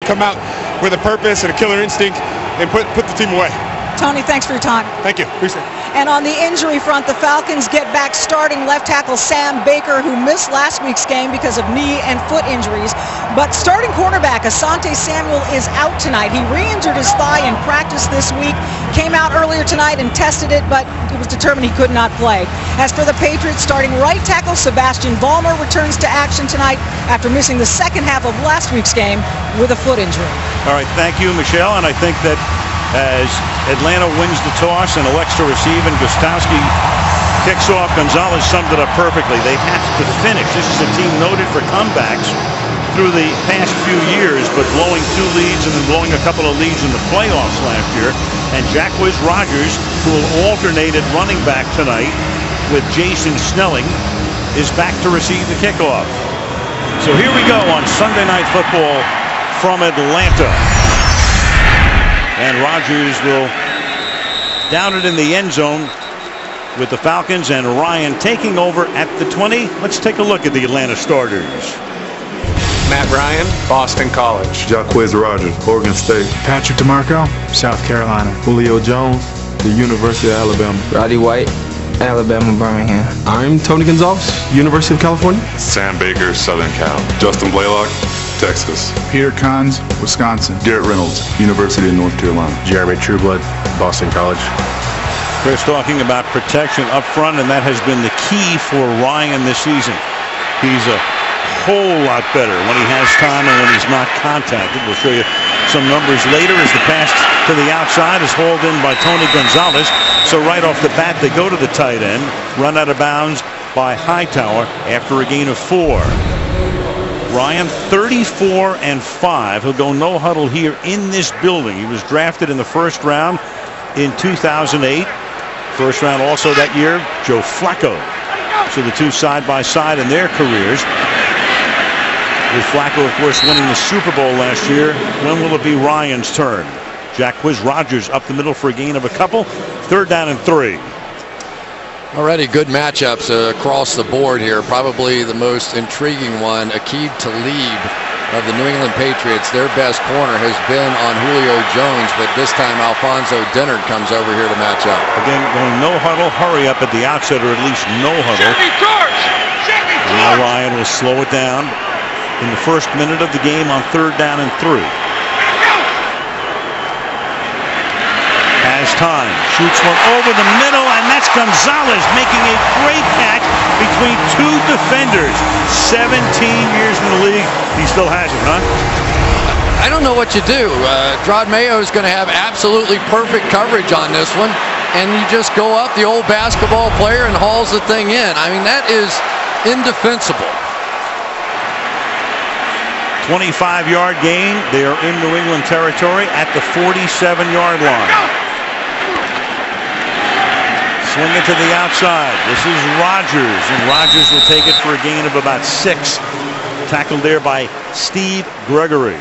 come out with a purpose and a killer instinct and put the team away. Tony, thanks for your time. Thank you. Appreciate it. And on the injury front, the Falcons get back starting left tackle Sam Baker, who missed last week's game because of knee and foot injuries. But starting cornerback Asante Samuel is out tonight. He re-injured his thigh in practice this week, came out earlier tonight and tested it, but it was determined he could not play. As for the Patriots, starting right tackle Sebastian Vollmer returns to action tonight after missing the second half of last week's game with a foot injury. All right, thank you, Michelle. And I think that as Atlanta wins the toss and elects to receive and Gostowski kicks off, Gonzalez summed it up perfectly. They have to finish. This is a team noted for comebacks through the past few years, but blowing 2 leads and then blowing a couple of leads in the playoffs last year. And Jacquizz Rodgers, who will alternate at running back tonight with Jason Snelling, is back to receive the kickoff. So here we go on Sunday Night Football from Atlanta. And Rodgers will down it in the end zone with the Falcons, and Ryan taking over at the 20. Let's take a look at the Atlanta starters. Matt Ryan, Boston College. Jacquizz Rodgers, Oregon State. Patrick DeMarco, South Carolina. Julio Jones, the University of Alabama. Roddy White, Alabama, Birmingham. I'm Tony Gonzalez, University of California. Sam Baker, Southern Cal. Justin Blaylock, Texas. Peter Kahns, Wisconsin. Garrett Reynolds, University of North Carolina. Jeremy Trueblood, Boston College. Chris talking about protection up front, and that has been the key for Ryan this season. He's a whole lot better when he has time and when he's not contacted. We'll show you some numbers later as the pass to the outside is hauled in by Tony Gonzalez. So right off the bat, they go to the tight end, run out of bounds by Hightower after a gain of 4. Ryan 34-5. He'll go no huddle here in this building. He was drafted in the first round in 2008. First round also that year, Joe Flacco. So the two side by side in their careers. With Flacco, of course, winning the Super Bowl last year. When will it be Ryan's turn? Jacquizz Rodgers up the middle for a gain of a couple. 3rd down and 3. Already good matchups across the board here. Probably the most intriguing one, Aqib Talib of the New England Patriots. Their best corner has been on Julio Jones, but this time Alfonso Dennard comes over here to match up. Again, going no huddle, hurry up at the outset, or at least no huddle. Now Ryan will slow it down in the first minute of the game on 3rd down and 3. Has time, shoots one over the middle, and that's Gonzalez making a great catch between 2 defenders. 17 years in the league, he still has it, huh? I don't know what you do. Rod Mayo is going to have absolutely perfect coverage on this one, and you just go up the old basketball player and hauls the thing in. I mean, that is indefensible. 25-yard gain. They are in New England territory at the 47-yard line. Swing it to the outside. This is Rodgers, and Rodgers will take it for a gain of about 6. Tackled there by Steve Gregory.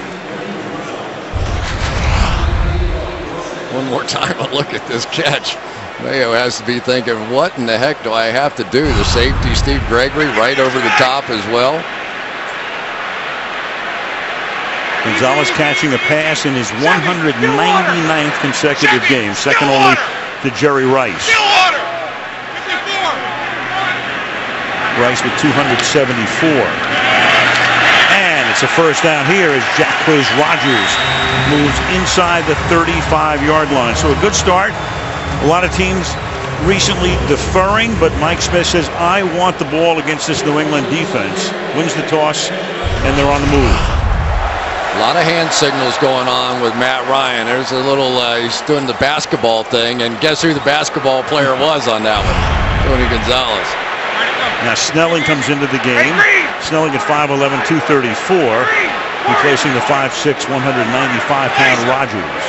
One more time, a look at this catch. Mayo has to be thinking, what in the heck do I have to do? The safety, Steve Gregory, right over the top as well. Gonzalez catching a pass in his 199th consecutive game, second only to Jerry Rice. Rice with 274. And it's a first down here as Jacquizz Rodgers moves inside the 35-yard line. So a good start. A lot of teams recently deferring, but Mike Smith says, I want the ball against this New England defense. Wins the toss, and they're on the move. A lot of hand signals going on with Matt Ryan. There's a little, he's doing the basketball thing, and guess who the basketball player was on that one? Tony Gonzalez. Now Snelling comes into the game. Snelling at 5'11", 234, replacing the 5'6", 195-pound Rodgers.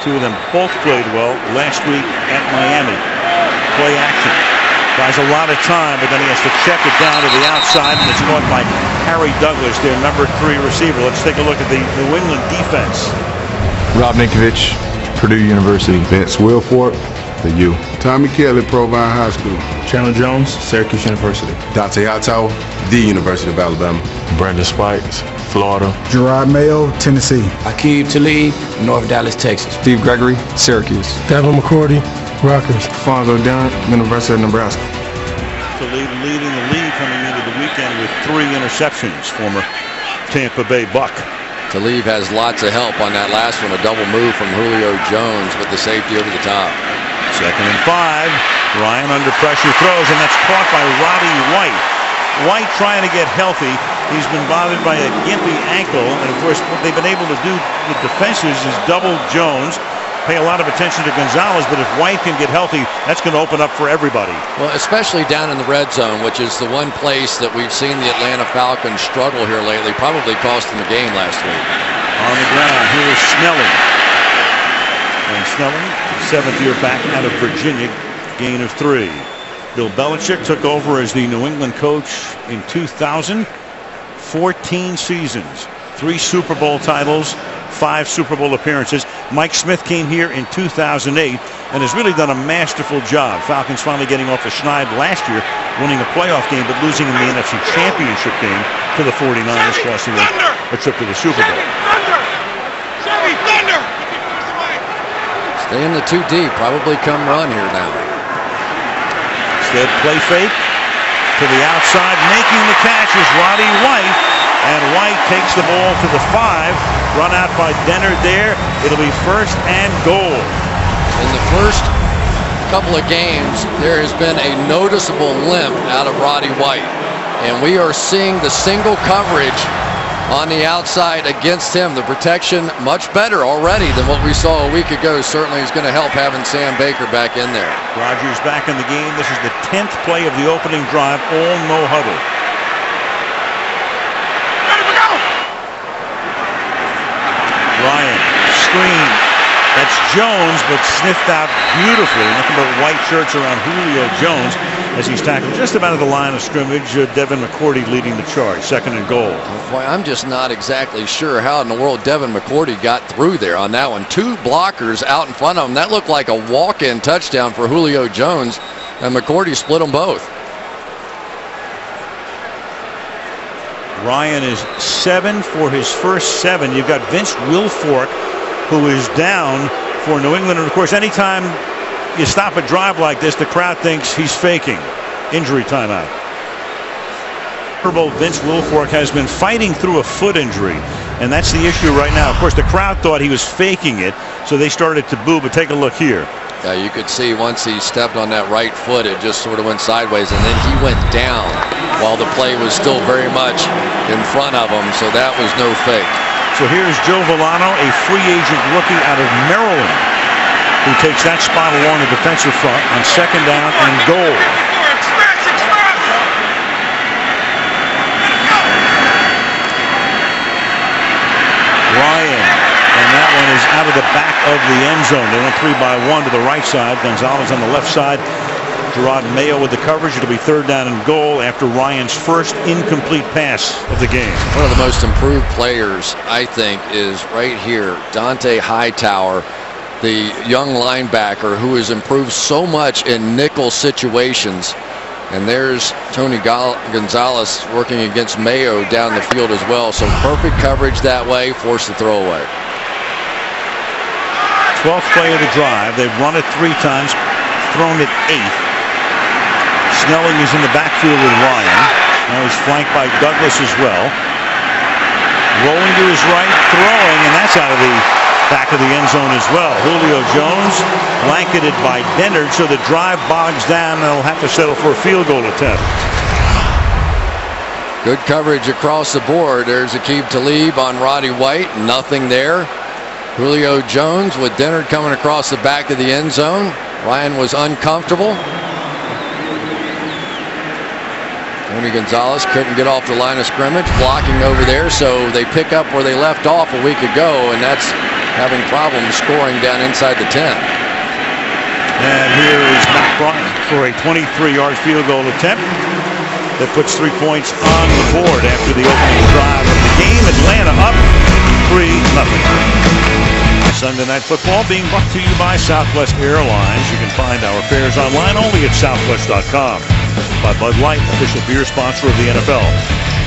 Two of them both played well last week at Miami. Play action. Buys a lot of time, but then he has to check it down to the outside, and it's caught by Harry Douglas, their number 3 receiver. Let's take a look at the New England defense. Rob Ninkovich, Purdue University. Vince Wilfork, the U. Tommy Kelly, Provine High School. Chandler Jones, Syracuse University. Dante Hightower, the University of Alabama. Brandon Spikes, Florida. Gerard Mayo, Tennessee. Akeem Talib, North Dallas, Texas. Steve Gregory, Syracuse. Devin McCourty, Rutgers. Fonzo Dunn, University of Nebraska. Talib leading the league coming into the weekend with 3 interceptions. Former Tampa Bay Buck. Talib has lots of help on that last one. A double move from Julio Jones with the safety over the top. 2nd and 5. Ryan under pressure throws, and that's caught by Roddy White. White trying to get healthy. He's been bothered by a gimpy ankle, and of course what they've been able to do with defenses is double Jones, pay a lot of attention to Gonzalez, but if White can get healthy, that's going to open up for everybody. Well, especially down in the red zone, which is the one place that we've seen the Atlanta Falcons struggle here lately. Probably cost them the game last week. On the ground, here is Snelling. And Snelling, 7th-year back out of Virginia, gain of 3. Bill Belichick took over as the New England coach in 2000. 14 seasons, 3 Super Bowl titles, 5 Super Bowl appearances. Mike Smith came here in 2008 and has really done a masterful job. Falcons finally getting off the schneid last year, winning a playoff game, but losing in the NFC Championship game to the 49ers, costing them a trip to the Super Bowl. Stay in the 2 deep, probably come run here now. Instead, play fake to the outside, making the catch is Roddy White, and White takes the ball to the 5, run out by Dennard there. It'll be 1st and goal. In the first couple of games, there has been a noticeable limp out of Roddy White, and we are seeing the single coverage on the outside against him. The protection much better already than what we saw a week ago. Certainly is going to help having Sam Baker back in there. Rodgers back in the game. This is the 10th play of the opening drive, all no huddle. Ryan, screen. That's Jones, but sniffed out beautifully. Nothing but white shirts around Julio Jones as he's tackled just about at the line of scrimmage. Devin McCourty leading the charge. 2nd and goal. Boy, I'm just not exactly sure how in the world Devin McCourty got through there on that one. 2 blockers out in front of him. That looked like a walk-in touchdown for Julio Jones, and McCourty split them both. Ryan is 7 for his first 7. You've got Vince Wilfork, who is down for New England. And of course, anytime you stop a drive like this, the crowd thinks he's faking. Injury timeout. Vince Wilfork has been fighting through a foot injury, and that's the issue right now. Of course, the crowd thought he was faking it, so they started to boo, but take a look here. Yeah, you could see once he stepped on that right foot, it just sort of went sideways, and then he went down while the play was still very much in front of him, so that was no fake. So here's Joe Villano, a free agent rookie out of Maryland, who takes that spot along the defensive front on 2nd down and goal. Ryan, and that one is out of the back of the end zone. They went 3-by-1 to the right side. Gonzalez on the left side. Gerard Mayo with the coverage. It'll be 3rd down and goal after Ryan's first incomplete pass of the game. One of the most improved players, I think, is right here, Dante Hightower, the young linebacker who has improved so much in nickel situations. And there's Tony Gonzalez working against Mayo down the field as well. So perfect coverage that way, forced the throwaway. 12th play of the drive. They've run it 3 times, thrown it 8. Snelling is in the backfield with Ryan. Now he's flanked by Douglas as well. Rolling to his right, throwing, and that's out of the back of the end zone as well. Julio Jones blanketed by Dennard, so the drive bogs down, and they'll have to settle for a field goal attempt. Good coverage across the board. There's Aqib Talib on Roddy White. Nothing there. Julio Jones with Dennard coming across the back of the end zone. Ryan was uncomfortable. Tony Gonzalez couldn't get off the line of scrimmage, blocking over there, so they pick up where they left off a week ago, and that's having problems scoring down inside the 10. And here is Matt Bryant for a 23-yard field goal attempt that puts 3 points on the board after the opening drive of the game. Atlanta up 3-0. Sunday Night Football being brought to you by Southwest Airlines. You can find our fares online only at southwest.com. By Bud Light, official beer sponsor of the NFL.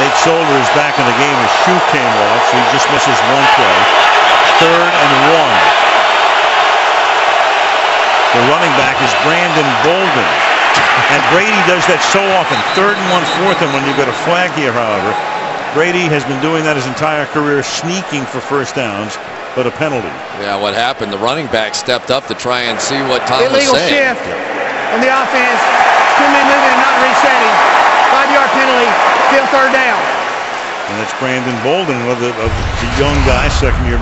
Nate Solder is back in the game. His shoe came off, so he just misses one play. 3rd and 1. The running back is Brandon Bolden. And Brady does that so often. 3rd and 1, 4th, and when you get a flag here, however, Brady has been doing that his entire career, sneaking for first downs, but a penalty. Yeah, what happened? The running back stepped up to try and see what Tom was saying. Illegal shift on the offense. 2 men moving and not resetting. 5-yard penalty. Still 3rd down. And that's Brandon Bolden, another of the young guy, second-year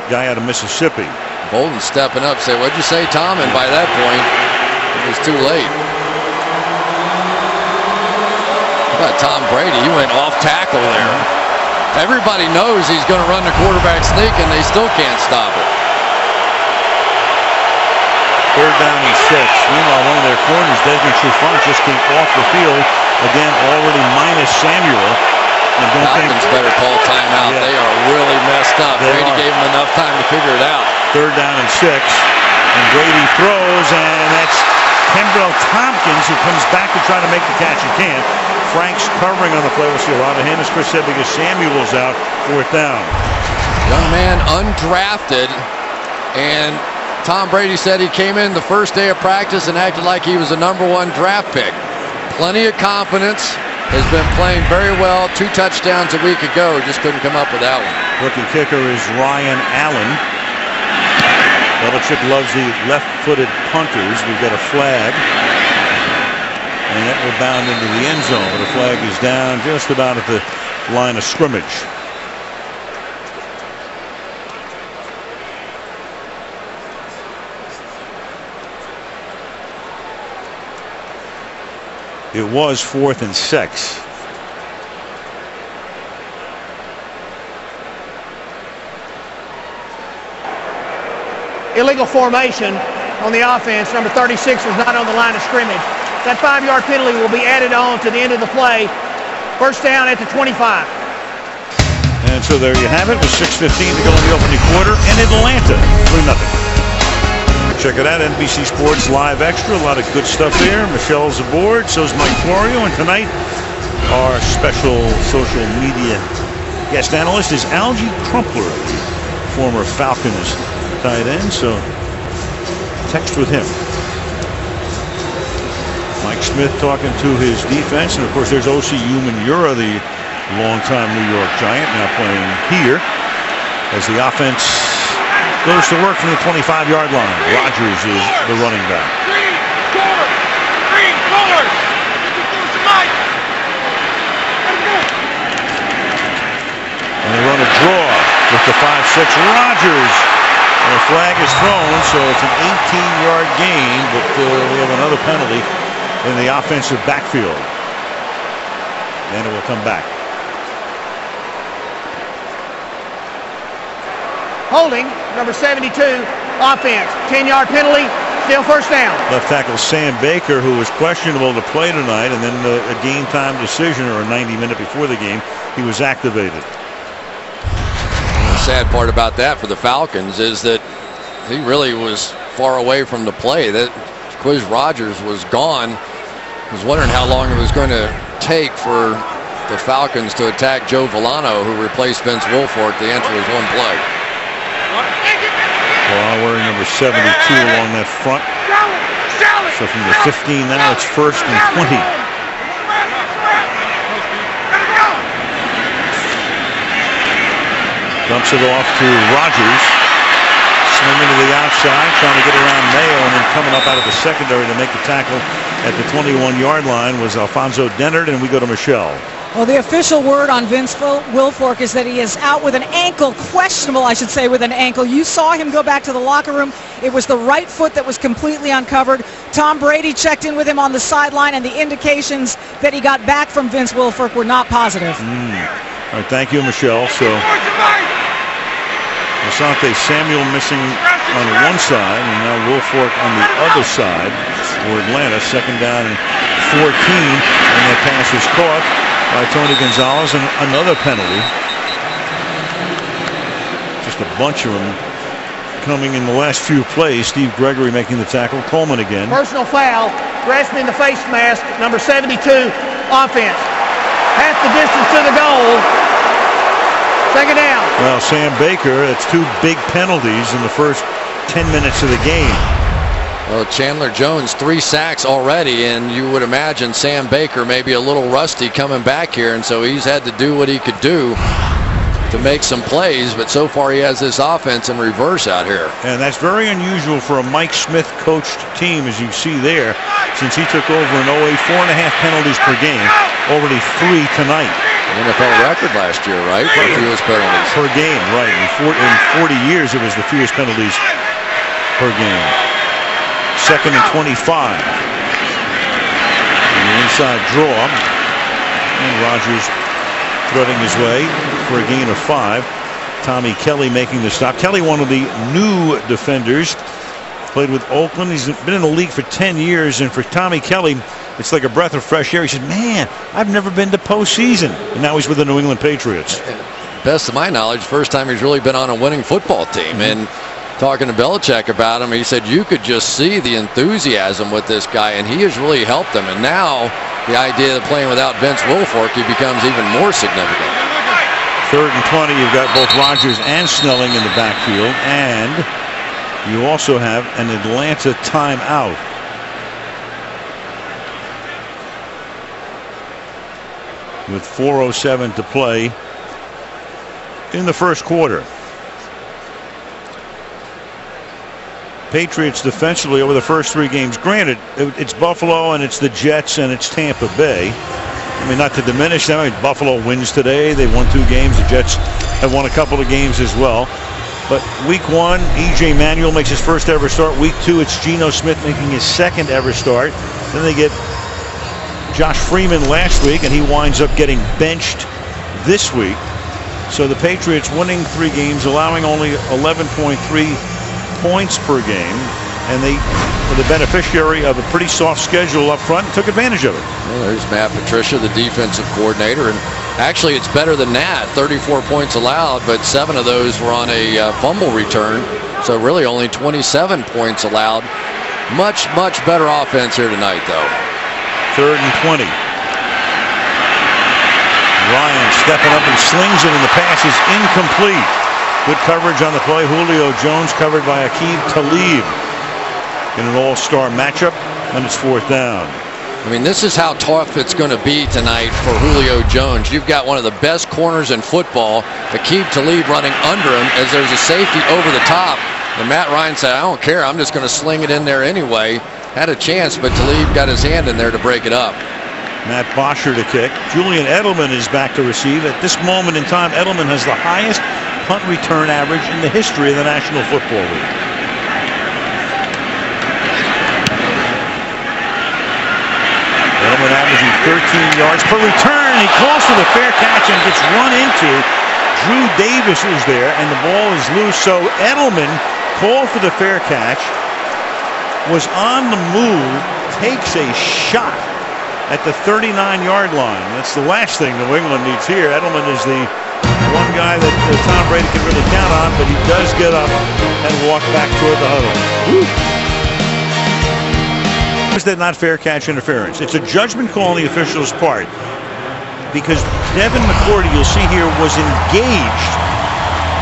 guy out of Mississippi. Bolden stepping up, say, "What'd you say, Tom?" And by that point, it was too late. How about Tom Brady? He went off tackle there. Everybody knows he's going to run the quarterback sneak, and they still can't stop it. 3rd down and 6. Meanwhile, one of their corners, Desmond Trufant, just came off the field. Again, already minus Samuel. And Falcons better call timeout. Yeah. They are really messed up. Brady gave them enough time to figure it out. 3rd down and 6. And Brady throws, and that's Kenbrell Tompkins who comes back to try to make the catch. He can't. Frank's covering on the play. We'll see a lot of him, as Chris said, because Samuel's out. 4th down. Young man undrafted, and Tom Brady said he came in the first day of practice and acted like he was a #1 draft pick. Plenty of confidence. Has been playing very well. 2 touchdowns a week ago. Just couldn't come up with that one. Rookie kicker is Ryan Allen. Belichick loves the left-footed punters. We've got a flag. And that will bound into the end zone. But the flag is down just about at the line of scrimmage. It was 4th and 6. Illegal formation on the offense. Number 36 was not on the line of scrimmage. That 5-yard penalty will be added on to the end of the play. 1st down at the 25. And so there you have it with 6:15 to go in the opening quarter in Atlanta. 3-0. Check it out, NBC Sports Live Extra. A lot of good stuff there. Michelle's aboard, so's Mike Florio. And tonight, our special social media guest analyst is Algie Crumpler, the former Falcons tight end. So text with him. Mike Smith talking to his defense. And, of course, there's O.C. Umenyiora, the longtime New York Giant, now playing here as the offense goes to work from the 25-yard line. Rodgers is the running back. And they run a draw with the 5-6 Rodgers. And a flag is thrown, so it's an 18-yard gain, but we have another penalty in the offensive backfield. And it will come back. Holding, number 72, offense. 10-yard penalty, still 1st down. Left tackle Sam Baker, who was questionable to play tonight, and then a game time decision, or a 90-minute before the game, he was activated. The sad part about that for the Falcons is that he really was far away from the play. That Quiz Rodgers was gone. I was wondering how long it was going to take for the Falcons to attack Joe Villano, who replaced Vince Wilfork. The answer was one play. Well, wearing number 72 along that front. So from the 15 now, it's 1st and 20. Dumps it off to Rodgers. Swinging to the outside, trying to get around Mayo, and then coming up out of the secondary to make the tackle at the 21-yard line was Alfonso Dennard, and we go to Michelle. Well, the official word on Vince Wilfork is that he is out with an ankle, questionable, I should say, with an ankle. You saw him go back to the locker room. It was the right foot that was completely uncovered. Tom Brady checked in with him on the sideline, and the indications that he got back from Vince Wilfork were not positive. All right, thank you, Michelle. So Asante Samuel missing on one side, and now Wilfork on the other side for Atlanta. 2nd down and 14, and the pass is caught by Tony Gonzalez, and another penalty. Just a bunch of them coming in the last few plays. Steve Gregory making the tackle. Coleman again. Personal foul, grasping the face mask, number 72, offense. half the distance to the goal. Second down. Well, Sam Baker, that's 2 big penalties in the first 10 minutes of the game. Well, Chandler Jones, 3 sacks already, and you would imagine Sam Baker maybe a little rusty coming back here, and so he's had to do what he could do to make some plays, but so far he has this offense in reverse out here. And that's very unusual for a Mike Smith coached team, as you see there, since he took over in 08, 4.5 penalties per game, already 3 tonight. NFL record last year, right? For fewest penalties per game, right? In 40 years, it was the fewest penalties per game. 2nd and 25. And the inside draw, and Rodgers threading his way for a gain of 5. Tommy Kelly making the stop. Kelly, one of the new defenders, played with Oakland. He's been in the league for 10 years, and for Tommy Kelly, it's like a breath of fresh air. He said, man, I've never been to postseason. And now he's with the New England Patriots. Best of my knowledge, first time he's really been on a winning football team. And talking to Belichick about him, he said you could just see the enthusiasm with this guy, and he has really helped them. And now the idea of playing without Vince Wilfork, he becomes even more significant. 3rd and 20, you've got both Rodgers and Snelling in the backfield, and you also have an Atlanta timeout. With 4:07 to play in the first quarter. Patriots defensively over the first 3 games. Granted, it's Buffalo and it's the Jets and it's Tampa Bay. I mean, not to diminish them. I mean, Buffalo wins today. They won 2 games. The Jets have won a couple of games as well. But week 1, E.J. Manuel makes his first ever start. Week 2, it's Geno Smith making his 2nd ever start. Then they get Josh Freeman last week, and he winds up getting benched this week. So the Patriots winning 3 games, allowing only 11.3 points per game, and they were the beneficiary of a pretty soft schedule up front and took advantage of it. Well, there's Matt Patricia, the defensive coordinator, and actually it's better than that. 34 points allowed, but 7 of those were on a fumble return, so really only 27 points allowed. Much better offense here tonight, though. 3rd and 20. Ryan stepping up and slings it, and the pass is incomplete. Good coverage on the play. Julio Jones covered by Aqib Talib in an all-star matchup, and it's 4th down. I mean, this is how tough it's going to be tonight for Julio Jones. You've got one of the best corners in football, Aqib Talib running under him as there's a safety over the top. And Matt Ryan said, I don't care, I'm just going to sling it in there anyway. Had a chance, but Talib got his hand in there to break it up. Matt Bosher to kick. Julian Edelman is back to receive. At this moment in time, Edelman has the highest punt return average in the history of the National Football League. Edelman averaging 13 yards per return. He calls for the fair catch and gets run into. Drew Davis is there, and the ball is loose. So Edelman called for the fair catch, was on the move, takes a shot at the 39-yard line. That's the last thing New England needs here. Edelman is the one guy that Tom Brady can really count on, but he does get up and walk back toward the huddle. Woo. Is that not fair catch interference? It's a judgment call on the official's part, because Devin McCourty, you'll see here, was engaged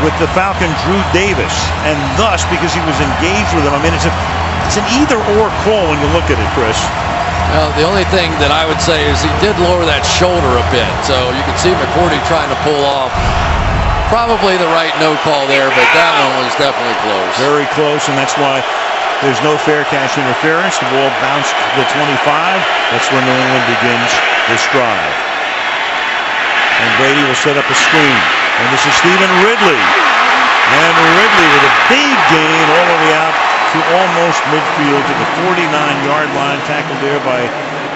with the Falcon Drew Davis, and thus, because he was engaged with him, I mean, it's an either-or call when you look at it, Chris. Well, the only thing that I would say is he did lower that shoulder a bit, so you can see McCourty trying to pull off. Probably the right no call there, but that one was definitely close. Very close, and that's why there's no fair catch interference. The ball bounced to the 25. That's when New England begins this drive. And Brady will set up a screen. And this is Stephen Ridley. And Ridley with a big gain all the way out to almost midfield to the 49-yard line, tackled there by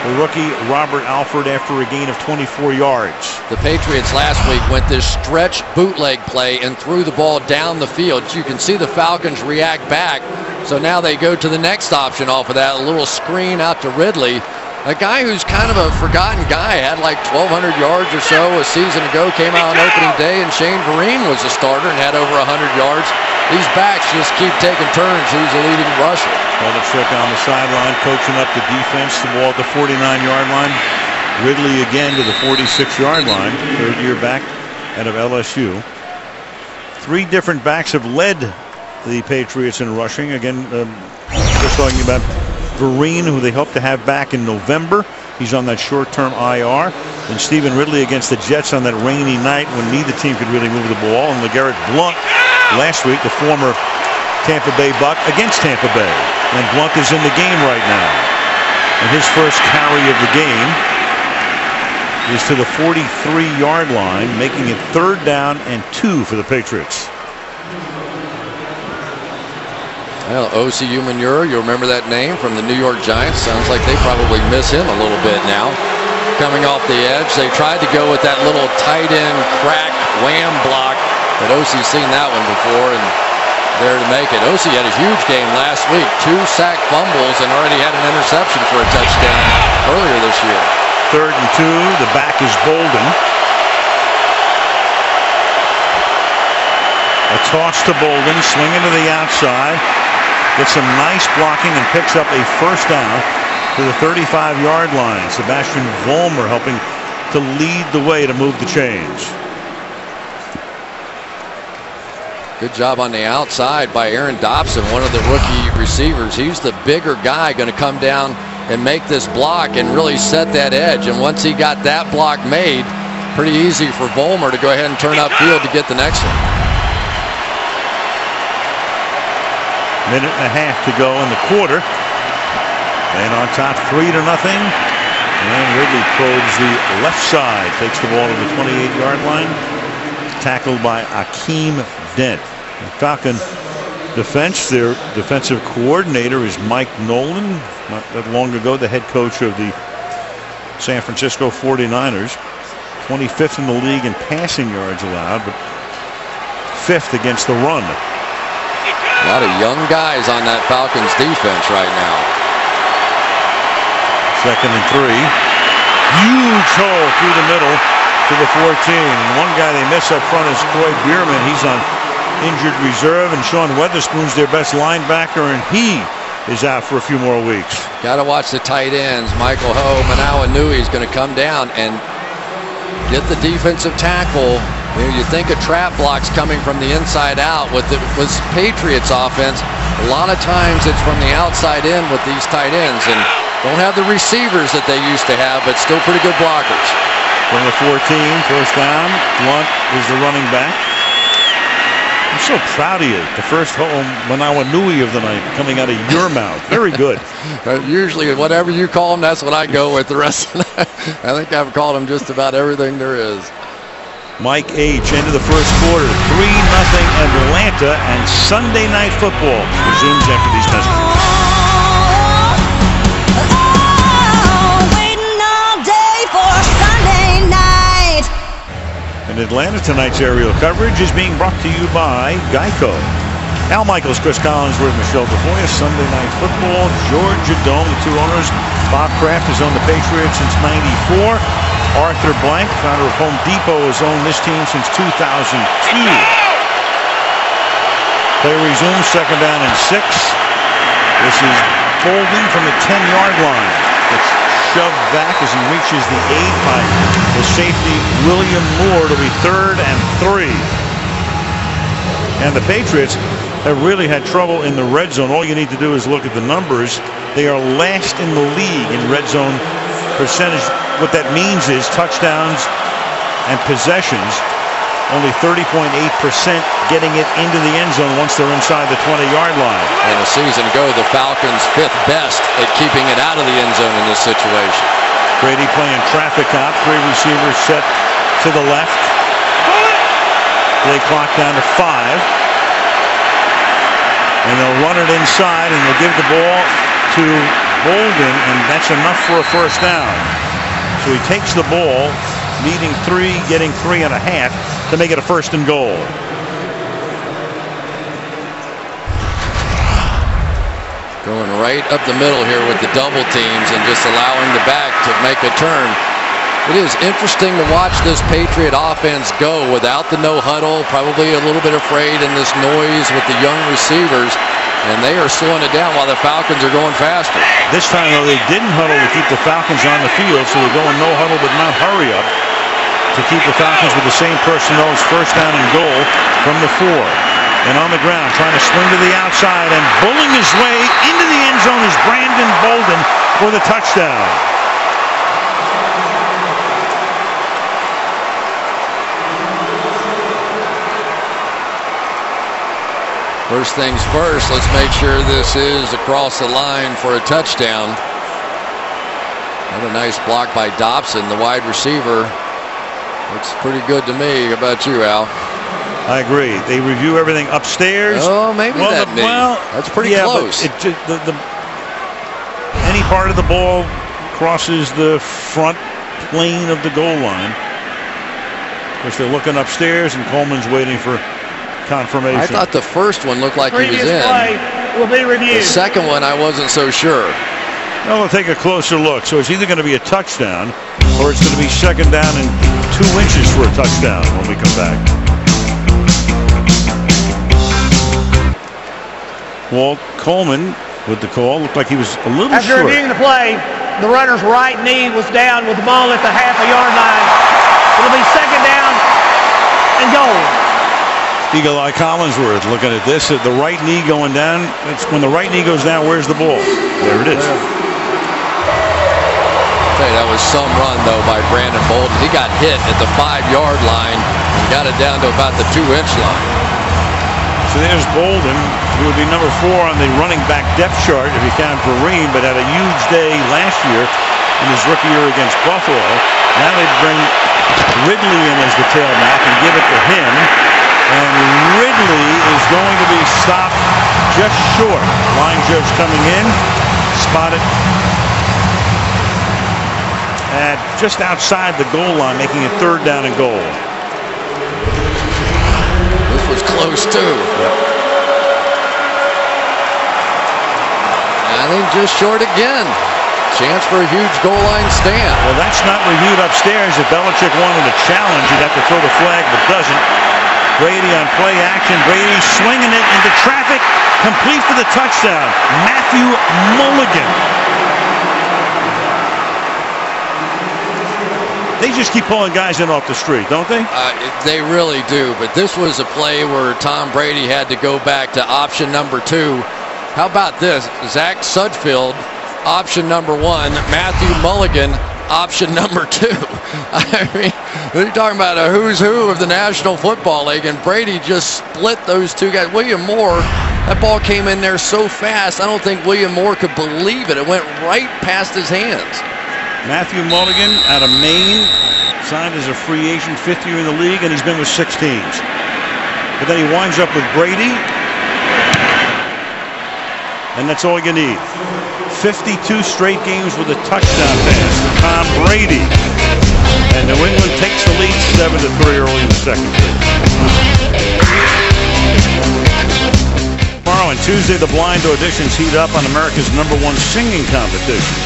the rookie Robert Alford after a gain of 24 yards. The Patriots last week went this stretch bootleg play and threw the ball down the field. You can see the Falcons react back. So now they go to the next option off of that, a little screen out to Ridley. A guy who's kind of a forgotten guy, had like 1,200 yards or so a season ago, came out on opening day, and Shane Vereen was a starter and had over 100 yards. These backs just keep taking turns. Who's the leading rusher? Belichick on the sideline, coaching up the defense. The ball at the 49-yard line. Ridley again to the 46-yard line, third year back out of LSU. Three different backs have led the Patriots in rushing. Again, just talking about Vereen, who they hope to have back in November. He's on that short-term IR. And Stephen Ridley against the Jets on that rainy night when neither team could really move the ball. And LeGarrette Blount last week, the former Tampa Bay Buck, against Tampa Bay. And Blount is in the game right now. And his first carry of the game is to the 43-yard line, making it 3rd down and 2 for the Patriots. Well, Osi Umenyiora, you remember that name from the New York Giants. Sounds like they probably miss him a little bit now. Coming off the edge, they tried to go with that little tight end crack wham block, but Osi's seen that one before and there to make it. Osi had a huge game last week, 2 sack fumbles and already had an interception for a touchdown earlier this year. 3rd and 2, the back is Bolden. A toss to Bolden, swinging to the outside. Gets some nice blocking and picks up a first down to the 35-yard line. Sebastian Vollmer helping to lead the way to move the chains. Good job on the outside by Aaron Dobson, one of the rookie receivers. He's the bigger guy going to come down and make this block and really set that edge. And once he got that block made, pretty easy for Vollmer to go ahead and turn upfield to get the next one. Minute and a half to go in the quarter. And on top 3-0. And Ridley probes the left side. Takes the ball to the 28-yard line. Tackled by Akeem Dent. The Falcon defense, their defensive coordinator is Mike Nolan. Not that long ago, the head coach of the San Francisco 49ers. 25th in the league in passing yards allowed, but 5th against the run. A lot of young guys on that Falcons defense right now. 2nd and 3. Huge hole through the middle to the 14. And one guy they miss up front is Troy Bierman. He's on injured reserve, and Sean Weatherspoon's their best linebacker, and he is out for a few more weeks. Got to watch the tight ends. Michael Ho, Manawa Nui is going to come down and get the defensive tackle. You think of trap blocks coming from the inside out with Patriots offense. A lot of times it's from the outside in with these tight ends, and don't have the receivers that they used to have, but still pretty good blockers. From the 14, first down. Blount is the running back. I'm so proud of you. The first Manawa Nui of the night coming out of your mouth. Very good. Usually, whatever you call them, that's what I go with the rest of the night. I think I've called them just about everything there is. Mike H. into the first quarter. 3-0 Atlanta, and Sunday Night Football resumes after these messages. Waiting all day for Sunday night. In Atlanta, tonight's aerial coverage is being brought to you by Geico. Al Michaels, Chris Collinsworth, Michelle DeFoy. Sunday Night Football, Georgia Dome. The 2 owners, Bob Kraft, has owned the Patriots since '94. Arthur Blank, founder of Home Depot, has owned this team since 2002. Play resumes, 2nd down and 6. This is Bolden from the 10-yard line. It's shoved back as he reaches the 8 by the safety William Moore. It'll be 3rd and 3. And the Patriots have really had trouble in the red zone. All you need to do is look at the numbers. They are last in the league in red zone percentage. What that means is touchdowns and possessions, only 30.8% getting it into the end zone once they're inside the 20-yard line. And a season ago, the Falcons 5th best at keeping it out of the end zone in this situation. Brady playing traffic cop, 3 receivers set to the left. They clock down to 5. And they'll run it inside, and they'll give the ball to Bolden, and that's enough for a first down. So he takes the ball, needing 3, getting 3.5 to make it a 1st and goal. Going right up the middle here with the double teams and just allowing the back to make a turn. It is interesting to watch this Patriot offense go without the no huddle, probably a little bit afraid in this noise with the young receivers. and they are slowing it down while the Falcons are going faster. This time, though, they didn't huddle to keep the Falcons on the field, so they're going no huddle but not hurry up to keep the Falcons with the same personnel as first down and goal from the 4. And on the ground, trying to swing to the outside and bulling his way into the end zone is Brandon Bolden for the touchdown. First things first, let's make sure this is across the line for a touchdown. Another nice block by Dobson, the wide receiver. Looks pretty good to me. How about you, Al? I agree. They review everything upstairs. Oh, maybe that knee. That's pretty close. Any part of the ball crosses the front plane of the goal line. Of course, they're looking upstairs, and Coleman's waiting for confirmation. I thought the first one looked like he was in. Play will be reviewed. The second one, I wasn't so sure. Well, we'll take a closer look. So it's either going to be a touchdown, or it's going to be second down and 2 inches for a touchdown when we come back. Walt Coleman with the call. Looked like he was a little After short. reviewing the play, the runner's right knee was down with the ball at the half-a-yard line. It'll be second down and goal. Eagle-Eye Collinsworth looking at this. The right knee going down. It's when the right knee goes down, where's the ball? There it is. Hey, that was some run, though, by Brandon Bolden. He got hit at the 5-yard line and got it down to about the 2-inch line. So there's Bolden, who would be number 4 on the running back depth chart if you count Vereen, but had a huge day last year in his rookie year against Buffalo. Now they bring Ridley in as the tailback and give it to him. And Ridley is going to be stopped just short. Line judge coming in, spotted at just outside the goal line, making it third down and goal. This was close too. Yep. I think just short again. Chance for a huge goal line stand. Well, that's not reviewed upstairs. If Belichick wanted a challenge, he'd have to throw the flag, but doesn't. Brady on play action. Brady swinging it into traffic, complete for the touchdown. Matthew Mulligan. They just keep pulling guys in off the street, don't they? They really do, but this was a play where Tom Brady had to go back to option number 2. How about this? Zach Sudfeld, option number 1. Matthew Mulligan, option number 2. I mean, you're talking about a who's who of the National Football League, and Brady just split those two guys. William Moore, that ball came in there so fast, I don't think William Moore could believe it. It went right past his hands. Matthew Mulligan out of Maine, signed as a free agent, 5th year in the league, and he's been with 6 teams. But then he winds up with Brady, and that's all you need. 52 straight games with a touchdown pass for Tom Brady. And New England takes the lead 7-3 early in the second period. Tomorrow and Tuesday, the blind auditions heat up on America's #1 singing competition.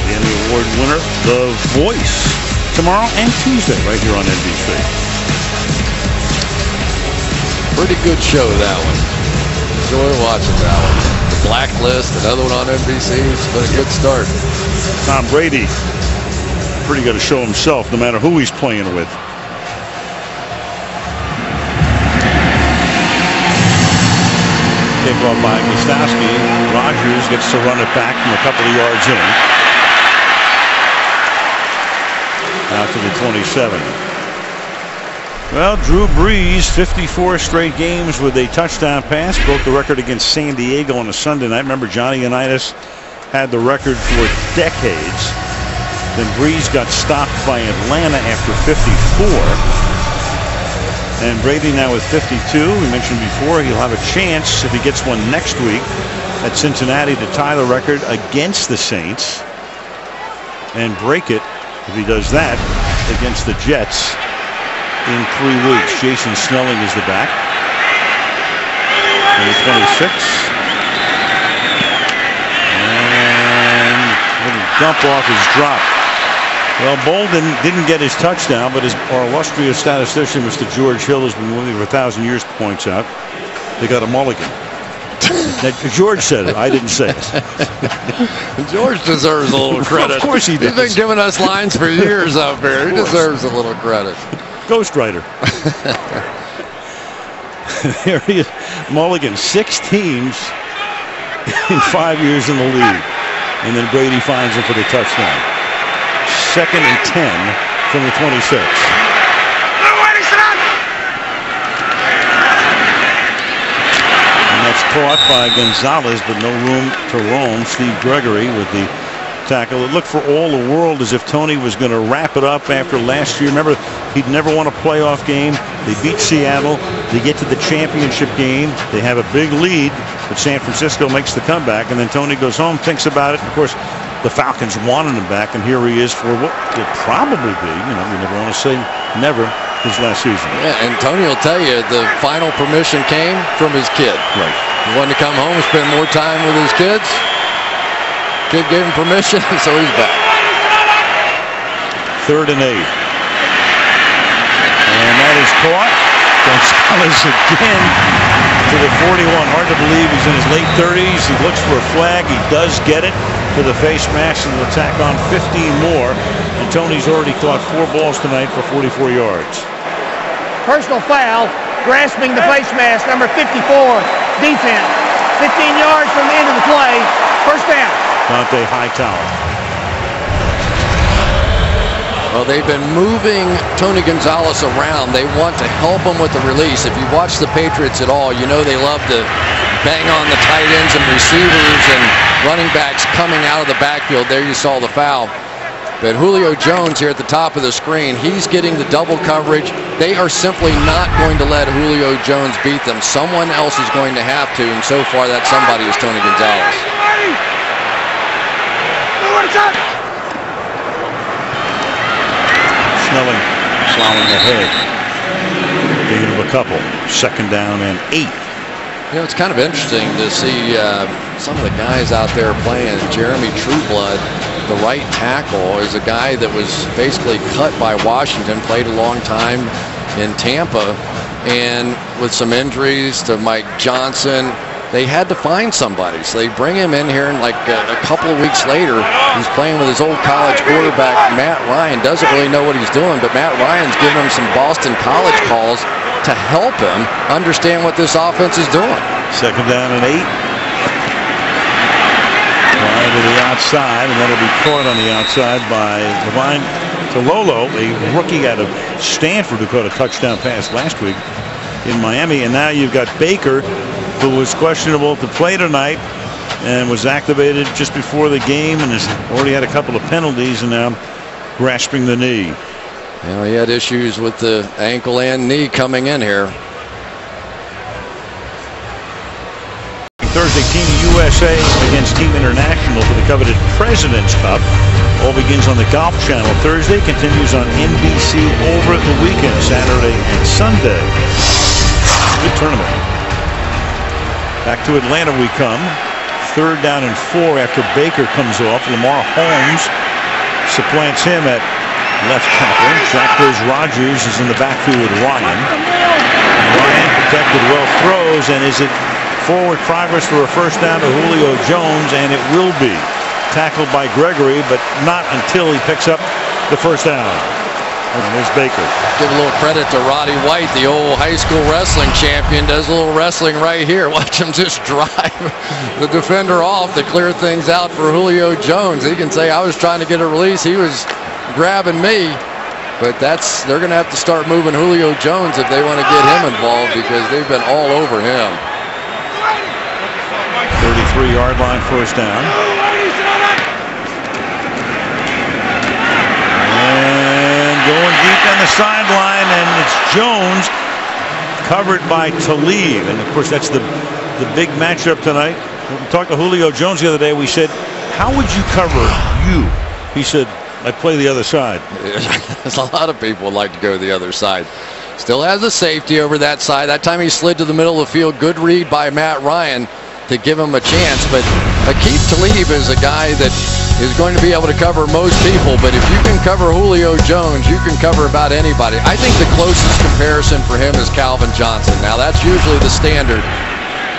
The Emmy Award winner, The Voice. Tomorrow and Tuesday, right here on NBC. Pretty good show, that one. Enjoy watching that one. The Blacklist, another one on NBC. It's been a good start. Tom Brady, pretty good to show himself, no matter who he's playing with. Kickoff by Gostowski. Rodgers gets to run it back from a couple of yards in. Out to the 27. Well, Drew Brees, 54 straight games with a touchdown pass. Broke the record against San Diego on a Sunday night. Remember, Johnny Unitas had the record for decades. Then Brees got stopped by Atlanta after 54. And Brady now with 52. We mentioned before he'll have a chance if he gets one next week at Cincinnati to tie the record against the Saints and break it if he does that against the Jets in 3 weeks. Jason Snelling is the back. Number 26. And a little dump off his drop. Well, Bolden didn't get his touchdown, but our illustrious statistician, Mr. George Hill, has been with me for 1,000 years, points out they got a mulligan. George said it. I didn't say it. George deserves a little credit. Of course he does. He's been giving us lines for years up here. He deserves a little credit. Ghostwriter. There he is. Mulligan, 6 teams in 5 years in the league. And then Brady finds him for the touchdown. 2nd and 10 from the 26. And that's caught by Gonzalez, but no room to roam. Steve Gregory with the tackle. It looked for all the world as if Tony was going to wrap it up after last year. Remember, he'd never won a playoff game. They beat Seattle. They get to the championship game. They have a big lead, but San Francisco makes the comeback, and then Tony goes home, thinks about it. Of course, the Falcons wanted him back, and here he is for what will probably be, you never want to say never, his last season. Yeah, and Tony will tell you the final permission came from his kid. Right. He wanted to come home and spend more time with his kids. Kid gave him permission, so he's back. 3rd and 8. And that is caught. Gonzalez again to the 41. Hard to believe he's in his late 30s. He looks for a flag. He does get it to the face mask, and will tack on 15 more. And Tony's already caught 4 balls tonight for 44 yards. Personal foul, grasping the face mask, number 54, defense. 15 yards from the end of the play. First down. Dante Hightower. Well, they've been moving Tony Gonzalez around. They want to help him with the release. If you watch the Patriots at all, you know they love to bang on the tight ends and receivers and running backs coming out of the backfield. There you saw the foul. But Julio Jones here at the top of the screen, he's getting the double coverage. They are simply not going to let Julio Jones beat them. Someone else is going to have to, and so far that somebody is Tony Gonzalez. Snelling plowing ahead. Gain of a couple. 2nd down and 8. It's kind of interesting to see some of the guys out there playing. Jeremy Trueblood, the right tackle, is a guy that was basically cut by Washington, played a long time in Tampa, and with some injuries to Mike Johnson, they had to find somebody. So they bring him in here, and like a couple of weeks later, he's playing with his old college quarterback, Matt Ryan. Doesn't really know what he's doing, but Matt Ryan's giving him some Boston College calls to help him understand what this offense is doing. 2nd down and 8. Wide to the outside, and then it'll be caught on the outside by Levine Tololo, a rookie out of Stanford who caught a touchdown pass last week in Miami. And now you've got Baker, who was questionable to play tonight and was activated just before the game and has already had a couple of penalties and now grasping the knee. He had issues with the ankle and knee coming in here. Thursday, Team USA against Team International for the coveted President's Cup. All begins on the Golf Channel Thursday, continues on NBC over the weekend, Saturday and Sunday. Good tournament. Back to Atlanta we come. 3rd down and 4 after Baker comes off. Lamar Holmes supplants him at left tackle. Jack goes Rogers is in the backfield with Ryan. Ryan protected, well throws, and is it forward progress for a first down to Julio Jones? And it will be. Tackled by Gregory, but not until he picks up the first down. And there's Baker. Give a little credit to Roddy White, the old high school wrestling champion. Does a little wrestling right here. Watch him just drive the defender off to clear things out for Julio Jones. He can say, I was trying to get a release. He was grabbing me. But they're going to have to start moving Julio Jones if they want to get him involved, because they've been all over him. 33-yard line, first down. Going deep on the sideline, and it's Jones covered by Talib. And of course, that's the big matchup tonight. We talked to Julio Jones the other day. We said, how would you cover you? He said, I play the other side. There's a lot of people would like to go to the other side. Still has the safety over that side. That time he slid to the middle of the field. Good read by Matt Ryan to give him a chance. But Aqib Talib is a guy that is going to be able to cover most people, but if you can cover Julio Jones, you can cover about anybody. I think the closest comparison for him is Calvin Johnson. Now, that's usually the standard,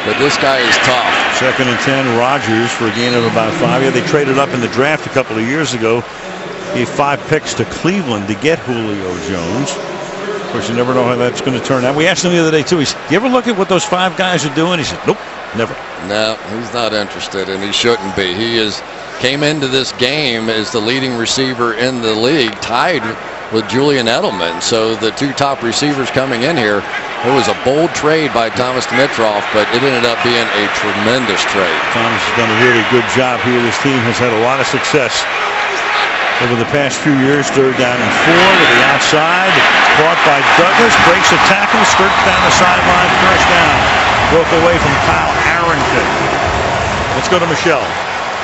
but this guy is tough. 2nd and 10, Rodgers for a gain of about 5. Yeah, they traded up in the draft a couple of years ago. Gave 5 picks to Cleveland to get Julio Jones. Of course, you never know how that's going to turn out. We asked him the other day, too. He said, "You ever look at what those 5 guys are doing?" He said, "Nope, never." No, he's not interested, and he shouldn't be. He came into this game as the leading receiver in the league, tied with Julian Edelman. So the 2 top receivers coming in here, it was a bold trade by Thomas Dimitroff, but it ended up being a tremendous trade. Thomas has done a really good job here. This team has had a lot of success over the past few years. 3rd down and 4 to the outside. Caught by Douglas. Breaks a tackle. Skirts down the sideline. 1st down. Broke away from Kyle Arrington. Let's go to Michelle.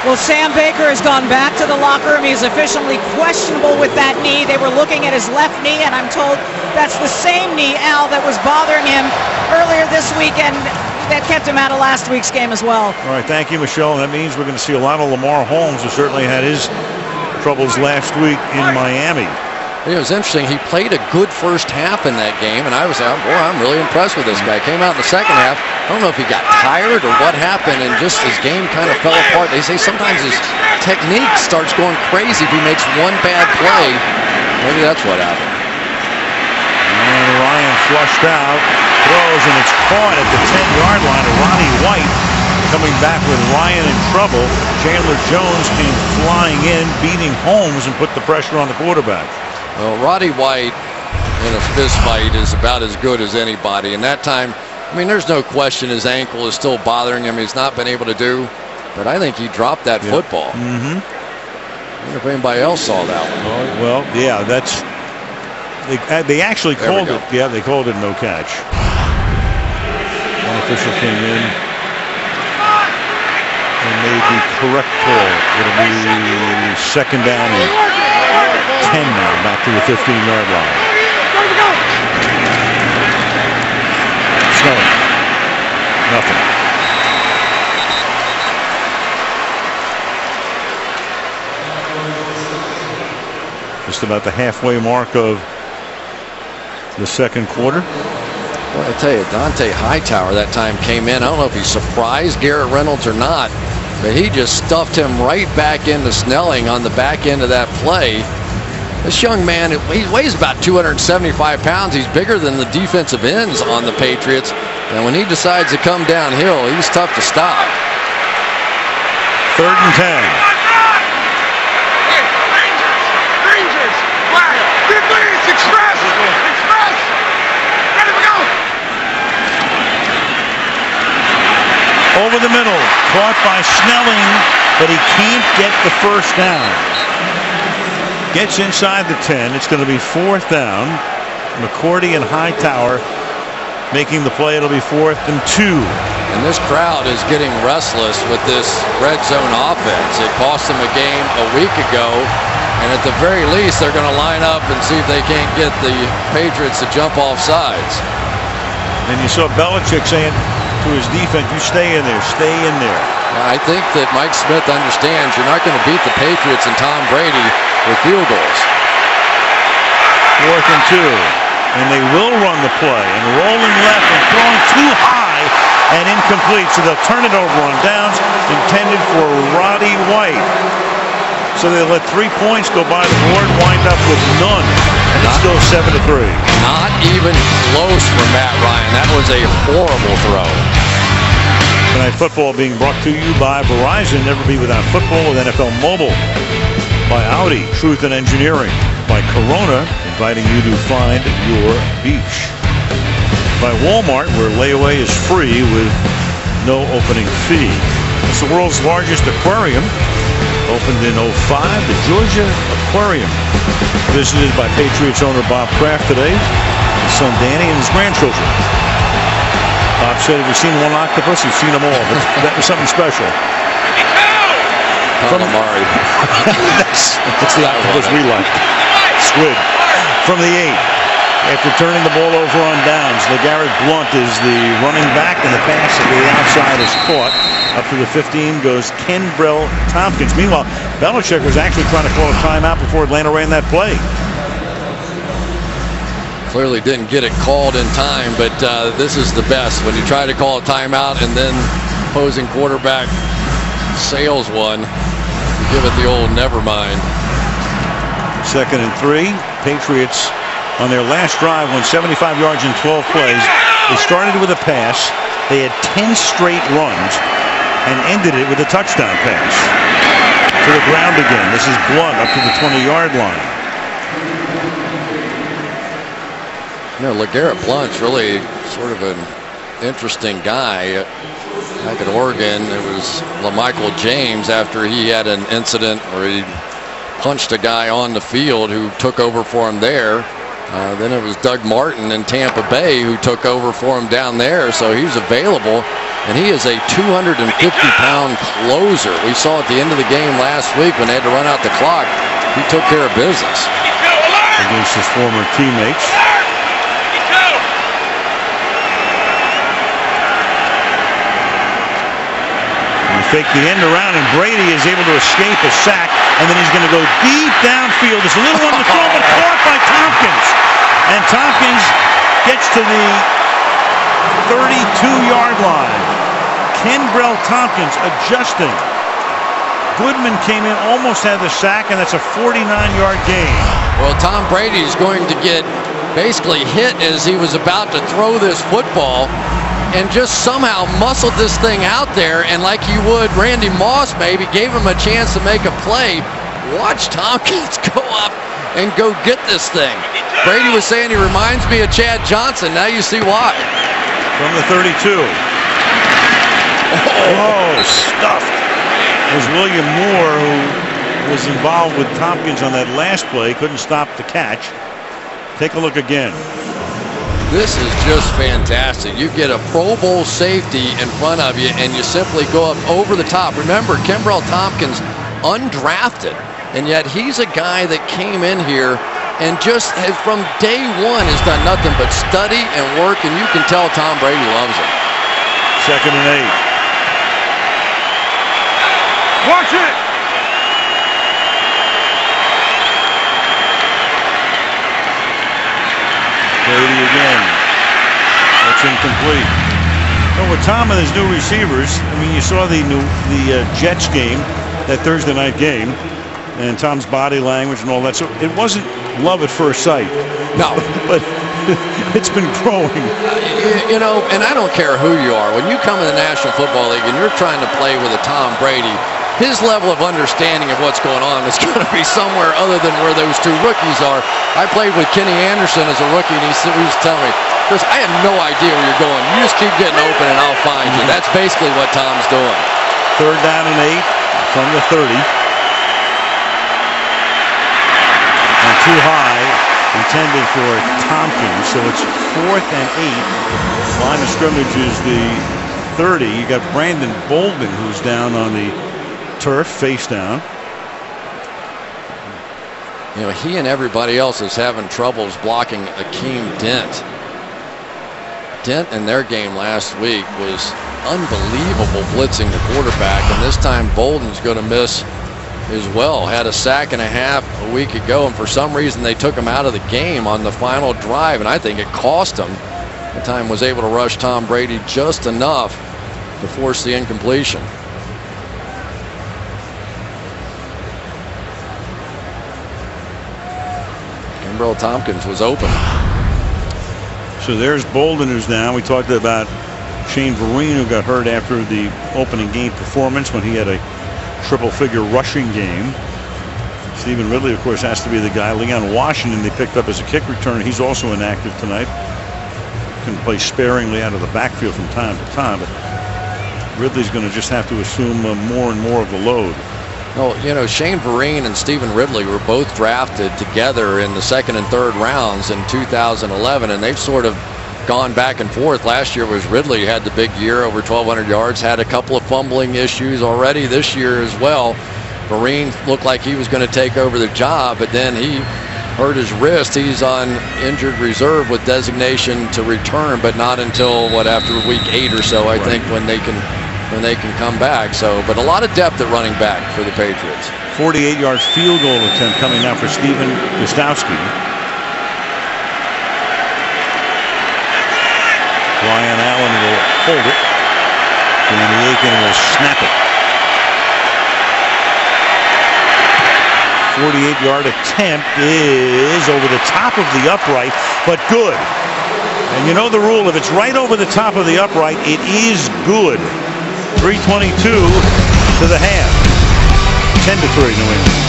Well, Sam Baker has gone back to the locker room. He's officially questionable with that knee. They were looking at his left knee, and I'm told that's the same knee, Al, that was bothering him earlier this week, and that kept him out of last week's game as well. All right, thank you, Michelle. And that means we're going to see a lot of Lamar Holmes, who certainly had his troubles last week in Miami. It was interesting. He played a good first half in that game, and I was out, boy, I'm really impressed with this guy. Came out in the second half. I don't know if he got tired or what happened, and just his game kind of fell apart. They say sometimes his technique starts going crazy if he makes one bad play. Maybe that's what happened. And Ryan flushed out, throws, and it's caught at the 10-yard line. Roddy White coming back with Ryan in trouble. Chandler Jones came flying in, beating Holmes, and put the pressure on the quarterback. Well, Roddy White in a fist fight is about as good as anybody. And that time, I mean, there's no question his ankle is still bothering him. He's not been able to do, but I think he dropped that football. Mm-hmm. I wonder if anybody else saw that one. Well, yeah, that's they actually called it. Yeah, they called it no catch. One official came in and made the correct call. It'll be 2nd down and 10 now, back to the 15-yard line. Snelling. Nothing. Just about the halfway mark of the 2nd quarter. Well, I tell you, Dante Hightower that time came in. I don't know if he surprised Garrett Reynolds or not, but he just stuffed him right back into Snelling on the back end of that play. This young man, he weighs about 275 pounds. He's bigger than the defensive ends on the Patriots. And when he decides to come downhill, he's tough to stop. 3rd and 10. Over the middle, caught by Snelling, but he can't get the 1st down. Gets inside the 10. It's going to be 4th down. McCourty and Hightower making the play. It'll be 4th and 2. And this crowd is getting restless with this red zone offense. It cost them a game a week ago, and at the very least, they're going to line up and see if they can't get the Patriots to jump off sides. And you saw Belichick saying to his defense, "You stay in there, stay in there." I think that Mike Smith understands you're not going to beat the Patriots and Tom Brady with field goals. 4th and 2. And they will run the play. And rolling left and throwing too high and incomplete. So they'll turn it over on downs intended for Roddy White. So they let 3 points go by the board, wind up with none. And it's still 7-3. Not even close for Matt Ryan. That was a horrible throw. Tonight Football being brought to you by Verizon. Never be without football with NFL Mobile. By Audi, Truth in Engineering. By Corona, inviting you to find your beach. By Walmart, where layaway is free with no opening fee. It's the world's largest aquarium. Opened in 2005, the Georgia Aquarium. Visited by Patriots owner Bob Kraft today. His son Danny and his grandchildren. Bob said, "Have you seen one octopus? You've seen them all." But that was something special. From Amari. That's the octopus we like. Squid. From the 8. After turning the ball over on downs, LeGarrette Blount is the running back, and the pass to the outside is caught. Up to the 15 goes Kenbrell Tompkins. Meanwhile, Belichick was actually trying to call a timeout before Atlanta ran that play. Clearly didn't get it called in time, but this is the best. When you try to call a timeout and then opposing quarterback sails one, you give it the old never mind. 2nd and 3. Patriots on their last drive went 75 yards in 12 plays. They started with a pass. They had 10 straight runs and ended it with a touchdown pass. To the ground again. This is Blunt up to the 20-yard line. You know, LeGarrette Blount's really sort of an interesting guy. Back at Oregon, it was LaMichael James after he had an incident where he punched a guy on the field who took over for him there. Then it was Doug Martin in Tampa Bay who took over for him down there, so he's available. And he is a 250-pound closer. We saw at the end of the game last week when they had to run out the clock, he took care of business. Against his former teammates. Fake the end around, and Brady is able to escape a sack, and then he's going to go deep downfield. There's a little one to throw, but caught by Tompkins. And Tompkins gets to the 32-yard line. Kenbrell Tompkins adjusting. Goodman came in, almost had the sack, and that's a 49-yard gain. Well, Tom Brady is going to get basically hit as he was about to throw this football, and just somehow muscled this thing out there, and like you would Randy Moss maybe, gave him a chance to make a play. Watch Tompkins go up and go get this thing. Brady was saying he reminds me of Chad Johnson. Now you see why. From the 32. Oh, stuffed. It was William Moore who was involved with Tompkins on that last play. Couldn't stop the catch. Take a look again. This is just fantastic. You get a Pro Bowl safety in front of you, and you simply go up over the top. Remember, Kenbrell Tompkins, undrafted, and yet he's a guy that came in here and just from day one has done nothing but study and work, and you can tell Tom Brady loves it. 2nd and 8. Watch it! Brady again. That's incomplete. Well, with Tom and his new receivers, I mean, you saw the Jets game, that Thursday night game, and Tom's body language and all that. So it wasn't love at first sight. No. But it's been growing. You know, and I don't care who you are. When you come in the National Football League and you're trying to play with a Tom Brady, his level of understanding of what's going on is going to be somewhere other than where those two rookies are. I played with Kenny Anderson as a rookie, and he was telling me, Chris, I had no idea where you're going. You just keep getting open, and I'll find you. That's basically what Tom's doing. 3rd down and 8 from the 30. And too high, intended for Tompkins. So it's 4th and 8. Line of scrimmage is the 30. You got Brandon Bolden, who's down on the turf, face down. You know, he and everybody else is having troubles blocking Akeem Dent. Dent in their game last week was unbelievable blitzing the quarterback, and this time Bolden's going to miss as well. Had a sack and a half a week ago, and for some reason they took him out of the game on the final drive, and I think it cost him. The time was able to rush Tom Brady just enough to force the incompletion. Kenbrell Tompkins was open. So there's Bolden, who's down. We talked about Shane Vereen, who got hurt after the opening game performance when he had a triple-figure rushing game. Stephen Ridley, of course, has to be the guy. Leon Washington they picked up as a kick returner. He's also inactive tonight. Can play sparingly out of the backfield from time to time, but Ridley's going to just have to assume more and more of the load. Well, you know, Shane Vereen and Stephen Ridley were both drafted together in the 2nd and 3rd rounds in 2011, and they've sort of gone back and forth. Last year was Ridley had the big year, over 1,200 yards, had a couple of fumbling issues already this year as well. Vereen looked like he was going to take over the job, but then he hurt his wrist. He's on injured reserve with designation to return, but not until after week 8 or so, I think, when they can come back. So, but a lot of depth at running back for the Patriots. 48-yard field goal attempt coming now for Steven Gostowski. Ryan Allen will hold it. Danny Aiken will snap it. 48-yard attempt is over the top of the upright, but good. And you know the rule, if it's right over the top of the upright, it is good. 3:22 to the half. 10-3 New England.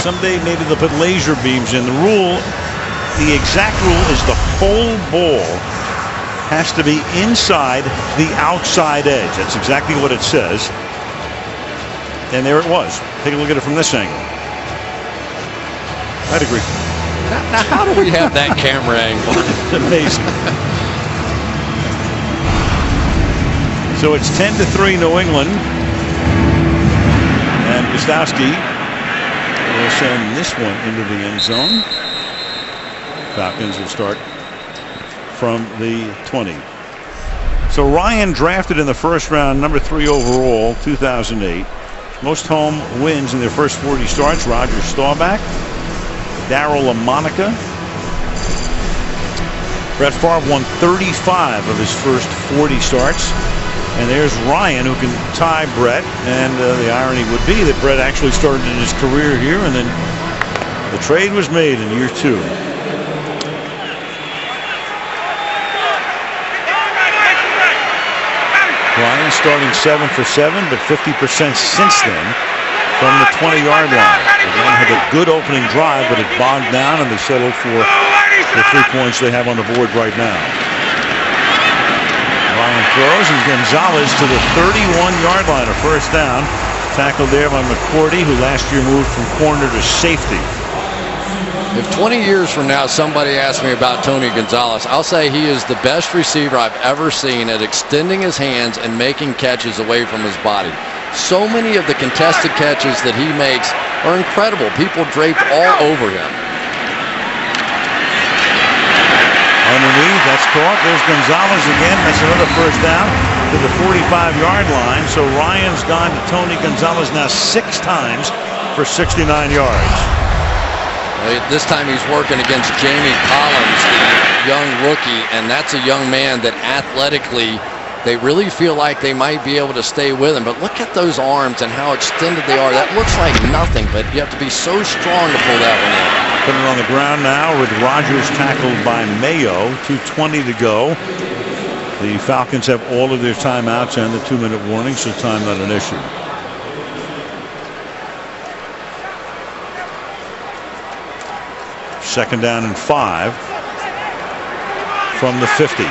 Someday maybe they'll put laser beams in. The exact rule is the whole ball has to be inside the outside edge. That's exactly what it says. And there it was. Take a look at it from this angle. I'd agree. Now how do we have that camera angle? It's amazing. So it's 10-3 New England. And Gostowski will send this one into the end zone. Falcons will start from the 20. So Ryan drafted in the first round, number 3 overall, 2008. Most home wins in their first 40 starts. Roger Staubach, Darryl LaMonica. Brett Favre won 35 of his first 40 starts. And there's Ryan, who can tie Brett. And the irony would be that Brett actually started his career here, and then the trade was made in year 2. Ryan starting 7 for 7, but 50% since then from the 20-yard line. Again, had a good opening drive, but it bogged down, and they settled for the 3 points they have on the board right now. Ryan throws, and Gonzalez to the 31-yard line, a first down. Tackled there by McCourty, who last year moved from corner to safety. If 20 years from now somebody asks me about Tony Gonzalez, I'll say he is the best receiver I've ever seen at extending his hands and making catches away from his body. So many of the contested catches that he makes are incredible. People draped all over him. Underneath, that's caught. There's Gonzalez again. That's another first down to the 45-yard line. So Ryan's gone to Tony Gonzalez now 6 times for 69 yards. This time he's working against Jamie Collins, the young rookie, and that's a young man that athletically they really feel like they might be able to stay with him. But look at those arms and how extended they are. That looks like nothing, but you have to be so strong to pull that one in. Putting it on the ground now with Rodgers tackled by Mayo. 2:20 to go. The Falcons have all of their timeouts and the 2-minute warning, so time not an issue. Second down and 5 from the 50. Into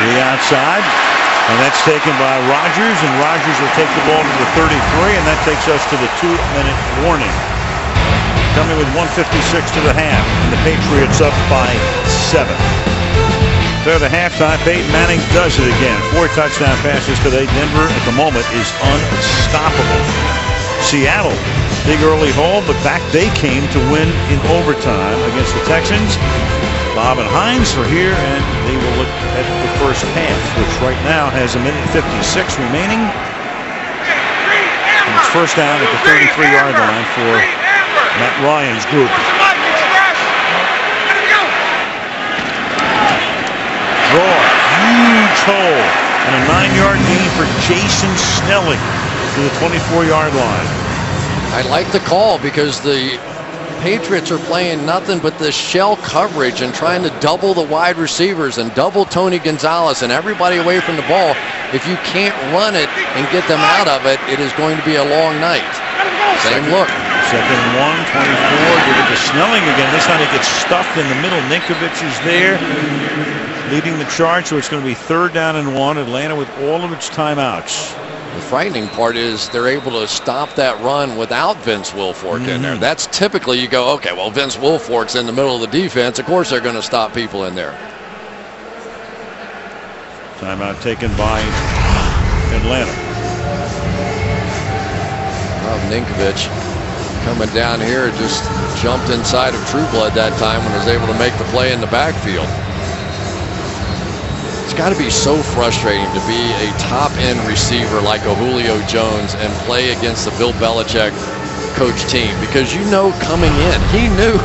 the outside, and that's taken by Rodgers, and Rodgers will take the ball to the 33, and that takes us to the 2-minute warning. Coming with 1:56 to the half, and the Patriots up by 7. Third at halftime, Peyton Manning does it again. 4 touchdown passes today. Denver at the moment is unstoppable. Seattle, big early haul, but back they came to win in overtime against the Texans. Bob and Hines are here, and they will look at the first half, which right now has 1:56 remaining. And it's first down at the 33-yard line for Matt Ryan's group. Draw, huge hole, and a 9-yard gain for Jason Snelling to the 24-yard line. I like the call because the Patriots are playing nothing but the shell coverage and trying to double the wide receivers and double Tony Gonzalez and everybody away from the ball. If you can't run it and get them out of it, it is going to be a long night. Same look. Second and 1, 24. Give it to Snelling again. This time he gets stuffed in the middle. Ninkovich is there leading the charge, so it's going to be 3rd down and 1. Atlanta with all of its timeouts. The frightening part is they're able to stop that run without Vince Wilfork in there. That's typically you go, okay, well, Vince Wilfork's in the middle of the defense. Of course they're going to stop people in there. Timeout taken by Atlanta. Ninkovich coming down here just jumped inside of Trueblood that time and was able to make the play in the backfield. It's got to be so frustrating to be a top-end receiver like a Julio Jones and play against the Bill Belichick coach team, because you know coming in, he knew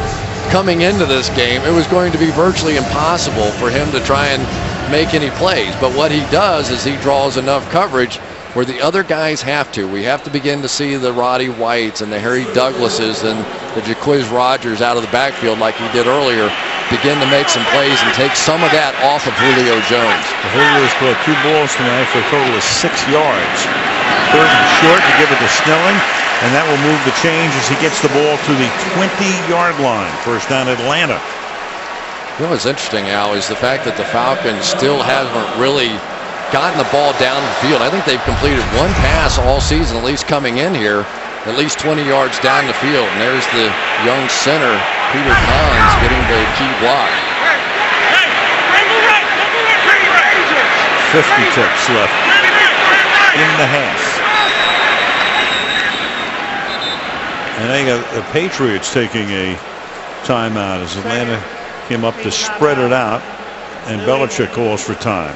coming into this game, it was going to be virtually impossible for him to try and make any plays. But what he does is he draws enough coverage where the other guys have to. We have to begin to see the Roddy Whites and the Harry Douglases and the Jaquiz Rogers out of the backfield like he did earlier, begin to make some plays and take some of that off of Julio Jones. Julio's caught 2 balls tonight for a total of 6 yards. 3rd and short to give it to Snelling, and that will move the change as he gets the ball to the 20-yard line. First down Atlanta. You know what's interesting, Al, is the fact that the Falcons still haven't really gotten the ball down the field. I think they've completed 1 pass all season, at least coming in here, at least 20 yards down the field. And there's the young center, Peter Kahns, getting the key block. 50 ticks left in the half. And they got the Patriots taking a timeout as Atlanta came up to spread it out, and Belichick calls for time.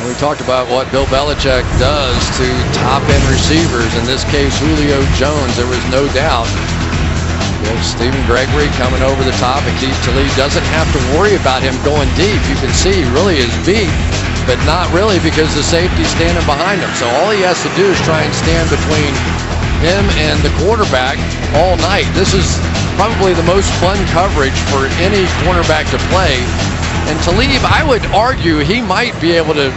We talked about what Bill Belichick does to top-end receivers. In this case, Julio Jones. There was no doubt. Stephen Gregory coming over the top. Aqib Talib doesn't have to worry about him going deep. You can see he really is beat, but not really because the safety's standing behind him. So all he has to do is try and stand between him and the quarterback all night. This is probably the most fun coverage for any cornerback to play. And Talib, I would argue he might be able to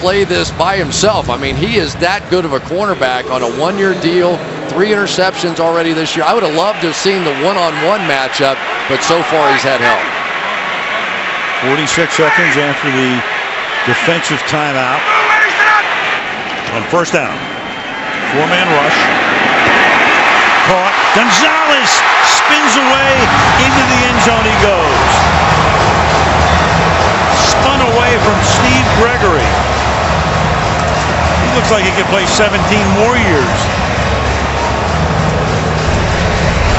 play this by himself. I mean, he is that good of a cornerback on a 1-year deal, 3 interceptions already this year. I would have loved to have seen the one-on-one matchup, but so far he's had help. 46 seconds after the defensive timeout. On first down, 4-man rush. Caught. Gonzalez spins away. Into the end zone he goes. Spun away from Steve Gregory. He looks like he could play 17 more years.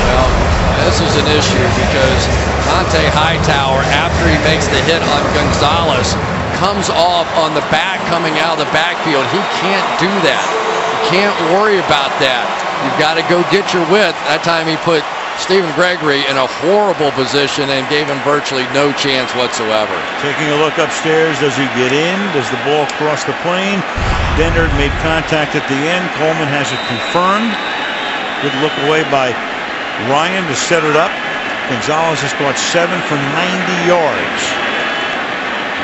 Well, this is an issue because Dante Hightower, after he makes the hit on Gonzalez, comes off on the back coming out of the backfield. He can't do that. You can't worry about that. You've got to go get your width. That time he put Stephen Gregory in a horrible position and gave him virtually no chance whatsoever. Taking a look upstairs, does he get in? Does the ball cross the plane? Dennard made contact at the end. Coleman has it confirmed. Good look away by Ryan to set it up. Gonzalez has caught 7 for 90 yards.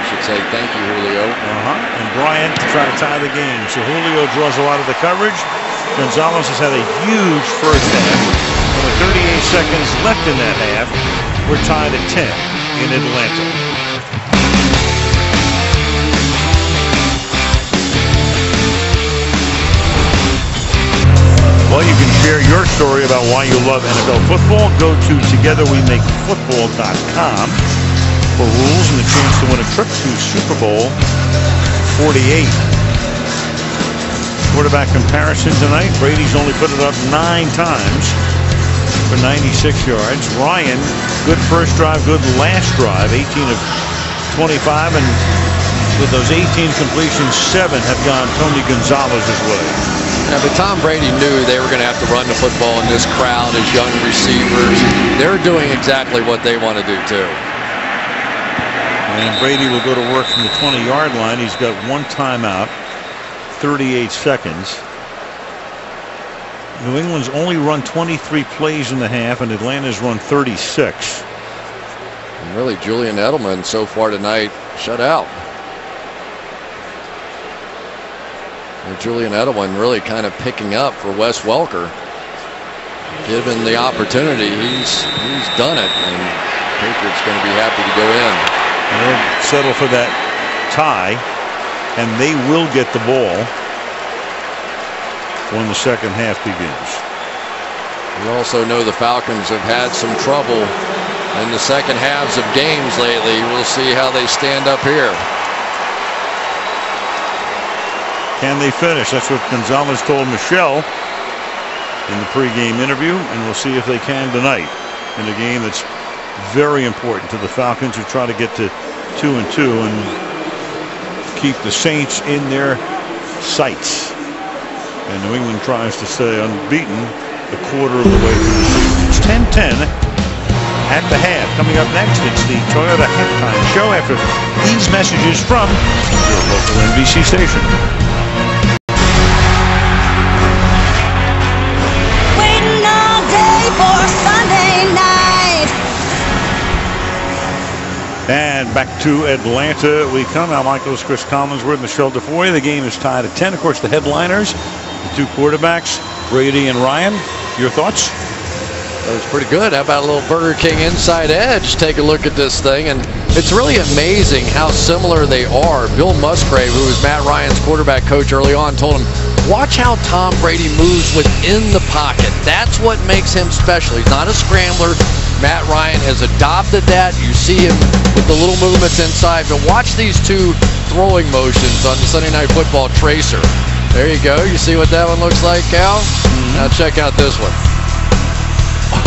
I should say thank you, Julio. And Bryant to try to tie the game. So Julio draws a lot of the coverage. Gonzalez has had a huge first half. With 38 seconds left in that half, we're tied at 10 in Atlanta. Well, you can share your story about why you love NFL football. Go to togetherwemakefutball.com for rules and the chance to win a trip to Super Bowl 48. Quarterback comparison tonight. Brady's only put it up 9 times for 96 yards. Ryan, good first drive, good last drive, 18 of 25, and with those 18 completions, 7 have gone Tony Gonzalez's way. Yeah, but Tom Brady knew they were going to have to run the football in this crowd as young receivers. They're doing exactly what they want to do too. And Brady will go to work from the 20-yard line. He's got 1 timeout, 38 seconds. New England's only run 23 plays in the half, and Atlanta's run 36. And really, Julian Edelman so far tonight shut out. And Julian Edelman really kind of picking up for Wes Welker. Given the opportunity, he's done it, and Patriots going to be happy to go in. And they'll settle for that tie, and they will get the ball when the second half begins. We also know the Falcons have had some trouble in the second halves of games lately. We'll see how they stand up here. Can they finish? That's what Gonzalez told Michelle in the pregame interview, and we'll see if they can tonight in a game that's very important to the Falcons, who try to get to 2-2 and keep the Saints in their sights. And New England tries to stay unbeaten a quarter of the way through the season. It's 10-10 at the half. Coming up next, it's the Toyota Halftime Show after these messages from your local NBC station. Waiting all day for Sunday night. And back to Atlanta we come. Al Michaels, Chris Collins, we're in the shelter for you. The game is tied at 10. Of course, the headliners, the two quarterbacks, Brady and Ryan. Your thoughts? That was pretty good. How about a little Burger King inside edge? Take a look at this thing, and it's really amazing how similar they are. Bill Musgrave, who was Matt Ryan's quarterback coach early on, told him, watch how Tom Brady moves within the pocket. That's what makes him special. He's not a scrambler. Matt Ryan has adopted that. You see him with the little movements inside, but watch these two throwing motions on the Sunday Night Football tracer. There you go. You see what that one looks like, Cal? Now check out this one.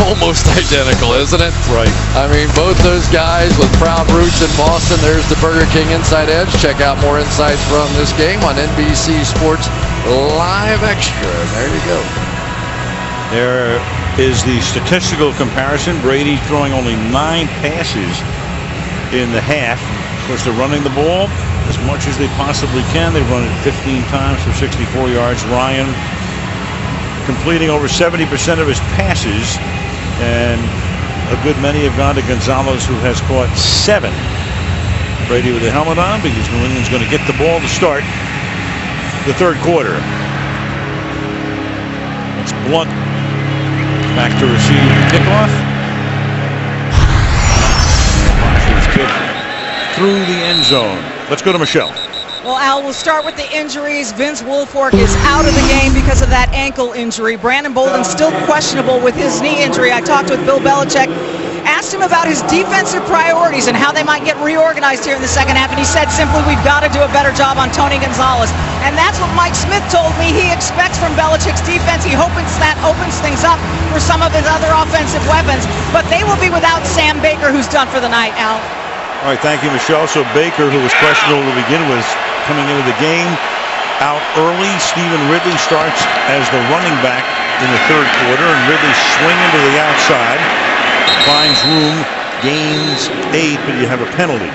Almost identical, isn't it? Right. I mean, both those guys with proud roots in Boston. There's the Burger King Inside Edge. Check out more insights from this game on NBC Sports Live Extra. There you go. There is the statistical comparison. Brady throwing only 9 passes in the half. Of course, they're running the ball as much as they possibly can. They run it 15 times for 64 yards. Ryan completing over 70% of his passes, and a good many have gone to Gonzalez, who has caught 7. Brady with the helmet on because New England's going to get the ball to start the third quarter. It's Blunt back to receive the kickoff. Washington's kick through the end zone. Let's go to Michelle. Well, Al, we'll start with the injuries. Vince Wilfork is out of the game because of that ankle injury. Brandon Bolden still questionable with his knee injury. I talked with Bill Belichick, asked him about his defensive priorities and how they might get reorganized here in the second half, and he said simply, we've got to do a better job on Tony Gonzalez. And that's what Mike Smith told me he expects from Belichick's defense. He hopes that opens things up for some of his other offensive weapons, but they will be without Sam Baker, who's done for the night, Al. All right, thank you, Michelle. So Baker, who was questionable to begin with, coming into the game out early. Stephen Ridley starts as the running back in the third quarter, and Ridley swinging to the outside, finds room, gains 8, but you have a penalty.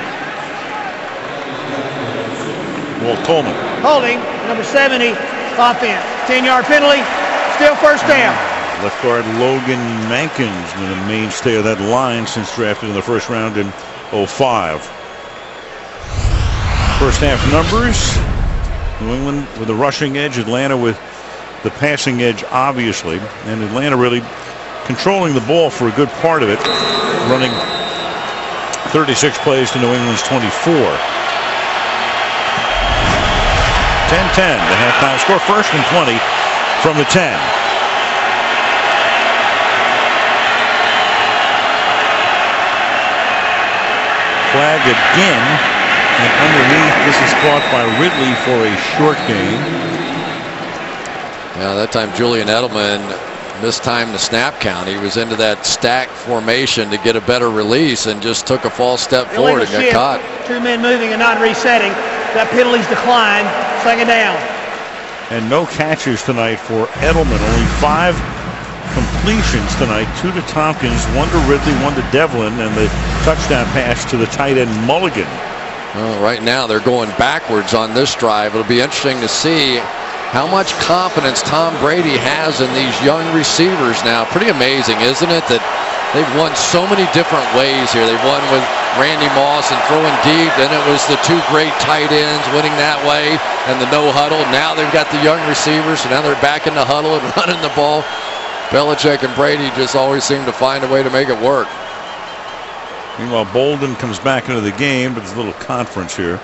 Walt Coleman. Holding, number 70, offense. 10-yard penalty, still first down. Left guard Logan Mankins been a mainstay of that line since drafted in the first round in 05. First half numbers. New England with the rushing edge, Atlanta with the passing edge, obviously, and Atlanta really controlling the ball for a good part of it, running 36 plays to New England's 24. 10-10, the halftime score. First and 20 from the 10. Flag again, and underneath, this is caught by Ridley for a short gain. Yeah, that time Julian Edelman mistimed the snap count. He was into that stack formation to get a better release and just took a false step forward and got caught. 2 men moving and not resetting. That penalty's declined. Second down. And no catches tonight for Edelman. Only 5 completions tonight. 2 to Tompkins, 1 to Ridley, 1 to Devlin, and the touchdown pass to the tight end Mulligan. Well, right now they're going backwards on this drive. It'll be interesting to see how much confidence Tom Brady has in these young receivers now. Pretty amazing, isn't it, that they've won so many different ways here. They've won with Randy Moss and throwing deep. Then it was the 2 great tight ends winning that way and the no huddle. Now they've got the young receivers, so now they're back in the huddle and running the ball. Belichick and Brady just always seem to find a way to make it work. Meanwhile, Bolden comes back into the game, but there's a little conference here.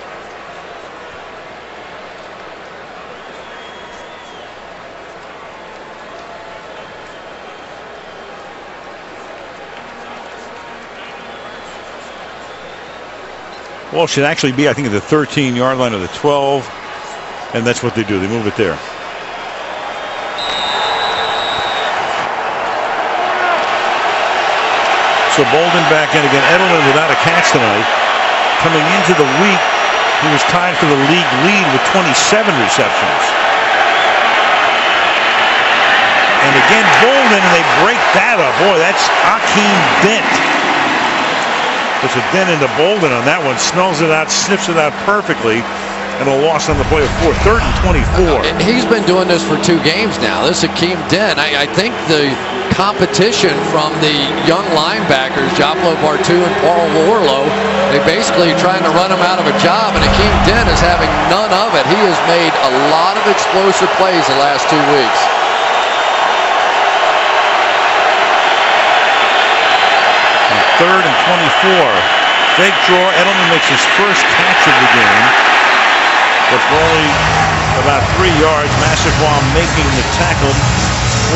Well, it should actually be, I think, at the 13-yard line of the 12, and that's what they do. They move it there. So Bolden back in again. Edelman without a catch tonight. Coming into the week, he was tied for the league lead with 27 receptions. again, Bolden, and they break that up. Boy, that's Akeem Dent. Puts a dent into Bolden on that one. Smells it out, sniffs it out perfectly. And a loss on the play of 4. 3rd and 24. He's been doing this for 2 games now. This is Akeem Dent. I think the competition from the young linebackers, Joplo Bartu and Paul Warlow, they basically trying to run him out of a job, and Akeem Dent is having none of it. He has made a lot of explosive plays the last 2 weeks. And 3rd and 24. Fake draw. Edelman makes his first catch of the game. But for only about 3 yards, Massaquoi making the tackle.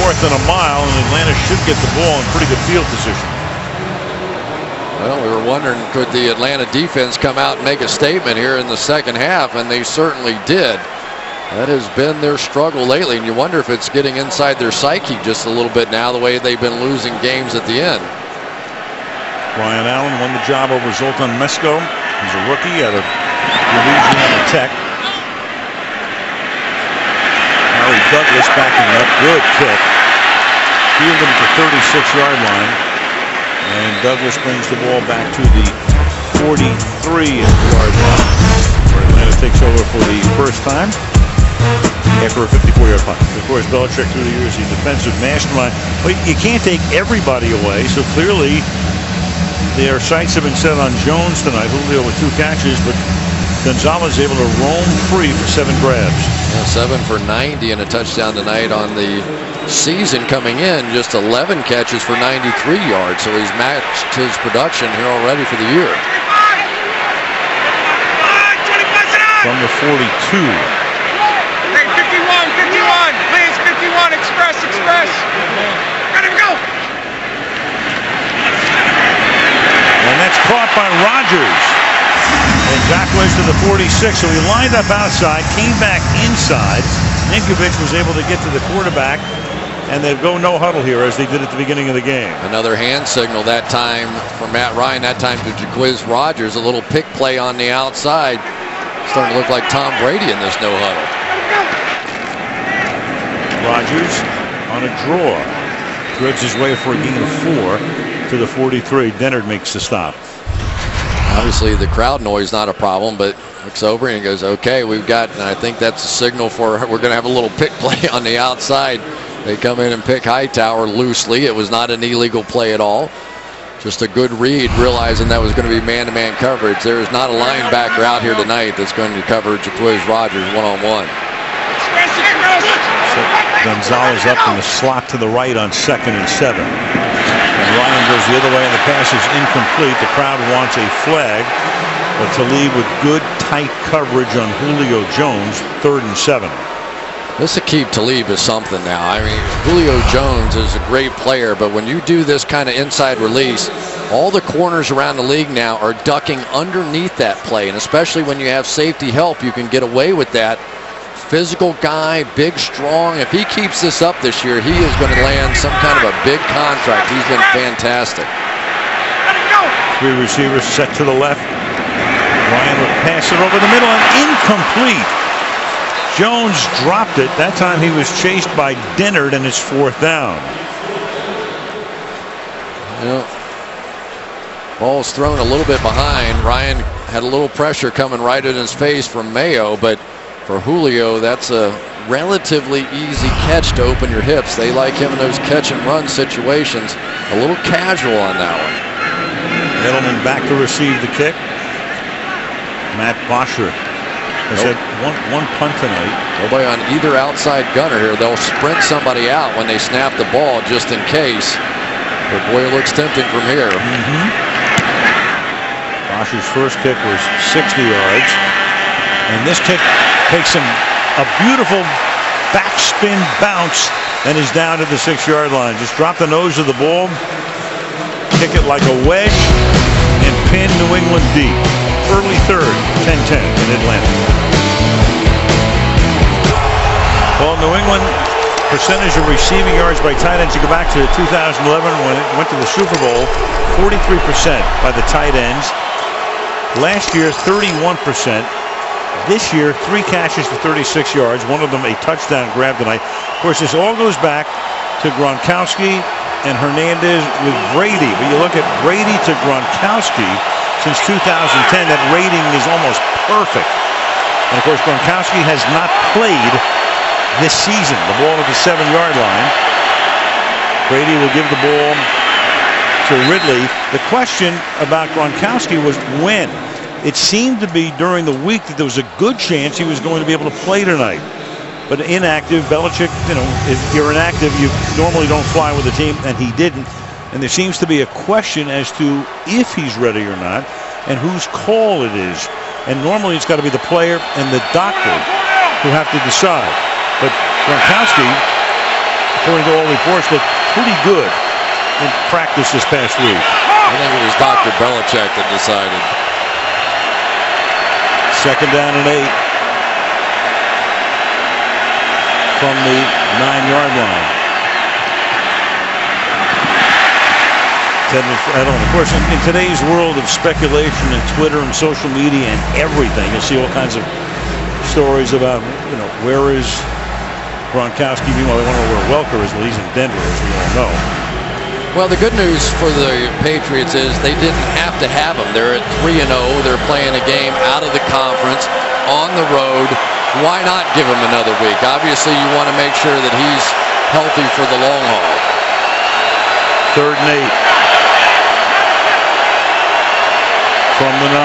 4th and a mile, and Atlanta should get the ball in pretty good field position. Well, we were wondering, could the Atlanta defense come out and make a statement here in the second half, and they certainly did. That has been their struggle lately, and you wonder if it's getting inside their psyche just a little bit now, the way they've been losing games at the end. Ryan Allen won the job over Zoltan Mesko. He's a rookie out of Louisiana Tech. Harry Douglas backing up. Good kick. Fielded at the 36-yard line. And Douglas brings the ball back to the 43-yard line, where Atlanta takes over for the first time after a 54-yard punt. Of course, Belichick through the years, he's a defensive mastermind. But you can't take everybody away, so clearly their sights have been set on Jones tonight. Julio with 2 catches, but Gonzalez able to roam free for 7 grabs. Yeah, 7 for 90 and a touchdown tonight on the season coming in. Just 11 catches for 93 yards, so he's matched his production here already for the year. From the 42. Hey, 51, please, 51, express. Gotta go. And that's caught by Rodgers. And Jacquez to the 46, so he lined up outside, came back inside. Ninkovich was able to get to the quarterback, and they'd go no huddle here as they did at the beginning of the game. Another hand signal that time for Matt Ryan, that time to Jacquez Rodgers. A little pick play on the outside. Starting to look like Tom Brady in this no huddle. Rodgers on a draw. Threads his way for a gain of 4 to the 43. Dennard makes the stop. Obviously the crowd noise not a problem, but looks over and goes, okay, we've got, and I think that's a signal for we're going to have a little pick play on the outside. They come in and pick Hightower loosely. It was not an illegal play at all. Just a good read, realizing that was going to be man-to-man coverage. There is not a linebacker out here tonight that's going to cover Jacquez Rodgers one-on-one. Gonzalez up in the slot to the right on 2nd and 7. And Ryan goes the other way, and the pass is incomplete. The crowd wants a flag, but Talib with good tight coverage on Julio Jones. 3rd and 7. This Aqib Talib is something now. I mean, Julio Jones is a great player, but when you do this kind of inside release, all the corners around the league now are ducking underneath that play, and especially when you have safety help, you can get away with that. Physical guy, big, strong. If he keeps this up this year, he is going to land some kind of a big contract. He's been fantastic. 3 receivers set to the left. Ryan would pass it over the middle and incomplete. Jones dropped it. That time he was chased by Dennard, and it's 4th down. Yeah. Ball's thrown a little bit behind. Ryan had a little pressure coming right in his face from Mayo, but for Julio, that's a relatively easy catch to open your hips. They like him in those catch and run situations. A little casual on that one. Edelman back to receive the kick. Matt Bosher has had one punt tonight. Nobody on either outside gunner here. They'll sprint somebody out when they snap the ball just in case. But boy, it looks tempting from here. Bosher's first kick was 60 yards. And this kick takes him a beautiful backspin bounce and is down to the 6-yard line. Just drop the nose of the ball, kick it like a wedge, and pin New England deep. Early 3rd, 10-10 in Atlanta. Well, New England percentage of receiving yards by tight ends, you go back to 2011 when it went to the Super Bowl, 43% by the tight ends. Last year, 31%. This year, 3 catches for 36 yards, one of them a touchdown grab tonight. Of course, this all goes back to Gronkowski and Hernandez with Brady. But you look at Brady to Gronkowski since 2010, that rating is almost perfect. And of course, Gronkowski has not played this season. The ball at the 7-yard line. Brady will give the ball to Ridley. The question about Gronkowski was when. It seemed to be during the week that there was a good chance he was going to be able to play tonight. But inactive, Belichick, if you're inactive, you normally don't fly with the team, and he didn't. And there seems to be a question as to if he's ready or not and whose call it is. And normally it's got to be the player and the doctor who have to decide. But Gronkowski, according to all reports, looked pretty good in practice this past week. I think it was Dr. Belichick that decided. 2nd down and 8 from the 9-yard line. Of course, in today's world of speculation and Twitter and social media and everything, you see all kinds of stories about, where is Gronkowski? Meanwhile, they want to know where Welker is. Well, he's in Denver, as we all know. Well, the good news for the Patriots is they didn't have to have him. They're at 3-0. They're playing a game out of the conference on the road. Why not give him another week? Obviously, you want to make sure that he's healthy for the long haul. 3rd and 8 from the 9.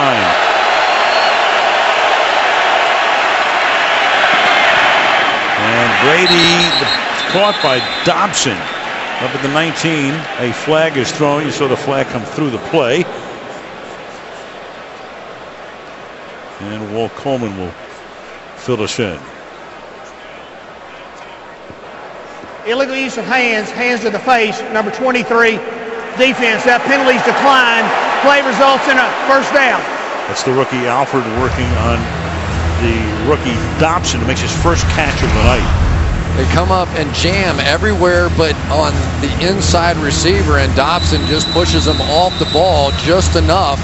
And Brady caught by Dobson. Up at the 19, a flag is thrown. You saw the flag come through the play. And Walt Coleman will fill us in. Illegal use of hands to the face, number 23, defense. That penalty's declined. Play results in a 1st down. That's the rookie Alford working on the rookie Dobson to make his first catch of the night. They come up and jam everywhere but on the inside receiver, and Dobson just pushes them off the ball just enough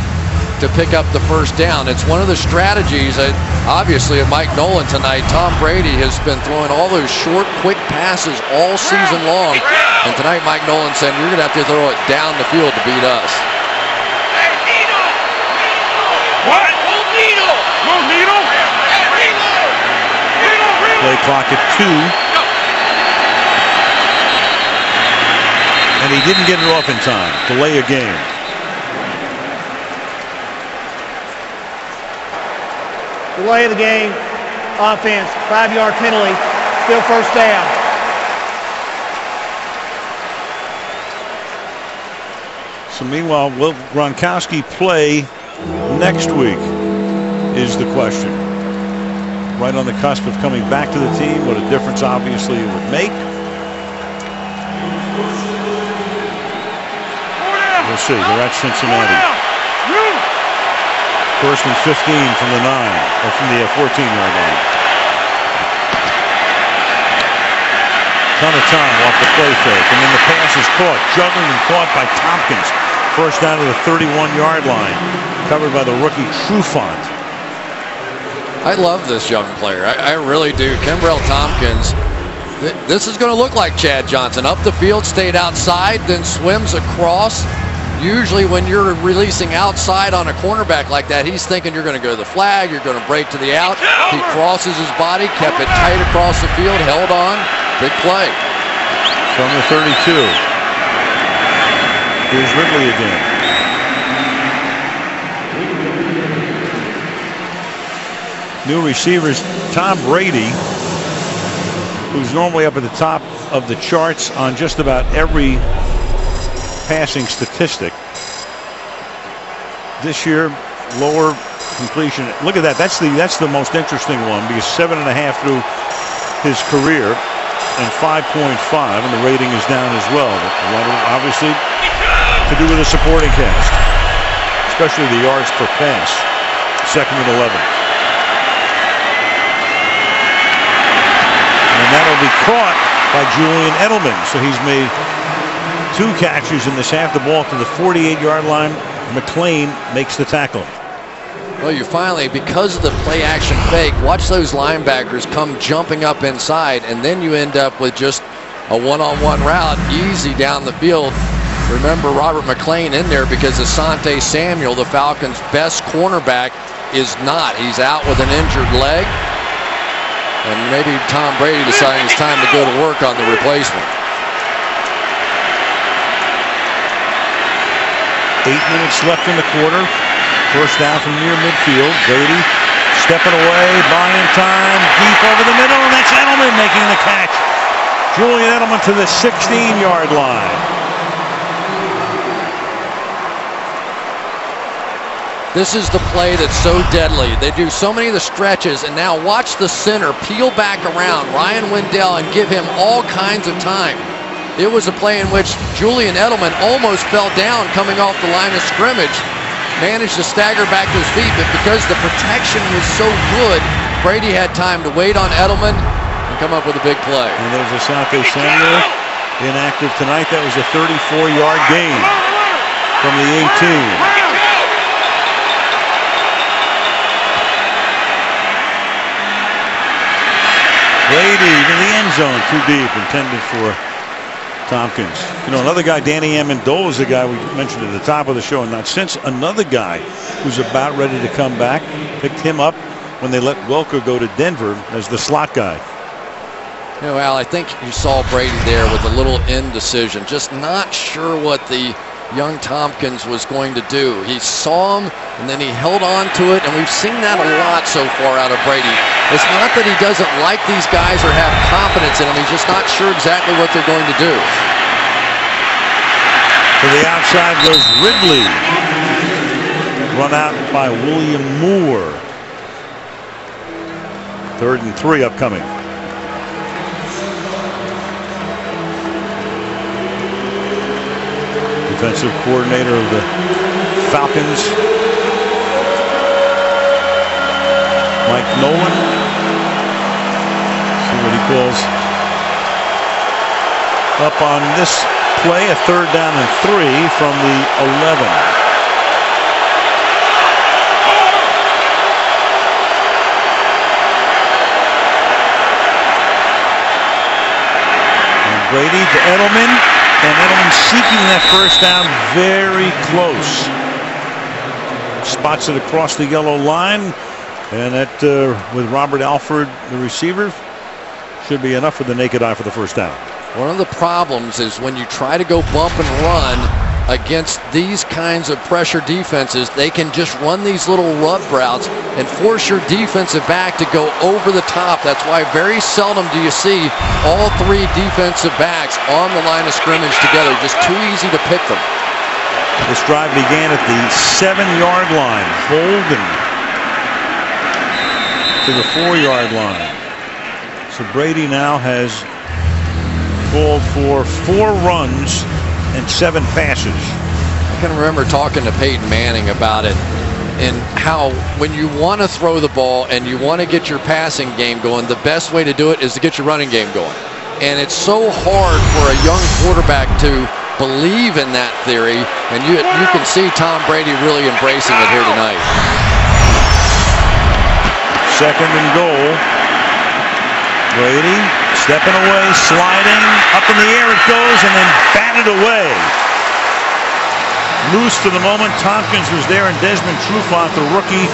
to pick up the 1st down. It's one of the strategies, obviously, of Mike Nolan tonight. Tom Brady has been throwing all those short, quick passes all season long. And tonight, Mike Nolan said, you're going to have to throw it down the field to beat us. What? Play clock at 2. And he didn't get it off in time. Delay a game. Delay of the game. Offense. 5-yard penalty. Still 1st down. So meanwhile, will Gronkowski play next week is the question. Right on the cusp of coming back to the team. What a difference, obviously, it would make. We'll see. They're at Cincinnati. 1st and 15 from the 9, or from the 14-yard line. Ton of time off the play fake, and then the pass is caught, juggled and caught by Tompkins. 1st down to the 31-yard line, covered by the rookie Trufant. I love this young player. I really do. Kimbrell Tompkins. This is going to look like Chad Johnson. Up the field, stayed outside, then swims across. Usually when you're releasing outside on a cornerback like that, he's thinking you're going to go to the flag, you're going to break to the out. He crosses his body, kept it tight across the field, held on. Big play. From the 32. Here's Ridley again. New receivers, Tom Brady, who's normally up at the top of the charts on just about every passing statistic. This year, lower completion. Look at that. That's the most interesting one, because 7.5 through his career and 5.5, and the rating is down as well. A lot of, obviously, to do with the supporting cast, especially the yards per pass. 2nd and 11. And that'll be caught by Julian Edelman. So he's made 2 catches in this half. The ball to the 48-yard line. McLean makes the tackle. Well, you finally, because of the play action fake, watch those linebackers come jumping up inside, and then you end up with just a one-on-one route, easy down the field. Remember Robert McClain in there because Asante Samuel, the Falcons' best cornerback, is not. He's out with an injured leg. And maybe Tom Brady deciding it's time to go to work on the replacement. 8 minutes left in the quarter. First down from near midfield. Brady stepping away, buying time, deep over the middle, and that's Edelman making the catch. Julian Edelman to the 16-yard line. This is the play that's so deadly. They do so many of the stretches, and now watch the center peel back around Ryan Wendell and give him all kinds of time. It was a play in which Julian Edelman almost fell down coming off the line of scrimmage. Managed to stagger back to his feet, but because the protection was so good, Brady had time to wait on Edelman and come up with a big play. And there's Asante Samuel inactive tonight. That was a 34-yard gain from the 18. Brady in the end zone, too deep, intended for Tompkins. You know, another guy, Danny Amendola, is the guy we mentioned at the top of the show, and not since. Another guy who's about ready to come back, picked him up when they let Welker go to Denver as the slot guy. You know, Al, I think you saw Brady there with a little indecision, just not sure what the young Tompkins was going to do. He saw him, and then he held on to it, and we've seen that a lot so far out of Brady. It's not that he doesn't like these guys or have confidence in them. He's just not sure exactly what they're going to do. To the outside goes Ridley. Run out by William Moore. 3rd and 3 upcoming. Defensive coordinator of the Falcons, Mike Nolan. See what he calls up on this play. A 3rd down and 3 from the 11. And Brady to Edelman. And Edelman seeking that first down very close. Spots it across the yellow line. And that, with Robert Alford, the receiver, should be enough for the naked eye for the first down. One of the problems is when you try to go bump and run against these kinds of pressure defenses, they can just run these little rub routes and force your defensive back to go over the top. That's why very seldom do you see all 3 defensive backs on the line of scrimmage together. Just too easy to pick them. This drive began at the 7-yard line. Holden to the 4-yard line. So Brady now has called for 4 runs and 7 passes. I can remember talking to Peyton Manning about it and how when you want to throw the ball and you want to get your passing game going, the best way to do it is to get your running game going. And it's so hard for a young quarterback to believe in that theory, and you can see Tom Brady really embracing it here tonight. 2nd and goal. Brady stepping away, sliding, up in the air it goes, and then batted away. Loose to the moment. Tompkins was there, and Desmond Trufant, the rookie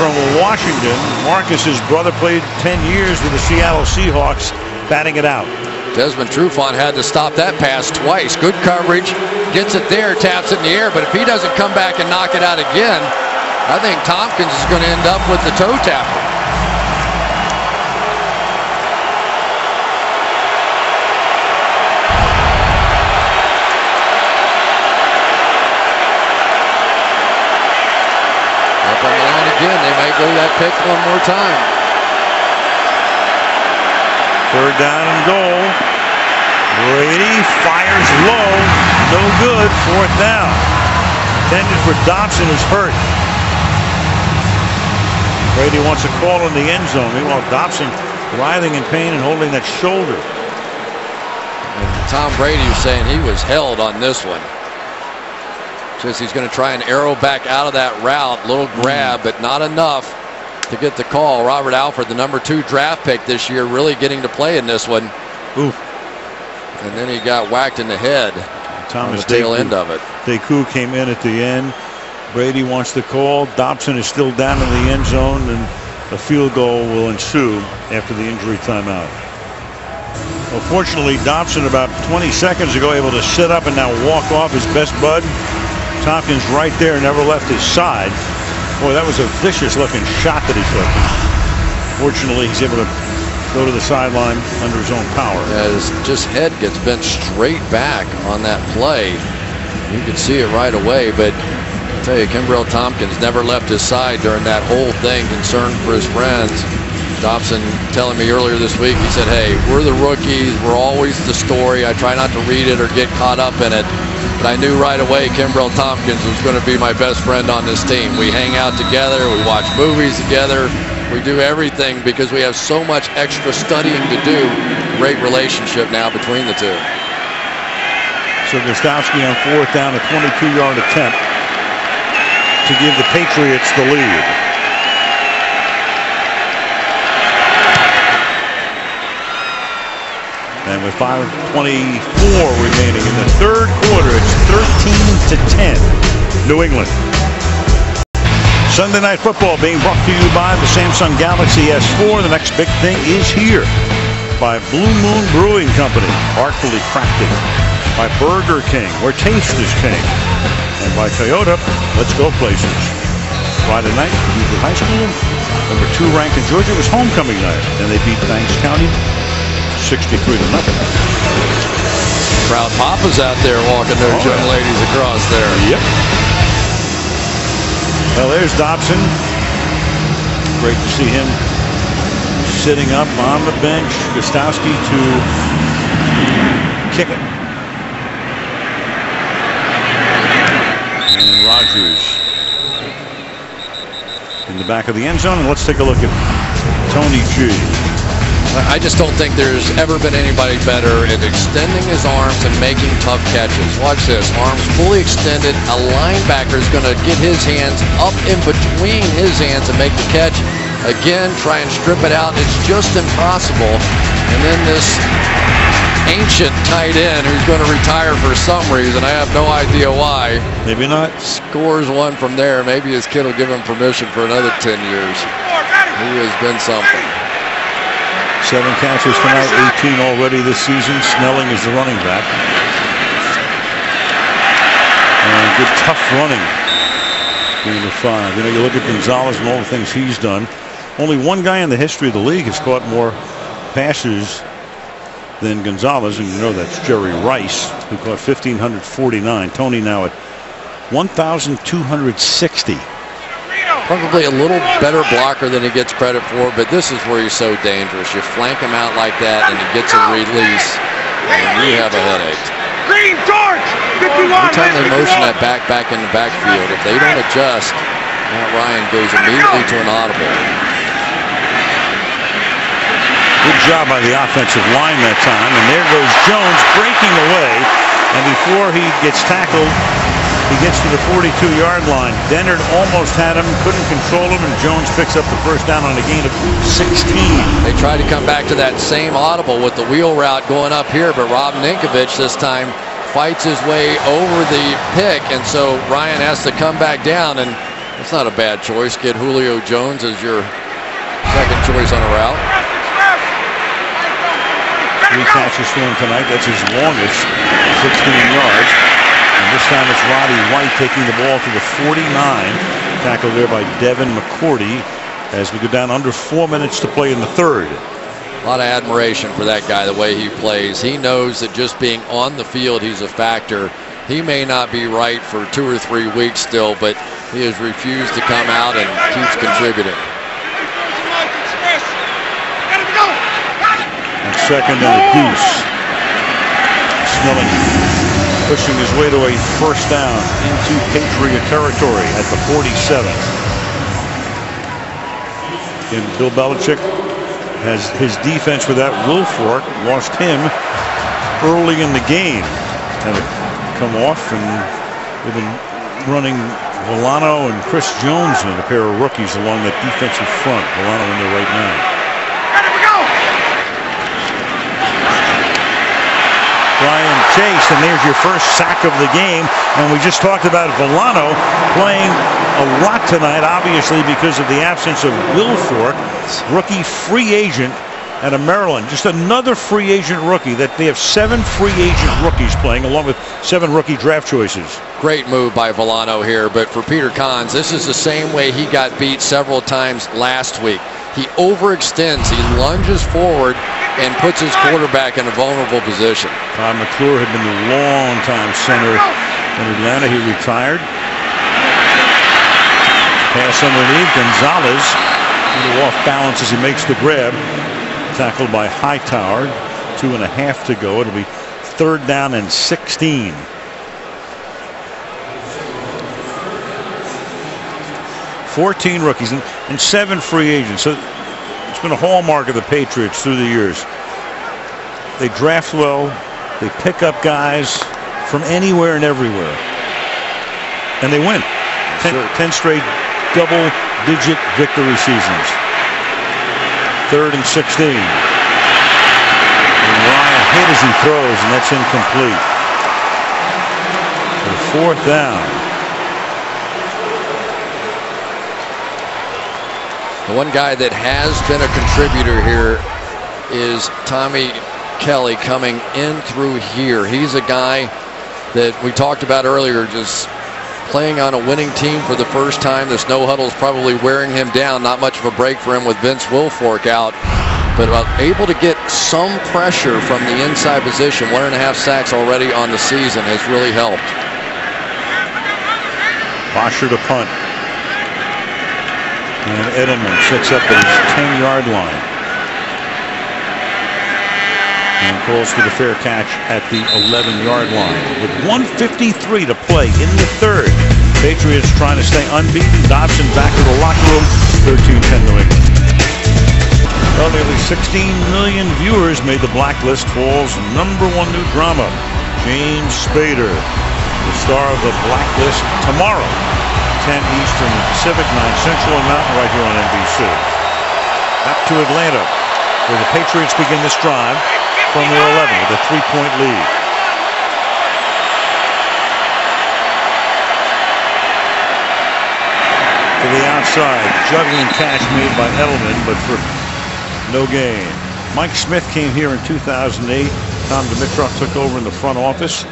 from Washington. Marcus's brother played 10 years with the Seattle Seahawks, batting it out. Desmond Trufant had to stop that pass twice. Good coverage, gets it there, taps it in the air, but if he doesn't come back and knock it out again, I think Tompkins is going to end up with the toe tapper. Again, they might go that pick one more time. 3rd down and goal. Brady fires low. No good. 4th down. Intended for Dobson, who's hurt. Brady wants a call in the end zone. Meanwhile, Dobson writhing in pain and holding that shoulder. And Tom Brady was saying he was held on this one. Says he's going to try and arrow back out of that route. Little grab, but not enough to get the call. Robert Alford, the #2 draft pick this year, really getting to play in this one. Ooh. and then he got whacked in the head. Thomas on the tail end of it. Deku came in at the end. Brady wants the call. Dobson is still down in the end zone, and a field goal will ensue after the injury timeout. Well, fortunately, Dobson about 20 seconds ago able to sit up and now walk off his best bud. Tompkins right there, never left his side. Boy, that was a vicious looking shot that he took. Fortunately, he's able to go to the sideline under his own power. Yeah, his head gets bent straight back on that play. You could see it right away, but I tell you, Kimbrell Tompkins never left his side during that whole thing, concerned for his friends. Dobson telling me earlier this week, he said, hey, we're the rookies, we're always the story. I try not to read it or get caught up in it. But I knew right away Kimbrell Tompkins was going to be my best friend on this team. We hang out together, we watch movies together, we do everything because we have so much extra studying to do. Great relationship now between the two. So Gostowski on 4th down, a 22-yard attempt to give the Patriots the lead. And with 5:24 remaining in the third quarter, it's 13-10, New England. Sunday Night Football being brought to you by the Samsung Galaxy S4. The next big thing is here. By Blue Moon Brewing Company, artfully crafted. By Burger King, where taste is king. And by Toyota, let's go places. Friday night, Union High School, number 2 ranked in Georgia, was homecoming night. And they beat Banks County 63-0. Proud Papa's out there walking those young ladies across there. Yep. Well, there's Dobson. Great to see him sitting up on the bench. Gostowski to kick it. And Rodgers in the back of the end zone. And let's take a look at Tony G. I just don't think there's ever been anybody better at extending his arms and making tough catches. Watch this, arms fully extended. A linebacker is going to get his hands up in between his hands and make the catch. Again, try and strip it out. It's just impossible. And then this ancient tight end who's going to retire for some reason. I have no idea why. Maybe not. Scores one from there. Maybe his kid will give him permission for another 10 years. He has been something. 7 catches tonight, 18 already this season. Snelling is the running back. And good tough running being the 5. You know, you look at Gonzalez and all the things he's done. Only one guy in the history of the league has caught more passes than Gonzalez, and you know that's Jerry Rice, who caught 1,549. Tony now at 1,260. Probably a little better blocker than he gets credit for, but this is where he's so dangerous. You flank him out like that, and he gets a release, and you have a headache. Green torch! 51! Every time they motion that back in the backfield, if they don't adjust, Matt Ryan goes immediately to an audible. Good job by the offensive line that time, and there goes Jones breaking away, and before he gets tackled, he gets to the 42-yard line. Dennard almost had him, couldn't control him, and Jones picks up the first down on a gain of 16. They tried to come back to that same audible with the wheel route going up here, but Rob Ninkovich this time fights his way over the pick, and so Ryan has to come back down, and it's not a bad choice. Get Julio Jones as your second choice on a route. 3 catches for him tonight. That's his longest, 16 yards. And this time it's Roddy White taking the ball to the 49. Tackled there by Devin McCourty as we go down under 4 minutes to play in the third. A lot of admiration for that guy, the way he plays. He knows that just being on the field, he's a factor. He may not be right for 2 or 3 weeks still, but he has refused to come out and keeps contributing. And second and a deuce. Snelling pushing his way to a first down into Patriot territory at the 47. And Bill Belichick has his defense for that. Wilfork lost him early in the game. Had to come off, and they've been running Volano and Chris Jones in, a pair of rookies along that defensive front. Volano in there right now. Brian Chase, and there's your first sack of the game. And we just talked about Villano playing a lot tonight, obviously because of the absence of Wilfork, rookie free agent out of Maryland. Just another free agent rookie. That they have 7 free agent rookies playing, along with 7 rookie draft choices. Great move by Villano here, but for Peter Kahns, this is the same way he got beat several times last week. He overextends, he lunges forward, and puts his quarterback in a vulnerable position. Todd McClure had been a long-time center in Atlanta. He retired. Pass underneath. Gonzalez a little off balance as he makes the grab. Tackled by Hightower. 2.5 to go. It'll be 3rd down and 16. $14 rookies and 7 free agents. So it's been a hallmark of the Patriots through the years. They draft well. They pick up guys from anywhere and everywhere. And they win. 10 straight double-digit victory seasons. 3rd and 16. And Ryan hit as he throws, and that's incomplete. For 4th down. The one guy that has been a contributor here is Tommy Kelly coming in through here. He's a guy that we talked about earlier, just playing on a winning team for the first time. This no huddle is probably wearing him down. Not much of a break for him with Vince Wilfork out, but able to get some pressure from the inside position. 1.5 sacks already on the season has really helped. Bosher to punt. And Edelman sits up at his 10-yard line. And calls for the fair catch at the 11-yard line. With 1:53 to play in the 3rd. Patriots trying to stay unbeaten. Dobson back to the locker room. 13-10 New England. Well, nearly 16 million viewers made the Blacklist Fall's #1 new drama. James Spader, the star of the Blacklist, tomorrow. 10 Eastern, Pacific, 9 Central, and Mountain, right here on NBC. Back to Atlanta, where the Patriots begin this drive from their 11 with a 3-point lead. To the outside, juggling catch made by Edelman, but for no gain. Mike Smith came here in 2008. Tom Dimitroff took over in the front office,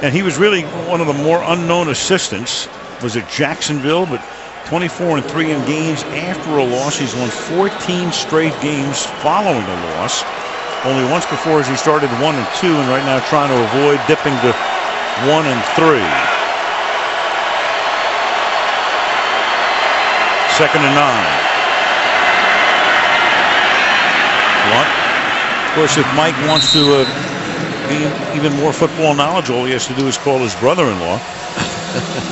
and he was really one of the more unknown assistants. Was at Jacksonville, but 24-3 in games after a loss. He's won 14 straight games following a loss. Only once before as he started 1-2, and right now trying to avoid dipping to 1-3. 2nd and 9. Blunt. Of course, if Mike wants to be even more football knowledgeable, all he has to do is call his brother-in-law.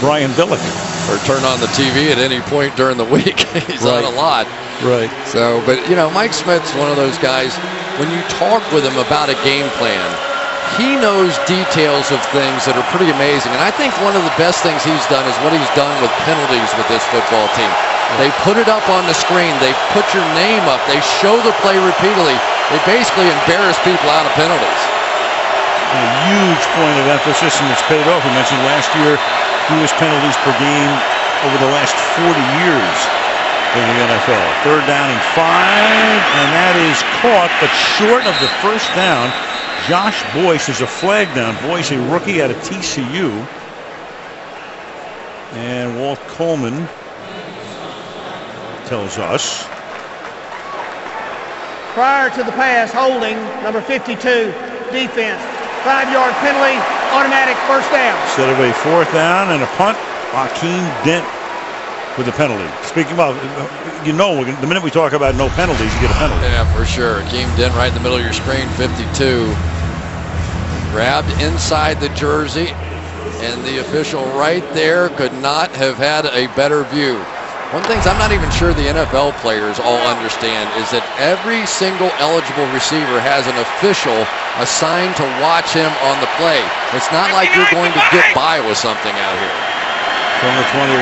Brian Billick. Or turn on the TV at any point during the week. He's on a lot. Right. So, but you know, Mike Smith's one of those guys, when you talk with him about a game plan, he knows details of things that are pretty amazing. And I think one of the best things he's done is what he's done with penalties with this football team. They put it up on the screen. They put your name up. They show the play repeatedly. They basically embarrass people out of penalties. A huge point of emphasis, and it's paid off. We mentioned last year, fewest penalties per game over the last 40 years in the NFL. 3rd down and 5, and that is caught, but short of the 1st down. Josh Boyce is a flag down. Boyce, a rookie out of TCU. And Walt Coleman tells us. Prior to the pass, holding, number 52, defense. 5-yard penalty, automatic 1st down. Instead of a 4th down and a punt, Hakeem Dent with a penalty. Speaking about, you know, the minute we talk about no penalties, you get a penalty. Yeah, for sure. Hakeem Dent right in the middle of your screen, 52. Grabbed inside the jersey, and the official right there could not have had a better view. One thing I'm not even sure the NFL players all understand is that every single eligible receiver has an official assigned to watch him on the play. It's not like you're going to get by with something out here. From the 21.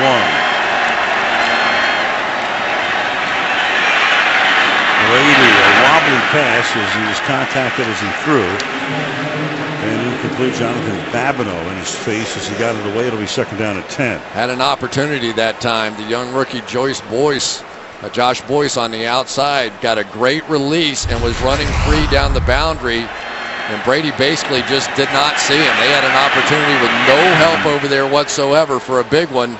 Brady, a wobbly pass as he was contacted as he threw. And incomplete. Jonathan Babineau in his face as he got it away. It'll be second down at 10. Had an opportunity that time. The young rookie Josh Boyce on the outside got a great release and was running free down the boundary. And Brady basically just did not see him. They had an opportunity with no help over there whatsoever for a big one.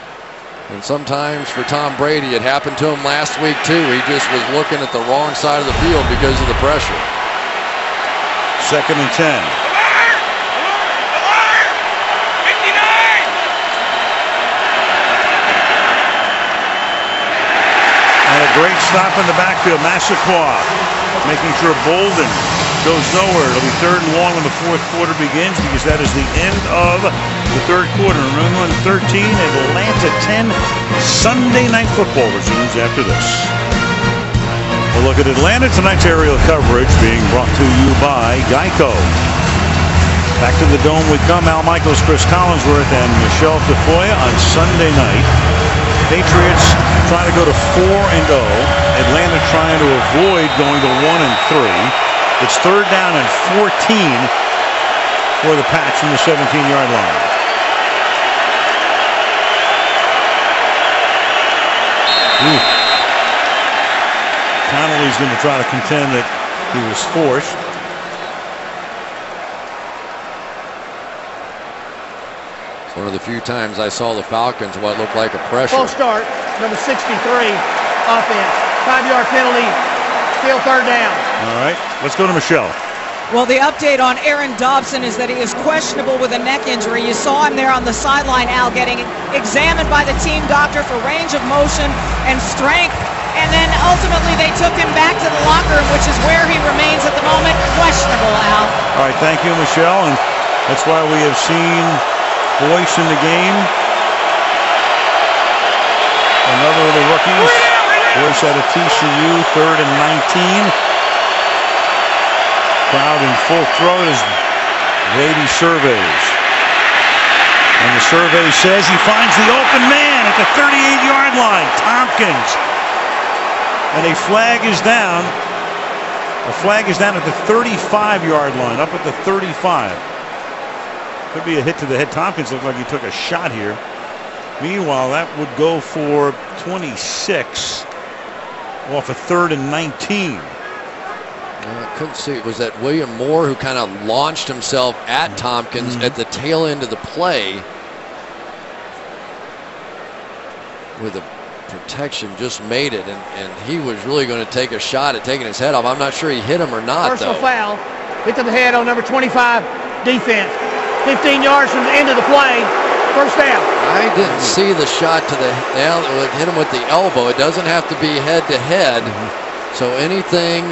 And sometimes for Tom Brady, it happened to him last week too. He just was looking at the wrong side of the field because of the pressure. Second and 10. And a great stop in the backfield. Massaquoi making sure Bolden goes nowhere. It'll be third and long when the fourth quarter begins, because that is the end of the third quarter. New England 13, Atlanta 10. Sunday Night Football resumes after this. We'll look at Atlanta tonight's aerial coverage being brought to you by Geico. Back to the Dome we come. Al Michaels, Chris Collinsworth, and Michelle Tafoya on Sunday night. Patriots trying to go to 4-0. Atlanta trying to avoid going to 1-3. It's third down and 14 for the Pats from the 17-yard line. Connolly's going to try to contend that he was forced. It's one of the few times I saw the Falcons what looked like a pressure. Full start, number 63, offense. 5-yard penalty, still third down. All right, let's go to Michelle. Well, the update on Aaron Dobson is that he is questionable with a neck injury. You saw him there on the sideline, Al, getting examined by the team doctor for range of motion and strength. And then ultimately they took him back to the locker room, which is where he remains at the moment. Questionable, Al. All right, thank you, Michelle. And that's why we have seen Boyce in the game. Another of the rookies. Boyce out of TCU, third and 19. Crowd in full throat as Brady surveys. And the survey says he finds the open man at the 38-yard line, Tompkins. And a flag is down. A flag is down at the 35-yard line, up at the 35. Could be a hit to the head. Tompkins looked like he took a shot here. Meanwhile, that would go for 26 off a third and 19. I couldn't see. Was that William Moore who kind of launched himself at Tompkins at the tail end of the play with the protection, just made it, and he was really going to take a shot at taking his head off. I'm not sure he hit him or not. Personal foul. Hit to the head on number 25 defense. 15 yards from the end of the play. First down. I didn't see the shot to the hit him with the elbow. It doesn't have to be head to head. So anything.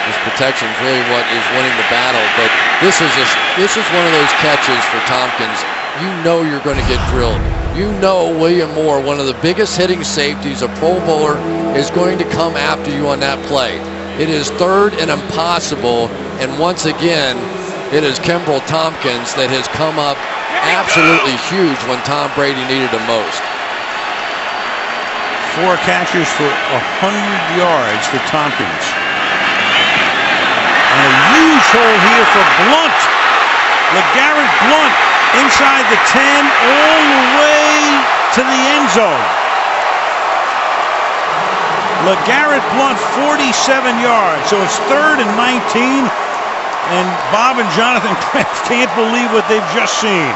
This protection is really what is winning the battle. But this is one of those catches for Tompkins. You know you're going to get drilled. You know William Moore, one of the biggest hitting safeties, a Pro Bowler, is going to come after you on that play. It is third and impossible, and once again, it is Kimbrel Tompkins that has come up absolutely huge when Tom Brady needed him most. 4 catches for 100 yards for Tompkins. And a huge hole here for Blunt. LeGarrette Blunt inside the 10 all the way to the end zone. LeGarrette Blunt 47 yards. So it's third and 19. And Bob and Jonathan can't believe what they've just seen.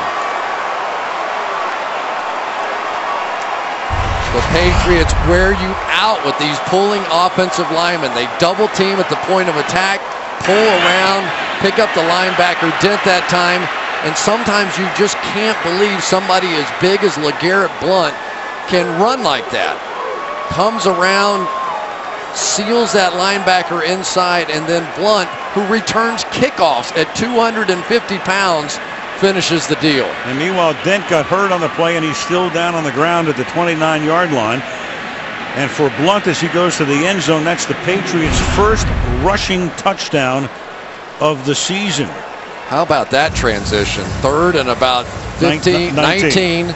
The Patriots wear you out with these pulling offensive linemen. They double team at the point of attack, pull around, pick up the linebacker dent that time, and sometimes you just can't believe somebody as big as LeGarrette Blunt can run like that. Comes around, seals that linebacker inside, and then Blunt, who returns kickoffs at 250 pounds, finishes the deal. And meanwhile, Dent got hurt on the play, and he's still down on the ground at the 29-yard line. And for Blunt, as he goes to the end zone, that's the Patriots' first rushing touchdown of the season. How about that transition? Third and about 19.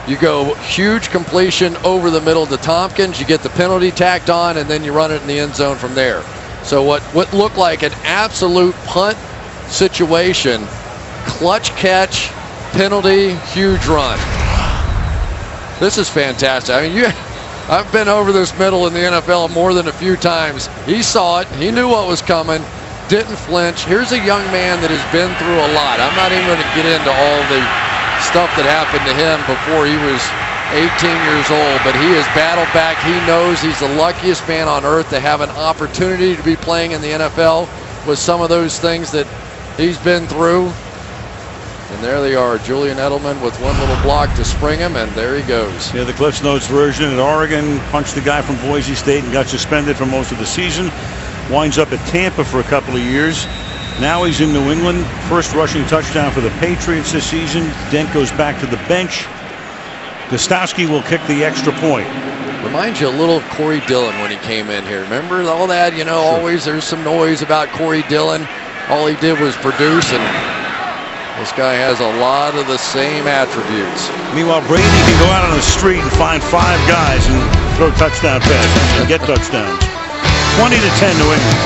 You go huge completion over the middle to Tompkins. You get the penalty tacked on, and then you run it in the end zone from there. So what looked like an absolute punt situation, clutch catch, penalty, huge run. This is fantastic. I mean, I've been over this middle in the NFL more than a few times. He saw it. He knew what was coming. Didn't flinch. Here's a young man that has been through a lot. I'm not even going to get into all the stuff that happened to him before he was 18 years old, but he has battled back. He knows he's the luckiest man on earth to have an opportunity to be playing in the NFL with some of those things that he's been through. And there they are, Julian Edelman with one little block to spring him, and there he goes. Yeah, the Cliffs Notes version at Oregon, punched the guy from Boise State and got suspended for most of the season. Winds up at Tampa for a couple of years. Now he's in New England. First rushing touchdown for the Patriots this season. Dent goes back to the bench. Gostowski will kick the extra point. Reminds you a little of Corey Dillon when he came in here. Remember all that? You know, sure. Always there's some noise about Corey Dillon. All he did was produce, and this guy has a lot of the same attributes. Meanwhile, Brady can go out on the street and find 5 guys and throw touchdown passes and get touchdowns. 20-10 New England.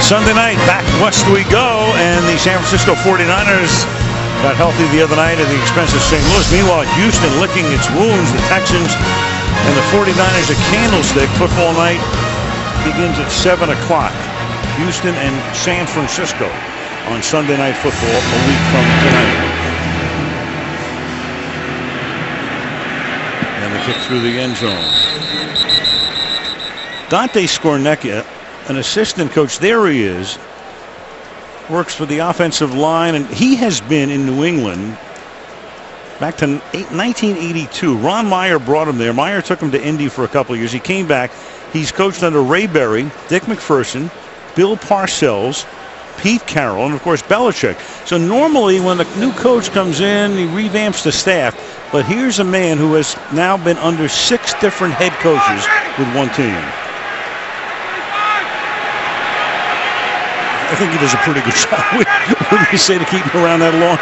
Sunday night, back west we go, and the San Francisco 49ers got healthy the other night at the expense of St. Louis. Meanwhile, Houston licking its wounds. The Texans and the 49ers at Candlestick. Football night begins at 7 o'clock. Houston and San Francisco on Sunday Night Football a week from tonight. And the kick through the end zone. Dante Scornecchia, an assistant coach, there he is, works for the offensive line, and he has been in New England back to 1982. Ron Meyer brought him there. Meyer took him to Indy for a couple of years. He came back. He's coached under Ray Berry, Dick McPherson, Bill Parcells, Pete Carroll, and of course Belichick. So normally when a new coach comes in, he revamps the staff, but here's a man who has now been under 6 different head coaches with one team. I think he does a pretty good job. Wouldn't you say to keep him around that long?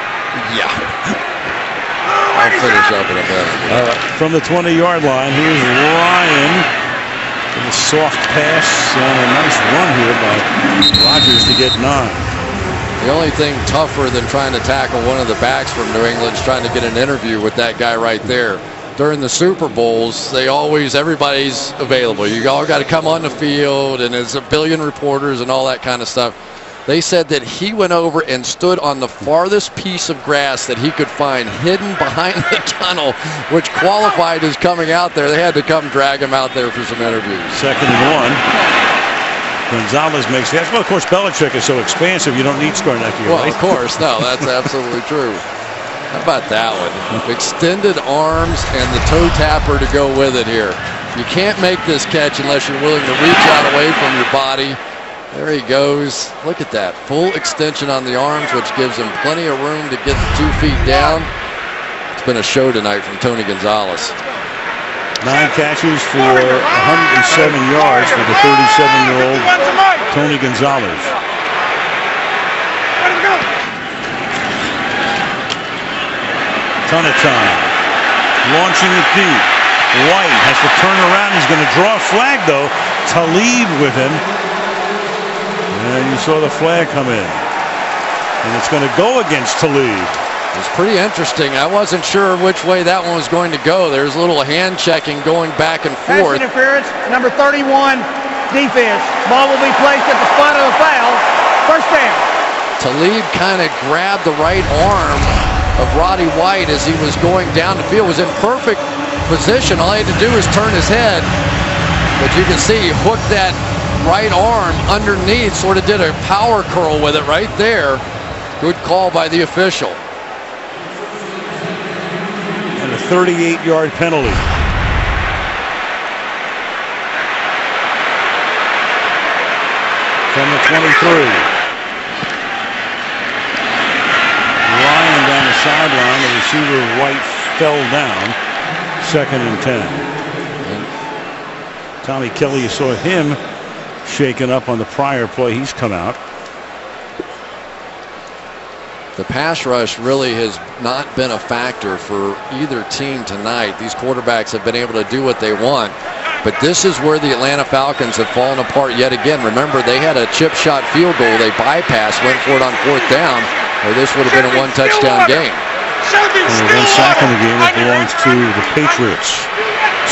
Yeah. I'll finish up in a minute. From the 20-yard line, here's Ryan with a soft pass and a nice run here by Rodgers to get 9. The only thing tougher than trying to tackle one of the backs from New England is trying to get an interview with that guy right there. During the Super Bowls, everybody's available. You all got to come on the field, and there's a billion reporters and all that kind of stuff. They said that he went over and stood on the farthest piece of grass that he could find hidden behind the tunnel, which qualified as coming out there. They had to come drag him out there for some interviews. 2nd and 1. Gonzalez makes the catch. Well, of course, Belichick is so expansive, you don't need Scornecchia, well, right? Of course. No, that's absolutely true. How about that one? Extended arms and the toe tapper to go with it here. You can't make this catch unless you're willing to reach out away from your body. There he goes. Look at that. Full extension on the arms, which gives him plenty of room to get the 2 feet down. It's been a show tonight from Tony Gonzalez. 9 catches for 107 yards for the 37-year-old Tony Gonzalez. Ton of time. Launching it deep. White has to turn around. He's going to draw a flag, though. Talib with him. And you saw the flag come in. And it's going to go against Talib. It's pretty interesting. I wasn't sure which way that one was going to go. There's a little hand checking going back and forth. Pass interference, number 31, defense. Ball will be placed at the spot of the foul. First down. Talib kind of grabbed the right arm of Roddy White as he was going down the field. Was in perfect position. All he had to do was turn his head. But you can see he hooked that right arm underneath, sort of did a power curl with it right there. Good call by the official. And a 38-yard penalty. From the 23. Ryan down the sideline. The receiver White fell down. 2nd and 10. And Tommy Kelly, you saw him shaken up on the prior play. He's come out. The pass rush really has not been a factor for either team tonight. These quarterbacks have been able to do what they want. But this is where the Atlanta Falcons have fallen apart yet again. Remember, they had a chip shot field goal. They bypassed, went for it on 4th down, or this would have been a 1-touchdown game. Only 1 sack in the game. It belongs to the Patriots.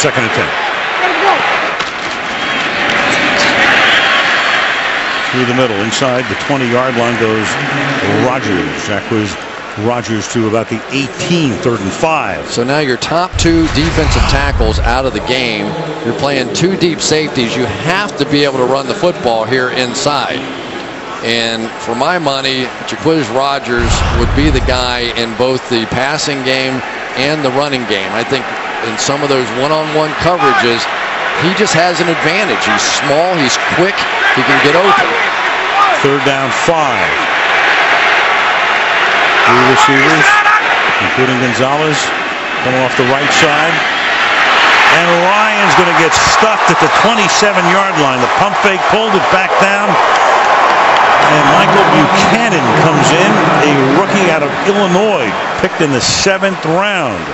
2nd attempt. Through the middle, inside the 20-yard line goes Rodgers. That was Rodgers to about the 18, 3rd and 5. So now your top 2 defensive tackles out of the game. You're playing 2 deep safeties. You have to be able to run the football here inside. And for my money, Jacquizz Rodgers would be the guy in both the passing game and the running game. I think in some of those one-on-one coverages, he just has an advantage. He's small, he's quick, he can get open. 3rd down, 5. 3 receivers, including Gonzalez, coming off the right side. And Ryan's going to get stuffed at the 27-yard line. The pump fake pulled it back down. And Michael Buchanan comes in, a rookie out of Illinois, picked in the 7th round.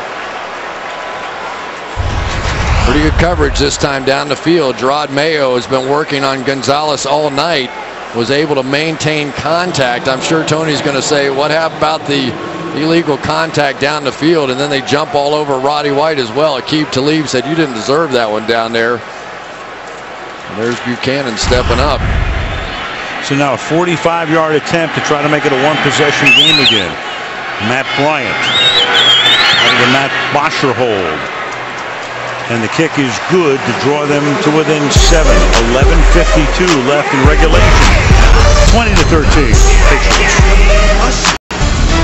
Pretty good coverage this time down the field. Gerard Mayo has been working on Gonzalez all night. Was able to maintain contact. I'm sure Tony's going to say, what happened about the illegal contact down the field? And then they jump all over Roddy White as well. Aqib Talib said, you didn't deserve that one down there. And there's Buchanan stepping up. So now a 45-yard attempt to try to make it a 1-possession game again. Matt Bryant out of the Matt Bosher hold. And the kick is good to draw them to within 7. 11:52 left in regulation. 20-13.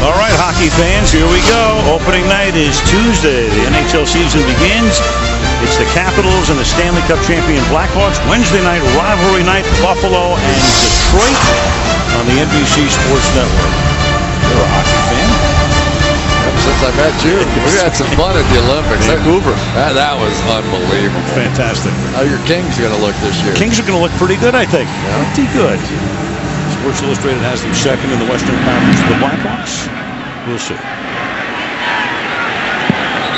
All right, hockey fans, here we go. Opening night is Tuesday. The NHL season begins. It's the Capitals and the Stanley Cup champion Blackhawks. Wednesday night, rivalry night, Buffalo and Detroit on the NBC Sports Network. You're a hockey fan? Since I met you, we had some fun at the Olympics. Vancouver. That was unbelievable. Fantastic. How are your Kings going to look this year? Kings are going to look pretty good, I think. Yeah. Pretty good. Sports Illustrated has them 2nd in the Western Conference. The Blackhawks, we'll see.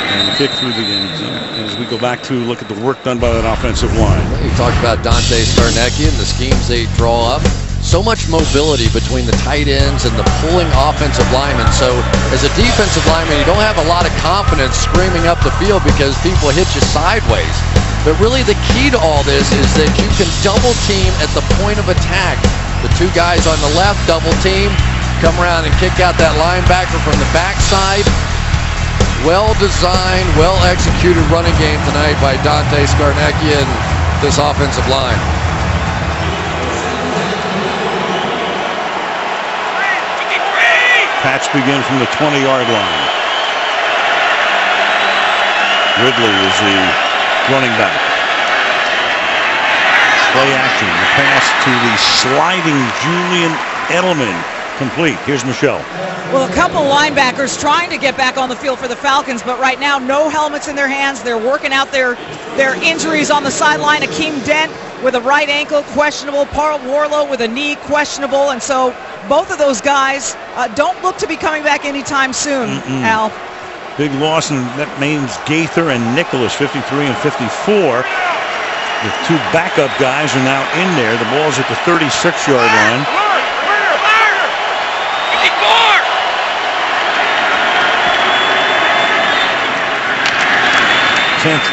And the kick through the end zone as we go back to look at the work done by that offensive line. You talked about Dante Scarnecchia and the schemes they draw up. So much mobility between the tight ends and the pulling offensive linemen. So as a defensive lineman, you don't have a lot of confidence screaming up the field because people hit you sideways. But really the key to all this is that you can double team at the point of attack. The 2 guys on the left double team, come around and kick out that linebacker from the backside. Well designed, well executed running game tonight by Dante Scarnecchia and this offensive line. Pats begin from the 20-yard line. Ridley is the running back. Play action. The pass to the sliding Julian Edelman. Complete. Here's Michelle. Well, a couple linebackers trying to get back on the field for the Falcons, but right now no helmets in their hands. They're working out their injuries on the sideline. Akeem Dent with a right ankle, questionable. Paul Warlow with a knee, questionable. And so both of those guys don't look to be coming back anytime soon, Al. Big loss, and that means Gaither and Nicholas, 53 and 54. The 2 backup guys are now in there. The ball's at the 36-yard line. Tenth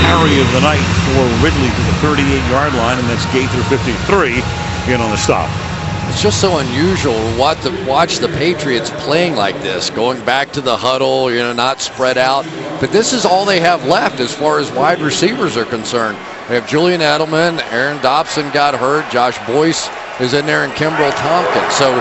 carry of the night for Ridley to the 38-yard line, and that's Gaither, 53, again on the stop. It's just so unusual to watch the Patriots playing like this, going back to the huddle, not spread out. But this is all they have left as far as wide receivers are concerned. They have Julian Edelman, Aaron Dobson got hurt, Josh Boyce is in there, and Kimbrel Tompkins. So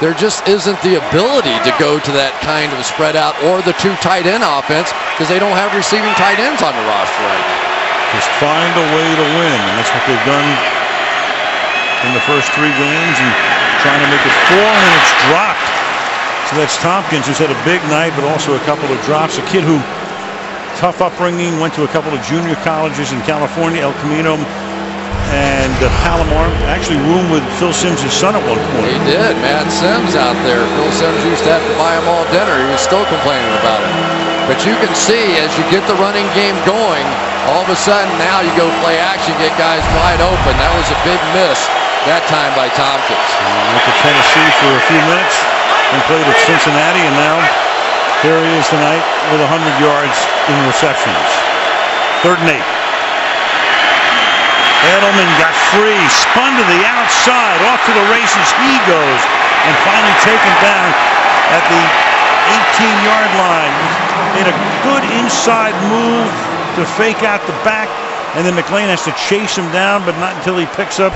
there just isn't the ability to go to that kind of spread out or the 2 tight end offense because they don't have receiving tight ends on the roster right now. Just find a way to win, and that's what they've done in the first 3 games, and trying to make it 4, and it's dropped. So that's Tompkins, who's had a big night, but also a couple of drops. A kid who, tough upbringing, went to a couple of junior colleges in California, El Camino, And Palomar actually roomed with Phil Simms' son at one point. He did. Matt Simms out there. Phil Simms used to have to buy him all dinner. He was still complaining about it. But you can see as you get the running game going, all of a sudden now you go play action, get guys wide open. That was a big miss that time by Tompkins. Went to Tennessee for a few minutes and played at Cincinnati, and now here he is tonight with 100 yards in receptions. 3rd and 8. Edelman got free, spun to the outside, off to the races he goes, and finally taken down at the 18-yard line. Made a good inside move to fake out the back, and then McLean has to chase him down, but not until he picks up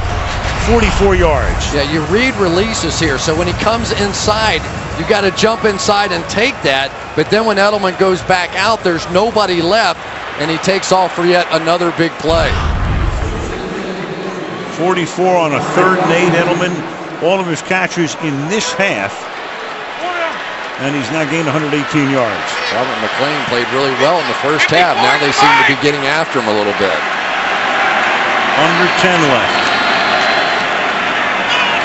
44 yards. Yeah, you read releases here, so when he comes inside, you got to jump inside and take that, but then when Edelman goes back out, there's nobody left, and he takes off for yet another big play. 44 on a 3rd and 8. Edelman, all of his catches in this half, and he's now gained 118 yards. Robert McLean played really well in the first half. Now they seem to be getting after him a little bit. Under 10 left.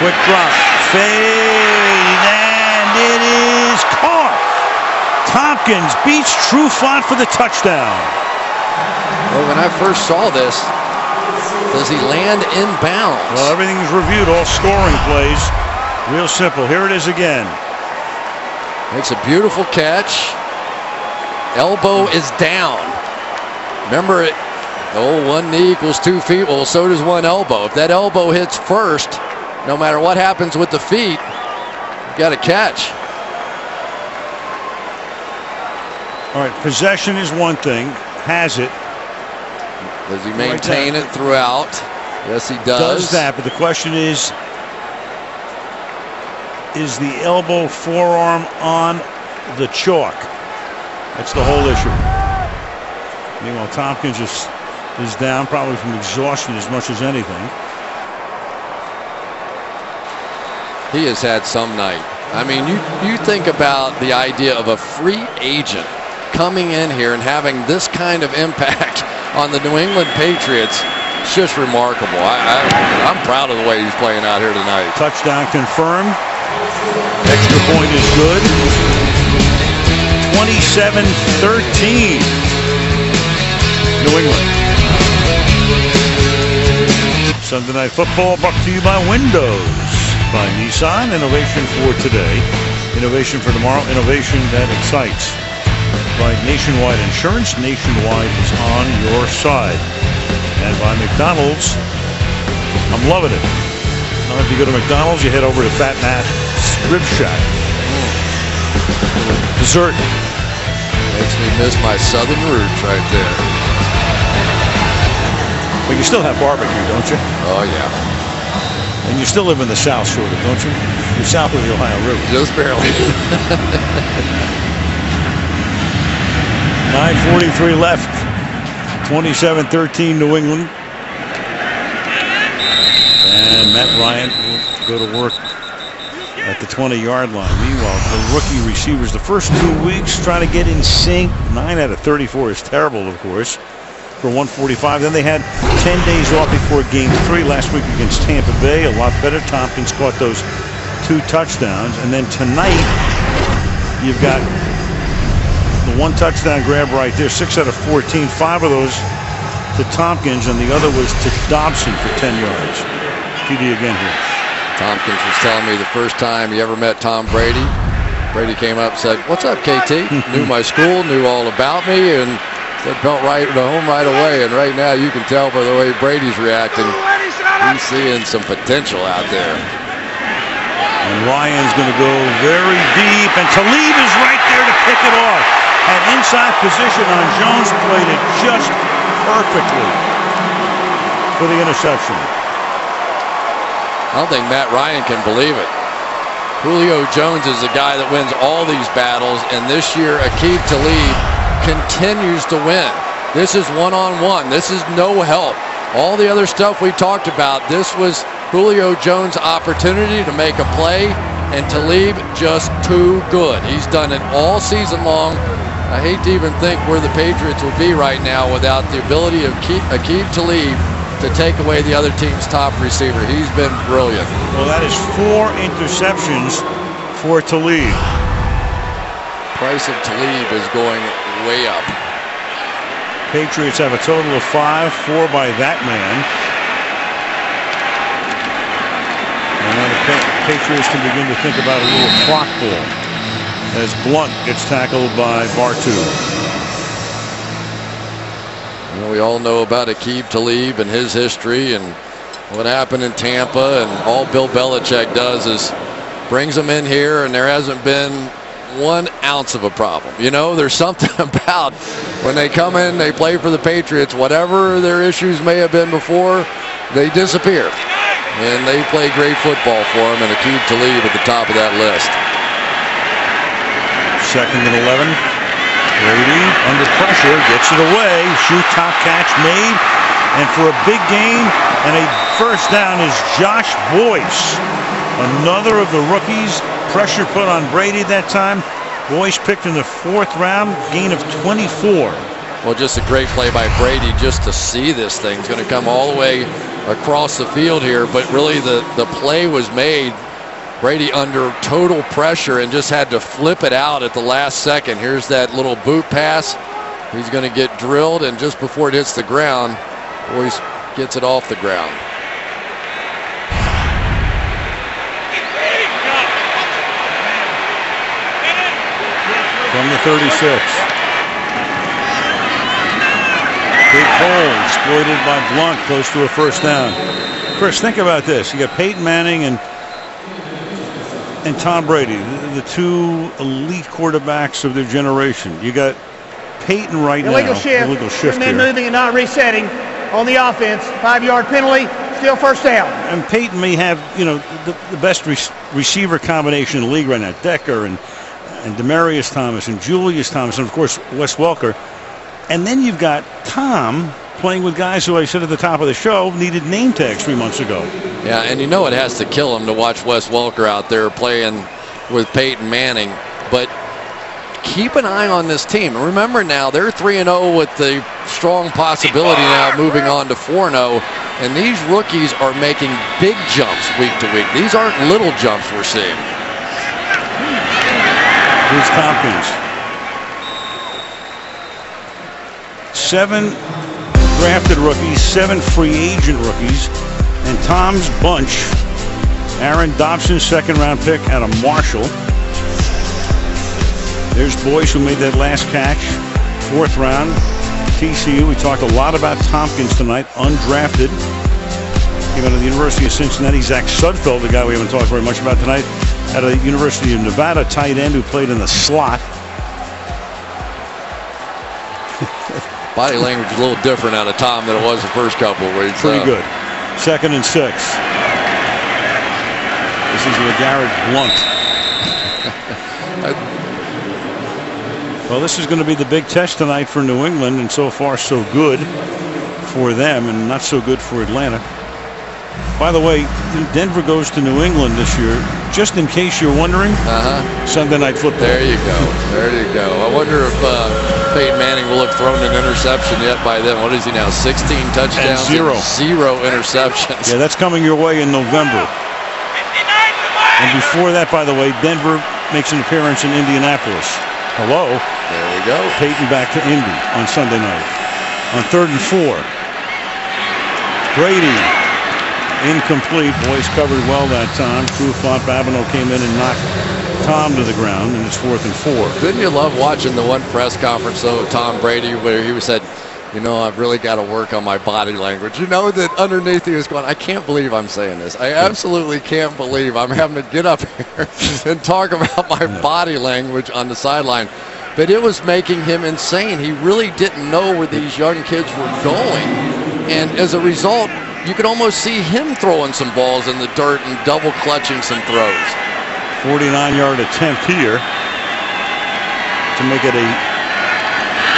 Quick drop, fade, and it is caught. Tompkins beats Trufant for the touchdown. Well, when I first saw this, does he land inbounds? Well, everything's reviewed, all scoring plays. Real simple. Here it is again. Makes a beautiful catch. Elbow is down. Remember it. Oh, 1 knee equals 2 feet. Well, so does 1 elbow. If that elbow hits first, no matter what happens with the feet, you got to catch. All right, possession is one thing. Has it. Does he maintain it throughout? Yes, he does. Does that, but the question is the elbow forearm on the chalk? That's the whole issue. Meanwhile, Tompkins is down probably from exhaustion as much as anything. He has had some night. I mean, you think about the idea of a free agent coming in here and having this kind of impact on the New England Patriots. It's just remarkable. I'm proud of the way he's playing out here tonight. Touchdown confirmed. Extra point is good. 27-13. New England. Sunday Night Football brought to you by Windows. By Nissan. Innovation for today. Innovation for tomorrow. Innovation that excites. By Nationwide Insurance. Nationwide is on your side. And by McDonald's. I'm loving it. Now if you go to McDonald's, you head over to Fat Matt's Rib Shack. Dessert. Makes me miss my southern roots right there. But you still have barbecue, don't you? Oh, yeah. And you still live in the South, sort of, don't you? You're south of the Ohio River. Just barely. 9:43 left. 27-13 New England. And Matt Ryan will go to work at the 20-yard line. Meanwhile, the rookie receivers, the first 2 weeks, trying to get in sync. 9 out of 34 is terrible, of course, for 145. Then they had 10 days off before Game 3 last week against Tampa Bay. A lot better. Tompkins caught those 2 touchdowns. And then tonight, you've got the 1 touchdown grab right there. 6 out of 14. 5 of those to Tompkins, and the other was to Dobson for 10 yards. TD again here. Tompkins was telling me the first time he ever met Tom Brady. Brady came up and said, "What's up, KT?" Knew my school, knew all about me, and said felt right at home right away. And right now you can tell by the way Brady's reacting, he's seeing some potential out there. And Ryan's going to go very deep, and Talib is right there to pick it off. An inside position on Jones, played it just perfectly for the interception. I don't think Matt Ryan can believe it. Julio Jones is the guy that wins all these battles, and this year Aqib Talib continues to win. This is one-on-one. This is no help. All the other stuff we talked about, this was Julio Jones' opportunity to make a play, and Talib just too good. He's done it all season long. I hate to even think where the Patriots would be right now without the ability of Aqib Talib to take away the other team's top receiver. He's been brilliant. Well, that is 4 interceptions for Talib. Price of Talib is going way up. Patriots have a total of 5, 4 by that man. And now the Patriots can begin to think about a little clock ball as Blunt gets tackled by Bartu. We all know about Aqib Talib and his history and what happened in Tampa, and all Bill Belichick does is brings them in here, and there hasn't been 1 ounce of a problem. You know, there's something about when they come in, they play for the Patriots, whatever their issues may have been before, they disappear. And they play great football for him, and Aqib Talib at the top of that list. 2nd and 11. Brady under pressure gets it away. Shoot, top catch made, and for a big gain and a first down is Josh Boyce, another of the rookies. Pressure put on Brady that time. Boyce picked in the 4th round, gain of 24. Well, just a great play by Brady just to see this thing. It's going to come all the way across the field here, but really the play was made. Brady under total pressure and just had to flip it out at the last second. Here's that little boot pass. He's going to get drilled, and just before it hits the ground, Boyce gets it off the ground. From the 36. Big hole exploited by Blunt, close to a first down. Chris, think about this. You got Peyton Manning and Tom Brady, the 2 elite quarterbacks of their generation. You got Peyton right now. Illegal shift And then moving and not resetting on the offense. 5-yard penalty, still first down. And Peyton may have, you know, the best receiver combination in the league right now. Decker and Demaryius Thomas and Julius Thomas and, of course, Wes Welker. And then you've got Tom playing with guys who I said at the top of the show needed name tags 3 months ago. Yeah, and you know it has to kill him to watch Wes Welker out there playing with Peyton Manning. But keep an eye on this team. Remember now, they're 3-0 with the strong possibility now moving on to 4-0. And these rookies are making big jumps week to week. These aren't little jumps we're seeing. Here's Tompkins. 7 drafted rookies, 7 free agent rookies, and Tom's bunch. Aaron Dobson, 2nd round pick out of Marshall. There's Boyce, who made that last catch, 4th round. TCU, we talked a lot about Tompkins tonight, undrafted. Came out of the University of Cincinnati. Zach Sudfeld, the guy we haven't talked very much about tonight, out of the University of Nevada, tight end who played in the slot. Body language is a little different out of Tom than it was the first couple of weeks. Pretty good. 2nd and 6. This is LeGarrette Blunt. Well, this is going to be the big test tonight for New England, and so far so good for them and not so good for Atlanta. By the way, Denver goes to New England this year, just in case you're wondering. Sunday Night Football. There you go. There you go. I wonder if Peyton Manning will have thrown an interception yet by then. What is he now? 16 touchdowns and 0 interceptions. Yeah, that's coming your way in November. And before that, by the way, Denver makes an appearance in Indianapolis. Hello. There we go. Peyton back to Indy on Sunday night. On 3rd and 4. Brady. Incomplete. Boyce covered well that time. Crew thought Babineau came in and knocked Tom to the ground, and it's 4th and 4. Didn't you love watching the one press conference, though, of Tom Brady, where he said, you know, I've really got to work on my body language. You know that underneath he was going, I can't believe I'm saying this. I absolutely can't believe I'm having to get up here and talk about my body language on the sideline. But it was making him insane. He really didn't know where these young kids were going. And as a result, you could almost see him throwing some balls in the dirt and double clutching some throws. 49-yard attempt here to make it a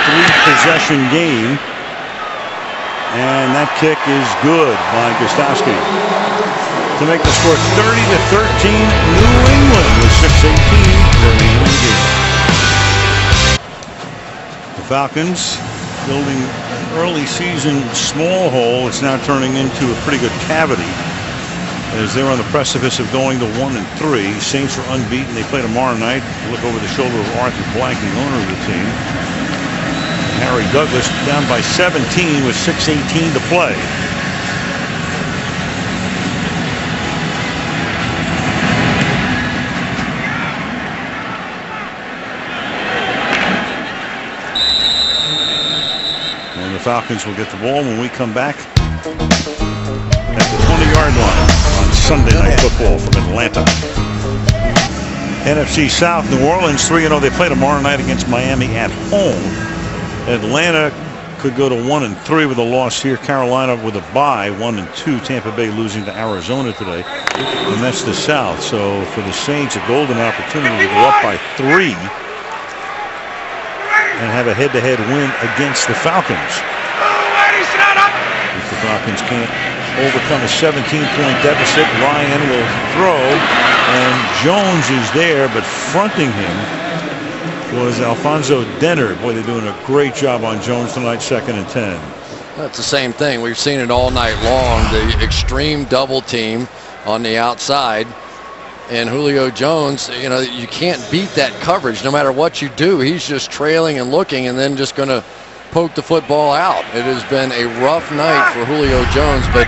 3-possession game. And that kick is good by Gostowski to make the score 30-13. New England with 6:18 remaining in the game. The Falcons building an early season small hole. It's now turning into a pretty good cavity as they're on the precipice of going to 1-3. Saints are unbeaten. They play tomorrow night. Look over the shoulder of Arthur Blank, the owner of the team. Harry Douglas down by 17 with 6:18 to play. And the Falcons will get the ball when we come back at the 20-yard line on Sunday Night Football from Atlanta. NFC South, New Orleans 3-0. They play tomorrow night against Miami at home. Atlanta could go to 1-3 with a loss here. Carolina with a bye, 1-2. Tampa Bay losing to Arizona today. And that's the South. So for the Saints, a golden opportunity to go up by 3 and have a head-to-head win against the Falcons. If the Falcons can't overcome a 17-point deficit, Ryan will throw, and Jones is there, but fronting him was Alfonso Denner. Boy, they're doing a great job on Jones tonight, 2nd and 10. That's the same thing. We've seen it all night long. The extreme double team on the outside. And Julio Jones, you know, you can't beat that coverage no matter what you do. He's just trailing and looking and then just going to poke the football out. It has been a rough night for Julio Jones, but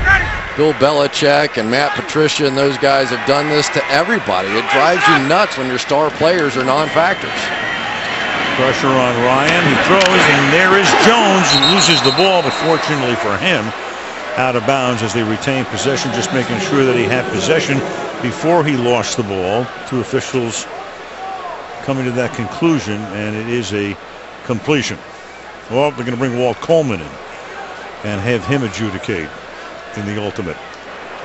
Bill Belichick and Matt Patricia and those guys have done this to everybody. It drives you nuts when your star players are non-factors. Pressure on Ryan. He throws, and there is Jones, who loses the ball, but fortunately for him, out of bounds as they retain possession, just making sure that he had possession before he lost the ball. Two officials coming to that conclusion, and it is a completion. Well, they're going to bring Walt Coleman in and have him adjudicate in the ultimate.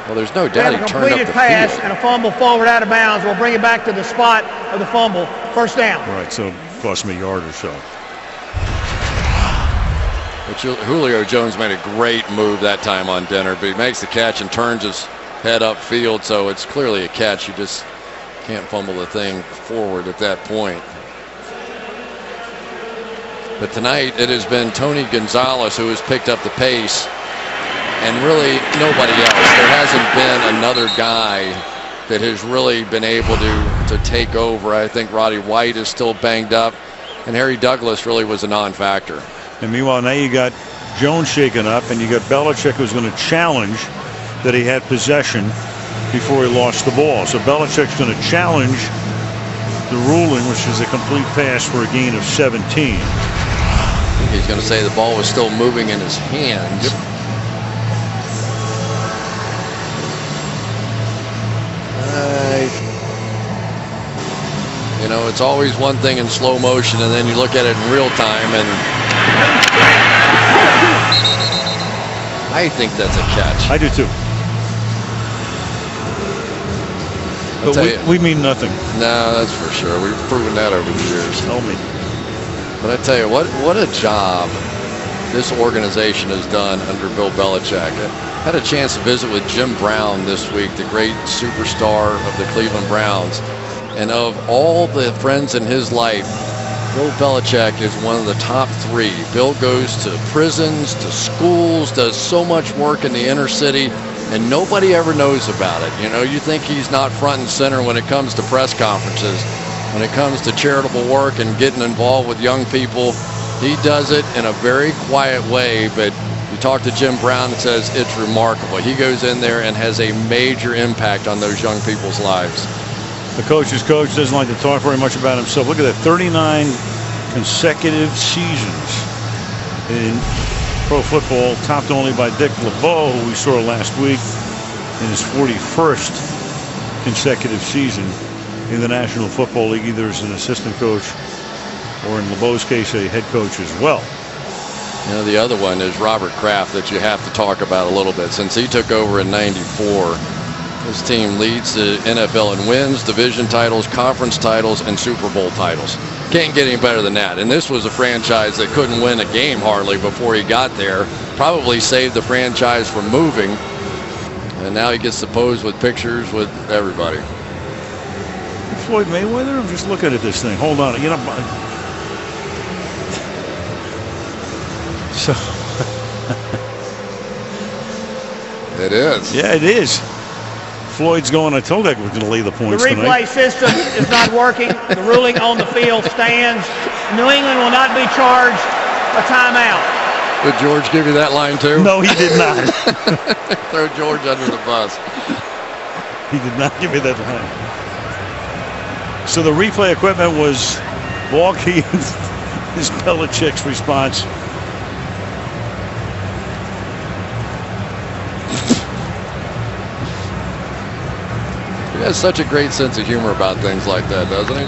Well, there's no doubt he turned up the completed pass field. And a fumble forward out of bounds. We'll bring it back to the spot of the fumble. First down. Right, so cost him a yard or so. But Julio Jones made a great move that time on Denner, but he makes the catch and turns his head upfield, so it's clearly a catch. You just can't fumble the thing forward at that point. But tonight it has been Tony Gonzalez who has picked up the pace, and really nobody else. There hasn't been another guy that has really been able to take over. I think Roddy White is still banged up, and Harry Douglas really was a non-factor. And meanwhile, now you got Jones shaken up, and you got Belichick who's going to challenge that he had possession before he lost the ball. So Belichick's going to challenge the ruling, which is a complete pass for a gain of 17. He's going to say the ball was still moving in his hands. Yep. You know, it's always one thing in slow motion, and then you look at it in real time, and I think that's a catch. I do too. But we mean nothing. No, that's for sure. We've proven that over the years. Tell me. But I tell you what a job this organization has done under Bill Belichick. I had a chance to visit with Jim Brown this week, the great superstar of the Cleveland Browns. And of all the friends in his life, Bill Belichick is one of the top 3. Bill goes to prisons, to schools, does so much work in the inner city, and nobody ever knows about it. You know, you think he's not front and center when it comes to press conferences, when it comes to charitable work and getting involved with young people. He does it in a very quiet way, but you talk to Jim Brown and says it's remarkable. He goes in there and has a major impact on those young people's lives. The coach's coach doesn't like to talk very much about himself. Look at that, 39 consecutive seasons in pro football, topped only by Dick LeBeau, who we saw last week in his 41st consecutive season in the National Football League, either as an assistant coach or in LeBeau's case a head coach as well. You know, the other one is Robert Kraft that you have to talk about a little bit. Since he took over in '94, his team leads the NFL in wins, division titles, conference titles, and Super Bowl titles. Can't get any better than that. And this was a franchise that couldn't win a game hardly before he got there. Probably saved the franchise from moving. And now he gets to pose with pictures with everybody. Floyd Mayweather? I'm just looking at this thing. Hold on. You know, So it is. Yeah, it is. Floyd's going, I told you I was going to lay the points tonight. The replay system is not working. The ruling on the field stands. New England will not be charged a timeout. Did George give you that line too? No, he did not. Throw George under the bus. He did not give me that line. So the replay equipment was walking. Is Belichick's response. He has such a great sense of humor about things like that, doesn't he?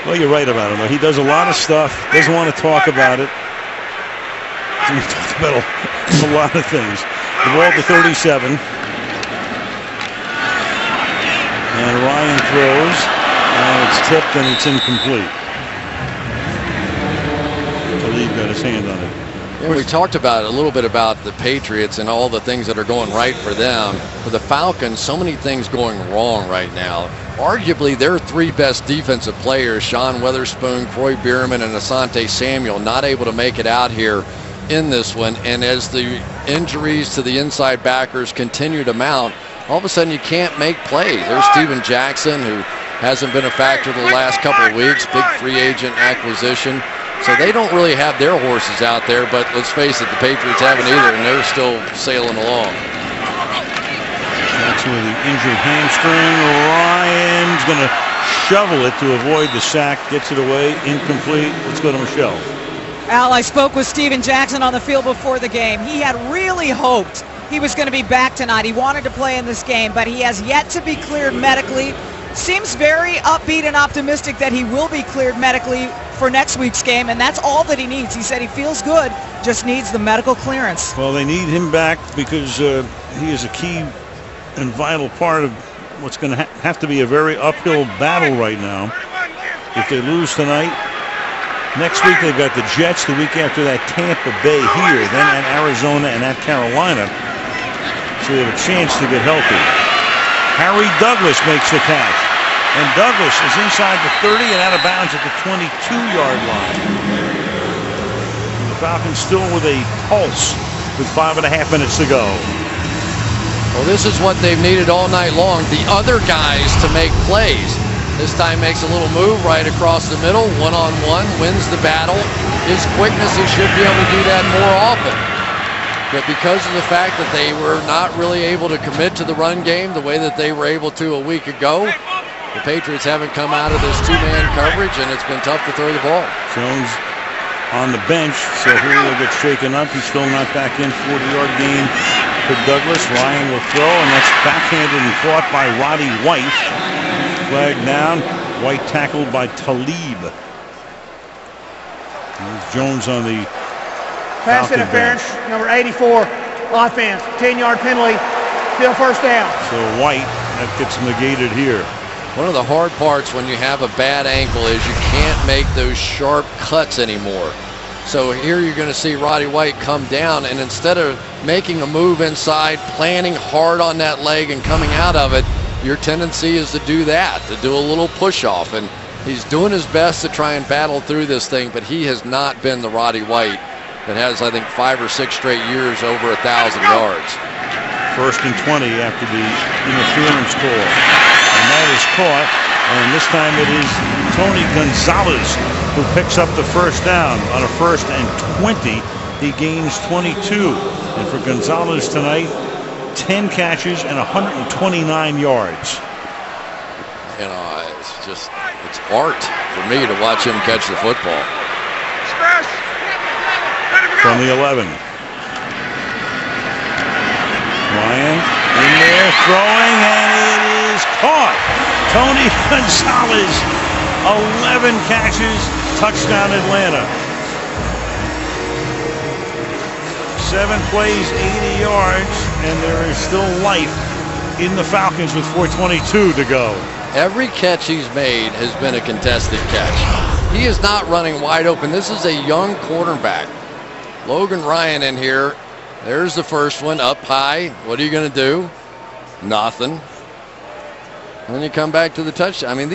Well, you're right about him. He does a lot of stuff. Doesn't want to talk about it. We talk about a lot of things. The ball to 37. And Ryan throws. And it's tipped and it's incomplete. Talib got his hand on it. Yeah, we talked about a little bit about the Patriots and all the things that are going right for them. For the Falcons, so many things going wrong right now. Arguably, their three best defensive players, Sean Weatherspoon, Troy Bierman, and Asante Samuel, not able to make it out here in this one. And as the injuries to the inside backers continue to mount, all of a sudden you can't make plays. There's Steven Jackson, who hasn't been a factor the last couple of weeks, big free agent acquisition. So they don't really have their horses out there, but let's face it, the Patriots haven't either, and they're still sailing along. Jackson with the injured hamstring. Ryan's going to shovel it to avoid the sack. Gets it away. Incomplete. Let's go to Michelle. Al, I spoke with Steven Jackson on the field before the game. He had really hoped he was going to be back tonight. He wanted to play in this game, but he has yet to be cleared medically. Seems very upbeat and optimistic that he will be cleared medically for next week's game, and that's all that he needs. He said he feels good, just needs the medical clearance. Well, they need him back because he is a key and vital part of what's going to have to be a very uphill battle right now. If they lose tonight, next week they've got the Jets, the week after that Tampa Bay here, then at Arizona and at Carolina. So they have a chance to get healthy. Harry Douglas makes the catch. And Douglas is inside the 30 and out of bounds at the 22-yard line. And the Falcons still with a pulse with 5.5 minutes to go. Well, this is what they've needed all night long. The other guys to make plays. This time makes a little move right across the middle, one-on-one, wins the battle. His quickness, he should be able to do that more often. But because of the fact that they were not really able to commit to the run game the way that they were able to a week ago, the Patriots haven't come out of this two-man coverage, and it's been tough to throw the ball. Jones on the bench, so Julio gets shaken up. He's still not back in. 40-yard gain for Douglas. Ryan will throw, and that's backhanded and caught by Roddy White. Flag down. White tackled by Talib. There's Jones on the pass interference, number 84, offense, 10-yard penalty, still first down. So White, that gets negated here. One of the hard parts when you have a bad ankle is you can't make those sharp cuts anymore. So here you're going to see Roddy White come down, and instead of making a move inside, planning hard on that leg and coming out of it, your tendency is to do that, to do a little push-off. And he's doing his best to try and battle through this thing, but he has not been the Roddy White that has, I think, 5 or 6 straight years over 1,000 yards. 1st and 20 after the interference call. And that is caught, and this time it is Tony Gonzalez who picks up the first down. On a 1st and 20, he gains 22. And for Gonzalez tonight, 10 catches and 129 yards. You know, it's art for me to watch him catch the football. From the 11. Ryan in there throwing, and it is caught. Tony Gonzalez, 11 catches, touchdown Atlanta. 7 plays, 80 yards, and there is still life in the Falcons with 4:22 to go. Every catch he's made has been a contested catch. He is not running wide open. This is a young quarterback. Logan Ryan in here. There's the first one up high. What are you going to do? Nothing. And then you come back to the touchdown. I mean,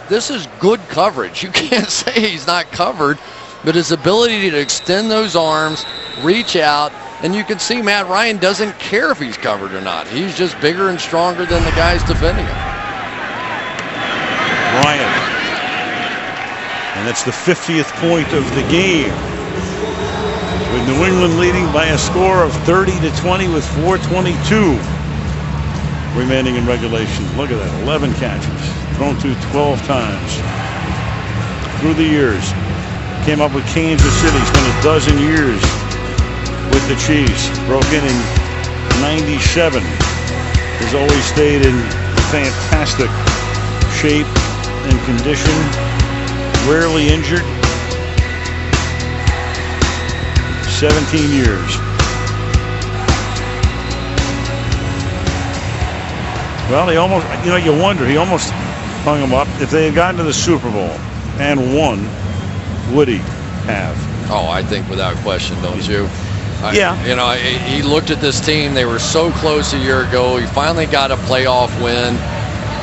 this is good coverage. You can't say he's not covered, but his ability to extend those arms, reach out, and you can see Matt Ryan doesn't care if he's covered or not. He's just bigger and stronger than the guys defending him. Ryan. And that's the 50th point of the game. With New England leading by a score of 30-20 with 4:22 remaining in regulation. Look at that, 11 catches, thrown to 12 times through the years. Came up with Kansas City, spent a dozen years with the Chiefs. Broke in 97. Has always stayed in fantastic shape and condition. Rarely injured. 17 years. Well, he almost, you wonder, he almost hung him up. If they had gotten to the Super Bowl and won, would he have? Oh, I think without question, don't you? Yeah. He looked at this team. They were so close a year ago. He finally got a playoff win.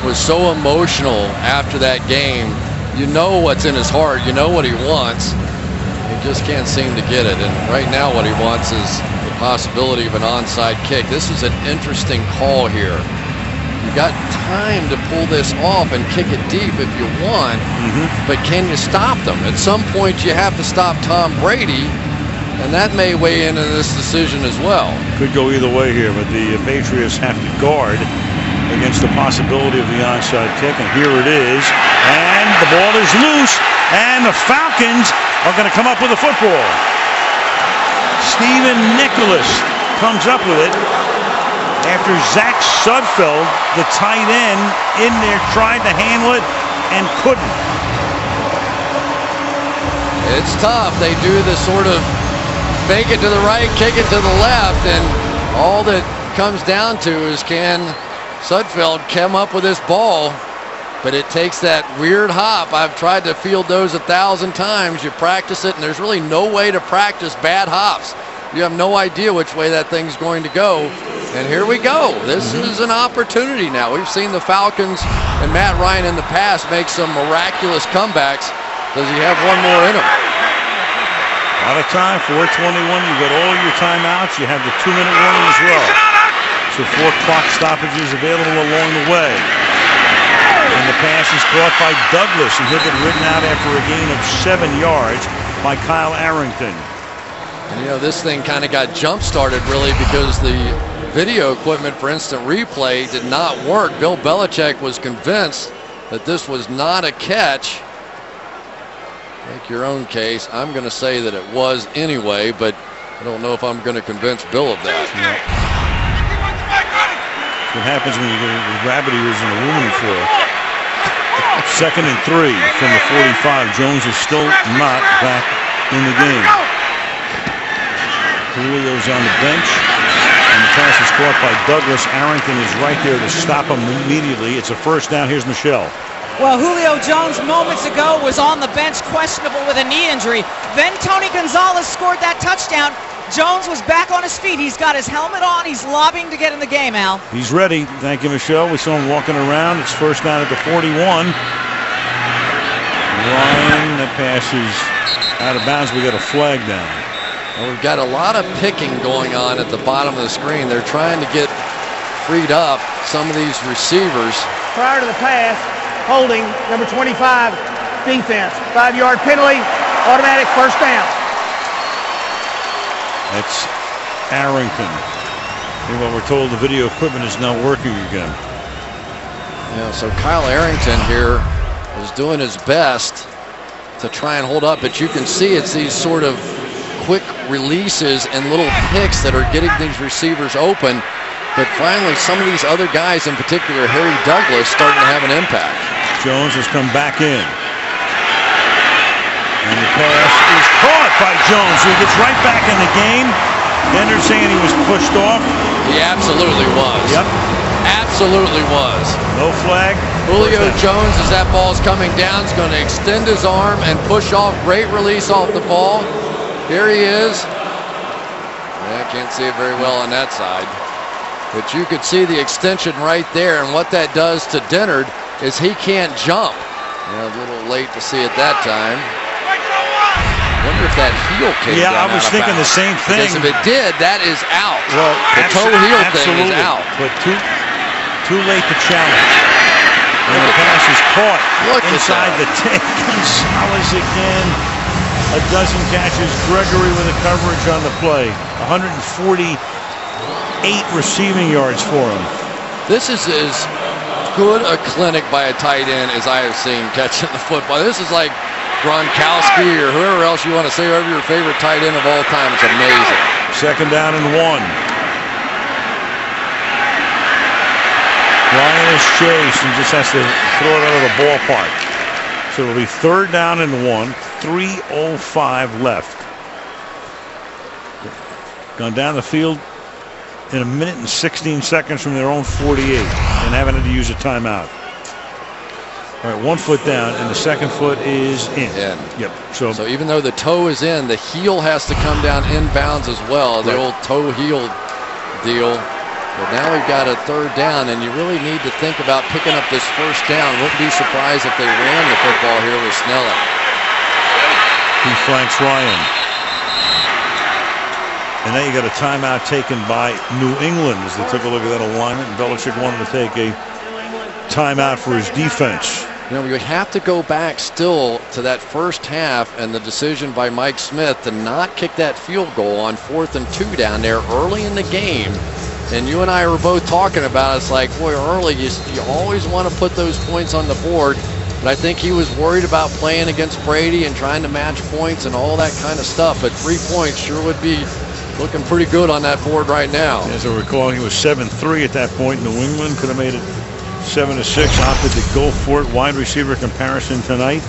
Was so emotional after that game. You know what's in his heart. You know what he wants. He just can't seem to get it. And right now what he wants is the possibility of an onside kick. This is an interesting call here. You got time to pull this off and kick it deep if you want, but can you stop them? At some point you have to stop Tom Brady, and that may weigh into this decision as well. Could go either way here, but the Patriots have to guard against the possibility of the onside kick, and here it is, and the ball is loose, and the Falcons are going to come up with a football. Steven Nicholas comes up with it after Zach Sudfeld, the tight end, in there tried to handle it and couldn't. It's tough. They do this sort of fake it to the right, kick it to the left, and all that comes down to is can Sudfeld come up with this ball, but it takes that weird hop. I've tried to field those 1,000 times. You practice it, and there's really no way to practice bad hops. You have no idea which way that thing's going to go. And here we go. This is an opportunity now. We've seen the Falcons and Matt Ryan in the past make some miraculous comebacks. Does he have one more in him? A lot of time, 4:21. You've got all your timeouts. You have the 2-minute warning as well. So 4 clock stoppages available along the way. And the pass is caught by Douglas, and he'll get ridden out after a gain of 7 yards by Kyle Arrington. And this thing kind of got jump-started really because the video equipment for instant replay did not work. Bill Belichick was convinced that this was not a catch. Make your own case. I'm going to say that it was anyway, but I don't know if I'm going to convince Bill of that. What happens when you get rabbit ears in aluminum foil? 2nd and 3 from the 45. Jones is still not back in the game. Julio's on the bench, and the pass is caught by Douglas. Arrington is right there to stop him immediately. It's a first down. Here's Michelle. Well, Julio Jones moments ago was on the bench, questionable with a knee injury. Then Tony Gonzalez scored that touchdown. Jones was back on his feet. He's got his helmet on. He's lobbying to get in the game, Al. He's ready. Thank you, Michelle. We saw him walking around. It's first down at the 41. Ryan, that pass is out of bounds. We got a flag down. Well, we've got a lot of picking going on at the bottom of the screen. They're trying to get freed up some of these receivers. Prior to the pass, holding number 25 defense. 5-yard penalty, automatic first down. That's Arrington. And what we're told, the video equipment is now working again. Yeah, so Kyle Arrington here is doing his best to try and hold up, but you can see it's these sort of quick releases and little picks that are getting these receivers open. But finally, some of these other guys, in particular Harry Douglas, starting to have an impact. Jones has come back in. And the pass is caught by Jones, who gets right back in the game. Then they're saying he was pushed off. He absolutely was. Yep. Absolutely was. No flag. Julio Jones, as that ball's coming down, is going to extend his arm and push off. Great release off the ball. Here he is. I can't see it very well on that side. But you could see the extension right there, and what that does to Dennard is he can't jump. Yeah, a little late to see it that time. I wonder if that heel came down. Yeah, I was thinking the same thing. Because if it did, that is out. Well, the toe-heel thing is out. But too late to challenge. And the pass is caught inside the 10. Gonzalez again. A dozen catches. Gregory with the coverage on the play. 148 receiving yards for him. This is as good a clinic by a tight end as I have seen catching the football. This is like Gronkowski or whoever else you want to say, whoever your favorite tight end of all time. It's amazing. 2nd down and 1. Ryan is chased and just has to throw it out of the ballpark. So it'll be 3rd down and 1. 3:05 left. Gone down the field in 1 minute and 16 seconds from their own 48 and haven't had to use a timeout. All right, 1 foot down, and the 2nd foot is in. Yep. So even though the toe is in, the heel has to come down inbounds as well. The old toe-heel deal. But now we've got a 3rd down, and you really need to think about picking up this 1st down. Wouldn't be surprised if they ran the football here with Snelling. He flanks Ryan. And now you got a timeout taken by New England as they took a look at that alignment. And Belichick wanted to take a timeout for his defense. You know, we would have to go back still to that first half and the decision by Mike Smith to not kick that field goal on 4th and 2 down there early in the game. And you and I were both talking about it. It's like, boy, early, you always want to put those points on the board. But I think he was worried about playing against Brady and trying to match points and all that kind of stuff. But 3 points sure would be looking pretty good on that board right now. As I recall, he was 7-3 at that point. New England could have made it 7-6. Opted to go for it. Wide receiver comparison tonight.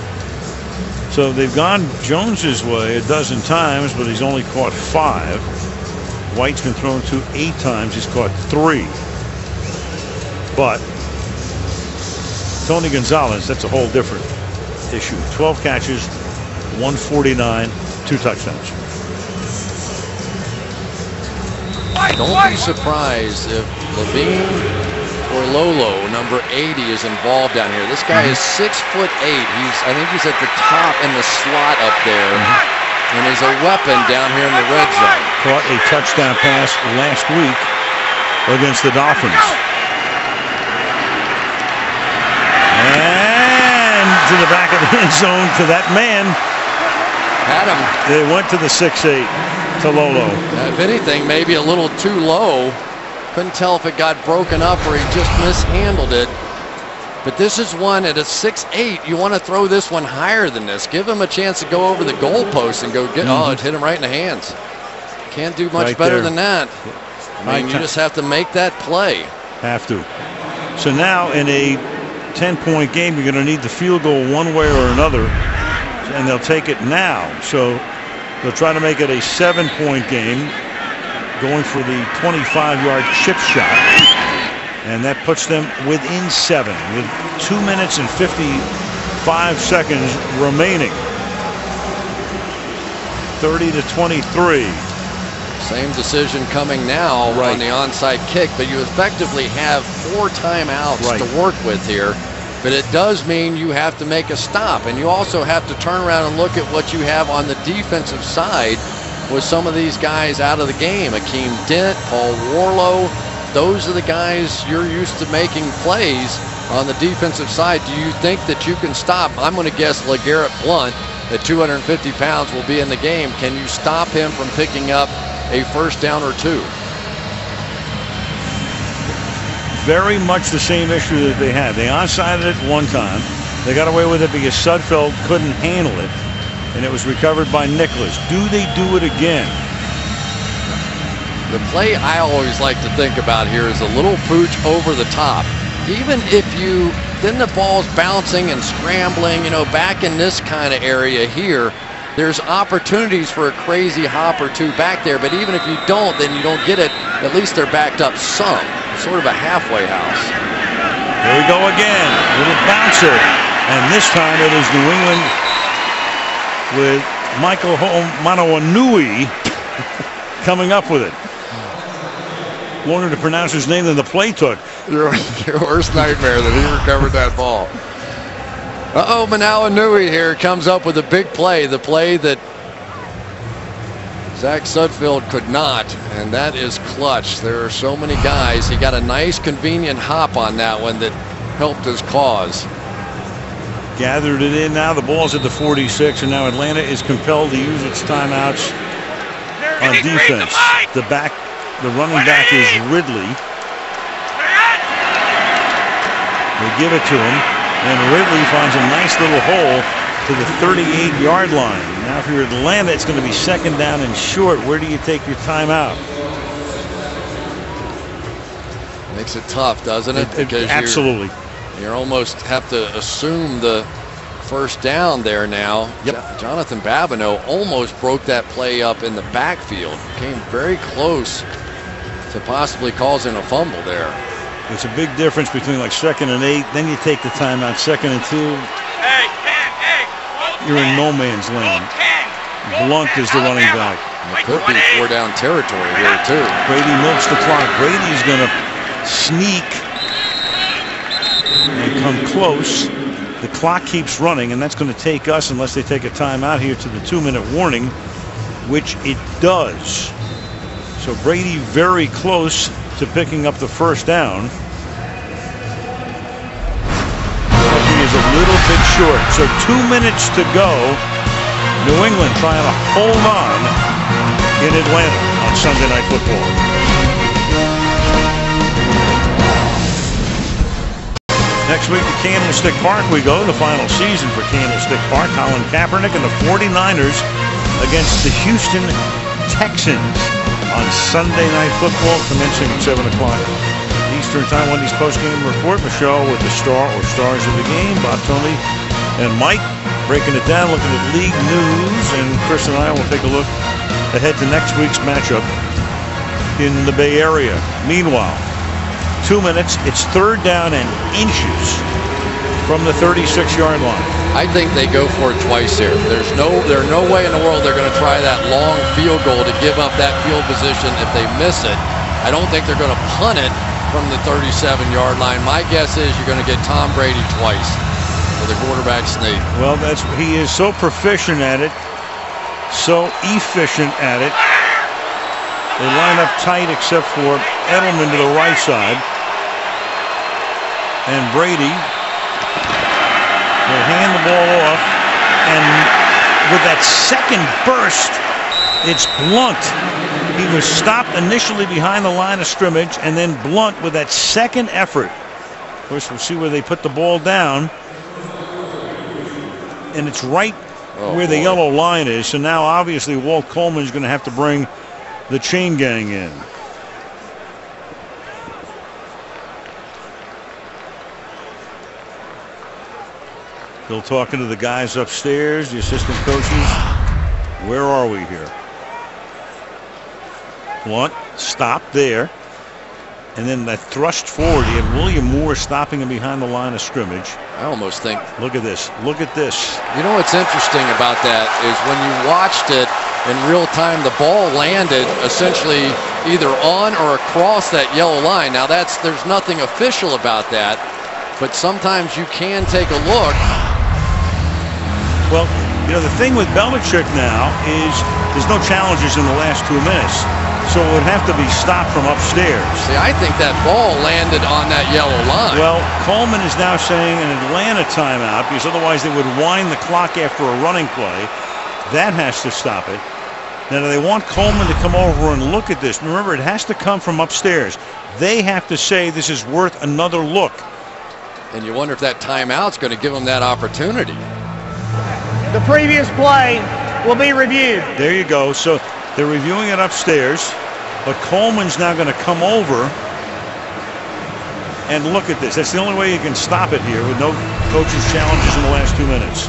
So they've gone Jones's way a dozen times, but he's only caught 5. White's been thrown to 8 times. He's caught 3. But Tony Gonzalez, that's a whole different issue. 12 catches, 149, 2 touchdowns. Don't be surprised if Levine or Lolo, number 80, is involved down here. This guy is 6'8". I think he's at the top in the slot up there. And he's a weapon down here in the red zone. Caught a touchdown pass last week against the Dolphins. And to the back of the end zone to that man. Had him. They went to the 6'8" to Lolo. If anything, maybe a little too low. Couldn't tell if it got broken up or he just mishandled it. But this is one at a 6'8". You want to throw this one higher than this. Give him a chance to go over the goalpost and go get. Oh, it hit him right in the hands. Can't do much better than that. I mean, you just have to make that play. Have to. So now in a 10-point game, you're going to need the field goal one way or another, and they'll take it now. So they'll try to make it a 7-point game, going for the 25-yard chip shot. And that puts them within 7 with 2 minutes and 55 seconds remaining. 30-23. Same decision coming now on the onside kick, but you effectively have 4 timeouts to work with here. But it does mean you have to make a stop, and you also have to turn around and look at what you have on the defensive side with some of these guys out of the game. Akeem Dent, Paul Warlow. Those are the guys you're used to making plays on the defensive side. Do you think that you can stop? I'm going to guess LeGarrette Blount at 250 pounds will be in the game. Can you stop him from picking up a 1st down or 2? Very much the same issue that they had. They onsided it one time. They got away with it because Sudfeld couldn't handle it, and it was recovered by Nicholas. Do they do it again? The play I always like to think about here is a little pooch over the top. Even if then the ball's bouncing and scrambling, back in this kind of area here, there's opportunities for a crazy hop or 2 back there. But even if you don't, then you don't get it. At least they're backed up some. Sort of a halfway house. Here we go again. Little bouncer. And this time it is New England with Michael Manoanui coming up with it. Longer to pronounce his name than the play took. Your worst nightmare that he recovered that ball. Manawa Nui here comes up with a big play, the play that Zach Sudfeld could not, and that is clutch. There are so many guys. He got a nice convenient hop on that one that helped his cause. Gathered it in now. The ball's at the 46, and now Atlanta is compelled to use its timeouts on defense. The running back is Ridley. They give it to him, and Ridley finds a nice little hole to the 38-yard line. Now, if you're Atlanta, it's going to be second down and short. Where do you take your timeout? Makes it tough, doesn't it? Because absolutely. You almost have to assume the first down there now. Yep. Jonathan Babineau almost broke that play up in the backfield. Came very close to possibly causing a fumble there. It's a big difference between like 2nd and 8. Then you take the timeout, 2nd and 2. You're in no man's land. Blunt is the running back. It could be 4-down territory here too. Brady milks the clock. Brady's going to sneak and come close. The clock keeps running, and that's going to take us, unless they take a timeout here, to the 2-minute warning, which it does. So Brady very close to picking up the first down. He is a little bit short. So 2 minutes to go. New England trying to hold on in Atlanta on Sunday Night Football. Next week to Candlestick Park we go. The final season for Candlestick Park. Colin Kaepernick and the 49ers against the Houston Texans on Sunday Night Football, commencing at 7 o'clock Eastern Time. Wendy's postgame report. Michelle with the star or stars of the game. Bob, Tony, and Mike breaking it down, looking at league news. And Chris and I will take a look ahead to next week's matchup in the Bay Area. Meanwhile, 2 minutes. It's 3rd down and inches from the 36-yard line. I think they go for it twice here. There's no way in the world they're going to try that long field goal to give up that field position if they miss it. I don't think they're going to punt it from the 37-yard line. My guess is you're going to get Tom Brady twice with a quarterback sneak. Well, he is so proficient at it, so efficient at it. They line up tight except for Edelman to the right side. And Brady will hand the ball off, and with that second burst, it's Blunt. He was stopped initially behind the line of scrimmage, and then Blunt with that second effort. Of course, we'll see where they put the ball down, and it's right where the yellow line is. So now obviously Walt Coleman's going to have to bring the chain gang in. Still talking to the guys upstairs, the assistant coaches. Where are we here? Blunt stopped there. And then that thrust forward, he had William Moore stopping him behind the line of scrimmage. I almost think. Look at this. Look at this. You know what's interesting about that is when you watched it in real time, the ball landed essentially either on or across that yellow line. Now there's nothing official about that, but sometimes you can take a look. Well, you know, the thing with Belichick now is there's no challenges in the last 2 minutes. So it would have to be stopped from upstairs. See, I think that ball landed on that yellow line. Well, Coleman is now saying an Atlanta timeout, because otherwise they would wind the clock after a running play. That has to stop it. Now they want Coleman to come over and look at this. Remember, it has to come from upstairs. They have to say this is worth another look. And you wonder if that timeout's going to give them that opportunity. The previous play will be reviewed. There you go. So they're reviewing it upstairs, but Coleman's now going to come over and look at this. That's the only way you can stop it here, with no coaches' challenges in the last 2 minutes.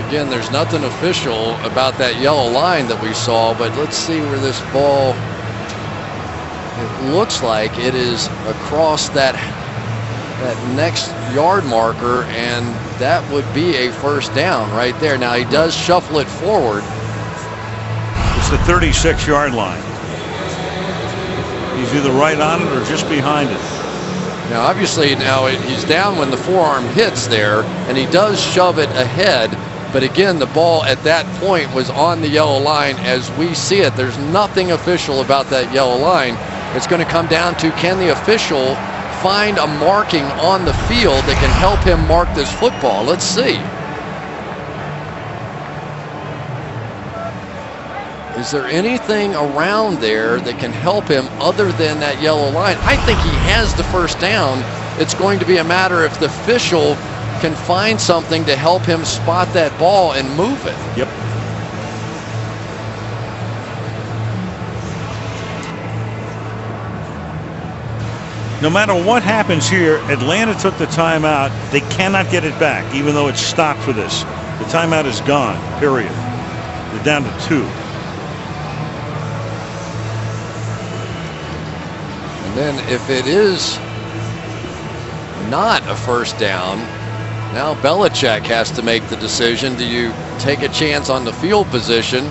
Again, there's nothing official about that yellow line that we saw, but let's see where this ball, it looks like it is across that next yard marker, and that would be a first down right there. Now he does shuffle it forward. It's the 36-yard line. He's either right on it or just behind it. Now, obviously, he's down when the forearm hits there, and he does shove it ahead. But again, the ball at that point was on the yellow line as we see it. There's nothing official about that yellow line. It's going to come down to, can the official find a marking on the field that can help him mark this football? Let's see. Is there anything around there that can help him other than that yellow line? I think he has the first down. It's going to be a matter if the official can find something to help him spot that ball and move it. Yep. No matter what happens here, Atlanta took the timeout. They cannot get it back, even though it's stopped for this. The timeout is gone, period. They're down to 2. And then if it is not a first down, now Belichick has to make the decision. Do you take a chance on the field position?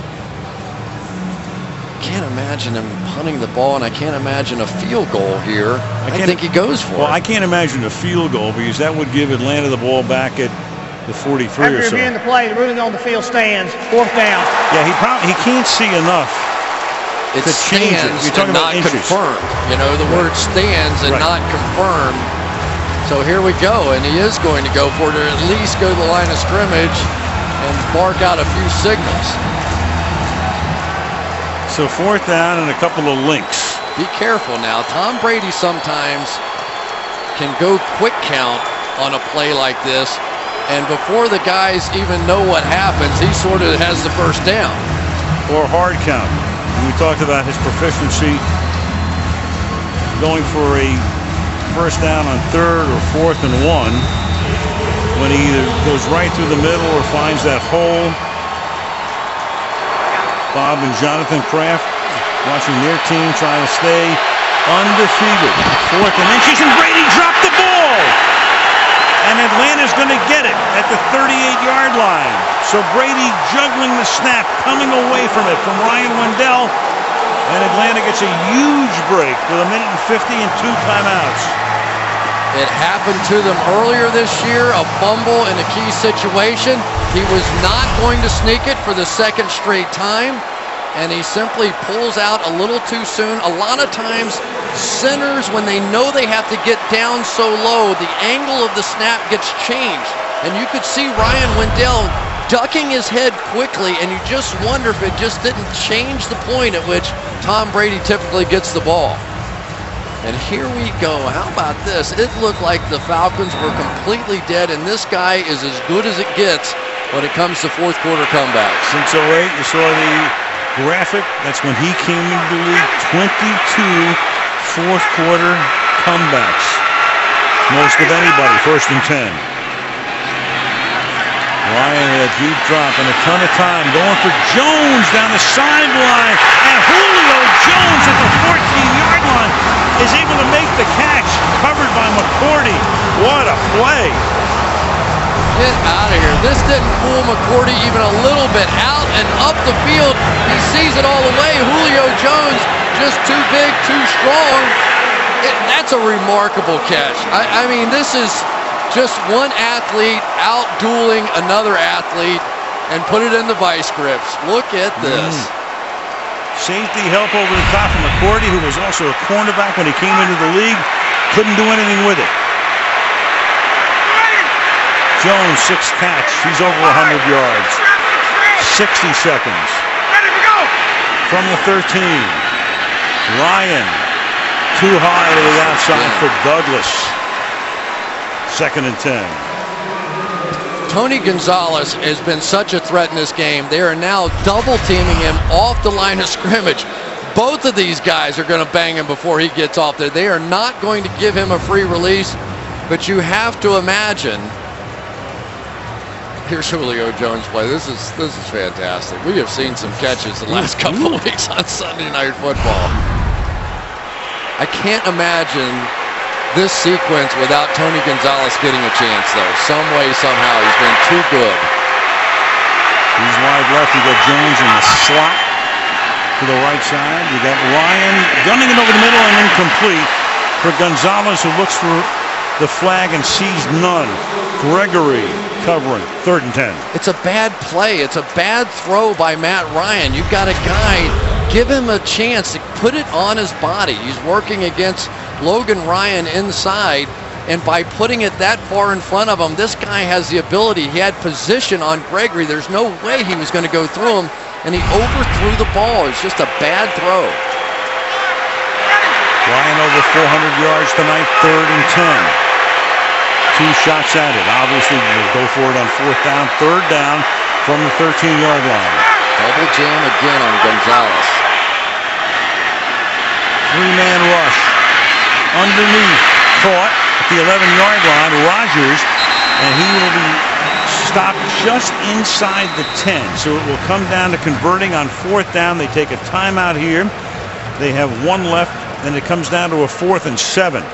Can't imagine him punting the ball, and I can't imagine a field goal here. I think he goes for it. Well, I can't imagine a field goal because that would give Atlanta the ball back at the 43 or so. After reviewing the play, the ruling on the field stands. 4th down. Yeah, he can't see enough. It stands and not confirmed. You know, the word stands and not confirmed. So here we go, and he is going to go for it, or at least go to the line of scrimmage and mark out a few signals. So 4th down and a couple of links. Be careful now. Tom Brady sometimes can go quick count on a play like this, and before the guys even know what happens, he sort of has the first down. Or hard count. We talked about his proficiency going for a first down on 3rd or 4th and 1 when he either goes right through the middle or finds that hole. Bob and Jonathan Kraft watching their team trying to stay undefeated. 4th and inches, and Brady dropped the ball. And Atlanta's going to get it at the 38-yard line. So Brady juggling the snap, coming away from it from Ryan Wendell. And Atlanta gets a huge break with 1:50 and 2 timeouts. It happened to them earlier this year, a fumble in a key situation. He was not going to sneak it for the 2nd straight time, and he simply pulls out a little too soon. A lot of times, centers, when they know they have to get down so low, the angle of the snap gets changed. And you could see Ryan Wendell ducking his head quickly, and you just wonder if it just didn't change the point at which Tom Brady typically gets the ball. And here we go. How about this? It looked like the Falcons were completely dead, and this guy is as good as it gets when it comes to 4th quarter comebacks. Since 08, you saw the graphic. That's when he came into the league. 22 4th quarter comebacks. Most of anybody, 1st and 10. Ryan with a deep drop and a ton of time. Going for Jones down the sideline. And Julio Jones at the 14-yard line is able to make the catch. Covered by McCourty. What a play. Get out of here. This didn't fool McCourty even a little bit. Out and up the field. He sees it all the way. Julio Jones just too big, too strong. That's a remarkable catch. I mean, this is just one athlete out-dueling another athlete, and put it in the vice grips. Look at this. Safety help over the top from McCourty, who was also a cornerback when he came into the league. Couldn't do anything with it. Jones, 6th catch. He's over 100 yards. 60 seconds. From the 13. Ryan, too high to the outside for Douglas. 2nd and 10. Tony Gonzalez has been such a threat in this game. They are now double teaming him off the line of scrimmage. Both of these guys are going to bang him before he gets off there. They are not going to give him a free release, but you have to imagine. Here's Julio Jones play. This is fantastic. We have seen some catches the last couple of weeks on Sunday Night Football. I can't imagine this sequence without Tony Gonzalez getting a chance, though. Some way, somehow, he's been too good. He's wide left. You got Jones in the slot to the right side. You got Ryan gunning it over the middle and incomplete. for Gonzalez, who looks for the flag and sees none. Gregory covering, 3rd and 10. It's a bad play. It's a bad throw by Matt Ryan. You've got a guy, give him a chance to put it on his body. He's working against Logan Ryan inside, and by putting it that far in front of him, this guy has the ability. He had position on Gregory. There's no way he was going to go through him, and he overthrew the ball. It's just a bad throw. Ryan over 400 yards tonight, 3rd and 10. 2 shots at it. Obviously, we'll go for it on 4th down. 3rd down from the 13-yard line. Double jam again on Gonzalez. 3-man rush. Underneath. Caught at the 11-yard line. Rogers, and he will be stopped just inside the 10. So it will come down to converting on 4th down. They take a timeout here. They have 1 left, and it comes down to a 4th and 7.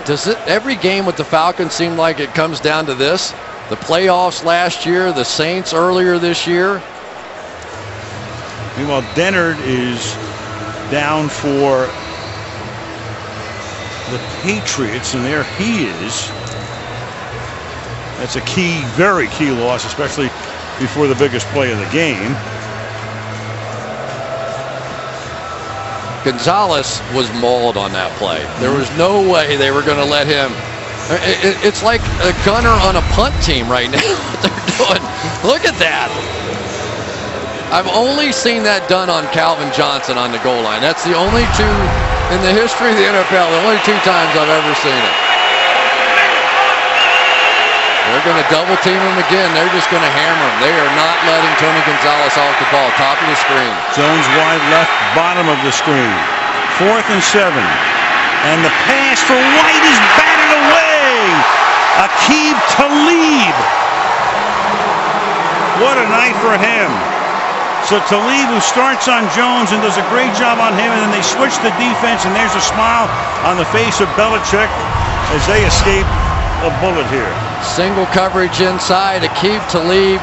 Does it every game with the Falcons seem like it comes down to this? The playoffs last year, the Saints earlier this year. Meanwhile, Dennard is down for the Patriots, and there he is. That's a key, very key loss, especially before the biggest play of the game. Gonzalez was mauled on that play. There was no way they were going to let him. It's like a gunner on a punt team right now. What they're doing. Look at that. I've only seen that done on Calvin Johnson on the goal line. That's the only 2 in the history of the NFL. The only 2 times I've ever seen it. They're going to double team him again. They're just going to hammer him. They are not letting Tony Gonzalez off the ball. Top of the screen. Jones wide left, bottom of the screen. 4th and 7. And the pass for White is batted away. Aqib Talib. What a night for him. So Talib, who starts on Jones and does a great job on him, and then they switch the defense, and there's a smile on the face of Belichick as they escape a bullet here. Single coverage inside. Aqib Talib,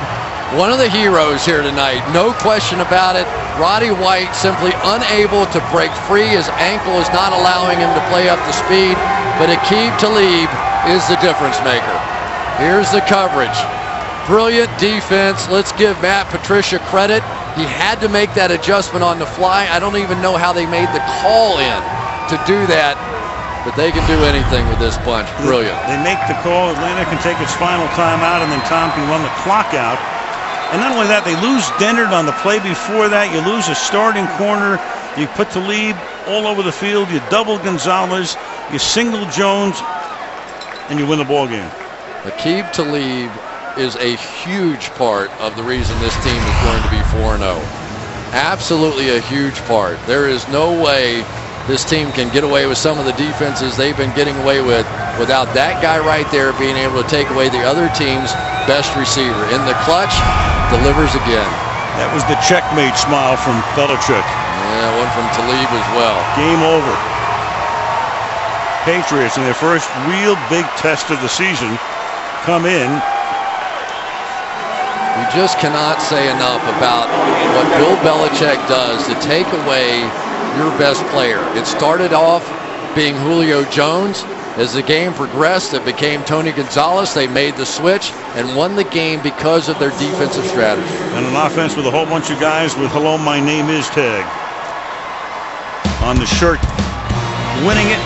one of the heroes here tonight. No question about it. Roddy White simply unable to break free. His ankle is not allowing him to play up the speed. But Aqib Talib is the difference maker. Here's the coverage. Brilliant defense. Let's give Matt Patricia credit. He had to make that adjustment on the fly. I don't even know how they made the call in to do that. But they can do anything with this bunch. Brilliant. They make the call. Atlanta can take its final timeout, and then Tom can run the clock out. And not only that, they lose Dennard on the play before that. You lose a starting corner. You put Talib all over the field. You double Gonzalez. You single Jones, and you win the ball game. Aqib Talib is a huge part of the reason this team is going to be 4-0. Absolutely a huge part. There is no way this team can get away with some of the defenses they've been getting away with without that guy right there being able to take away the other team's best receiver. In the clutch, delivers again. That was the checkmate smile from Belichick. Yeah, one from Talib as well. Game over. Patriots in their first real big test of the season come in. We just cannot say enough about what Bill Belichick does to take away your best player. It started off being Julio Jones. As the game progressed, it became Tony Gonzalez. They made the switch and won the game because of their defensive strategy. And an offense with a whole bunch of guys with "Hello, my name is" tag on the shirt. Winning it.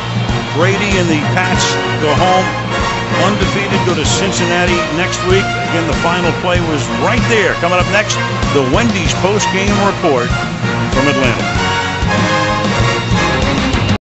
Brady and the Pats go home undefeated, go to Cincinnati next week. Again, the final play was right there. Coming up next, the Wendy's post-game report from Atlanta.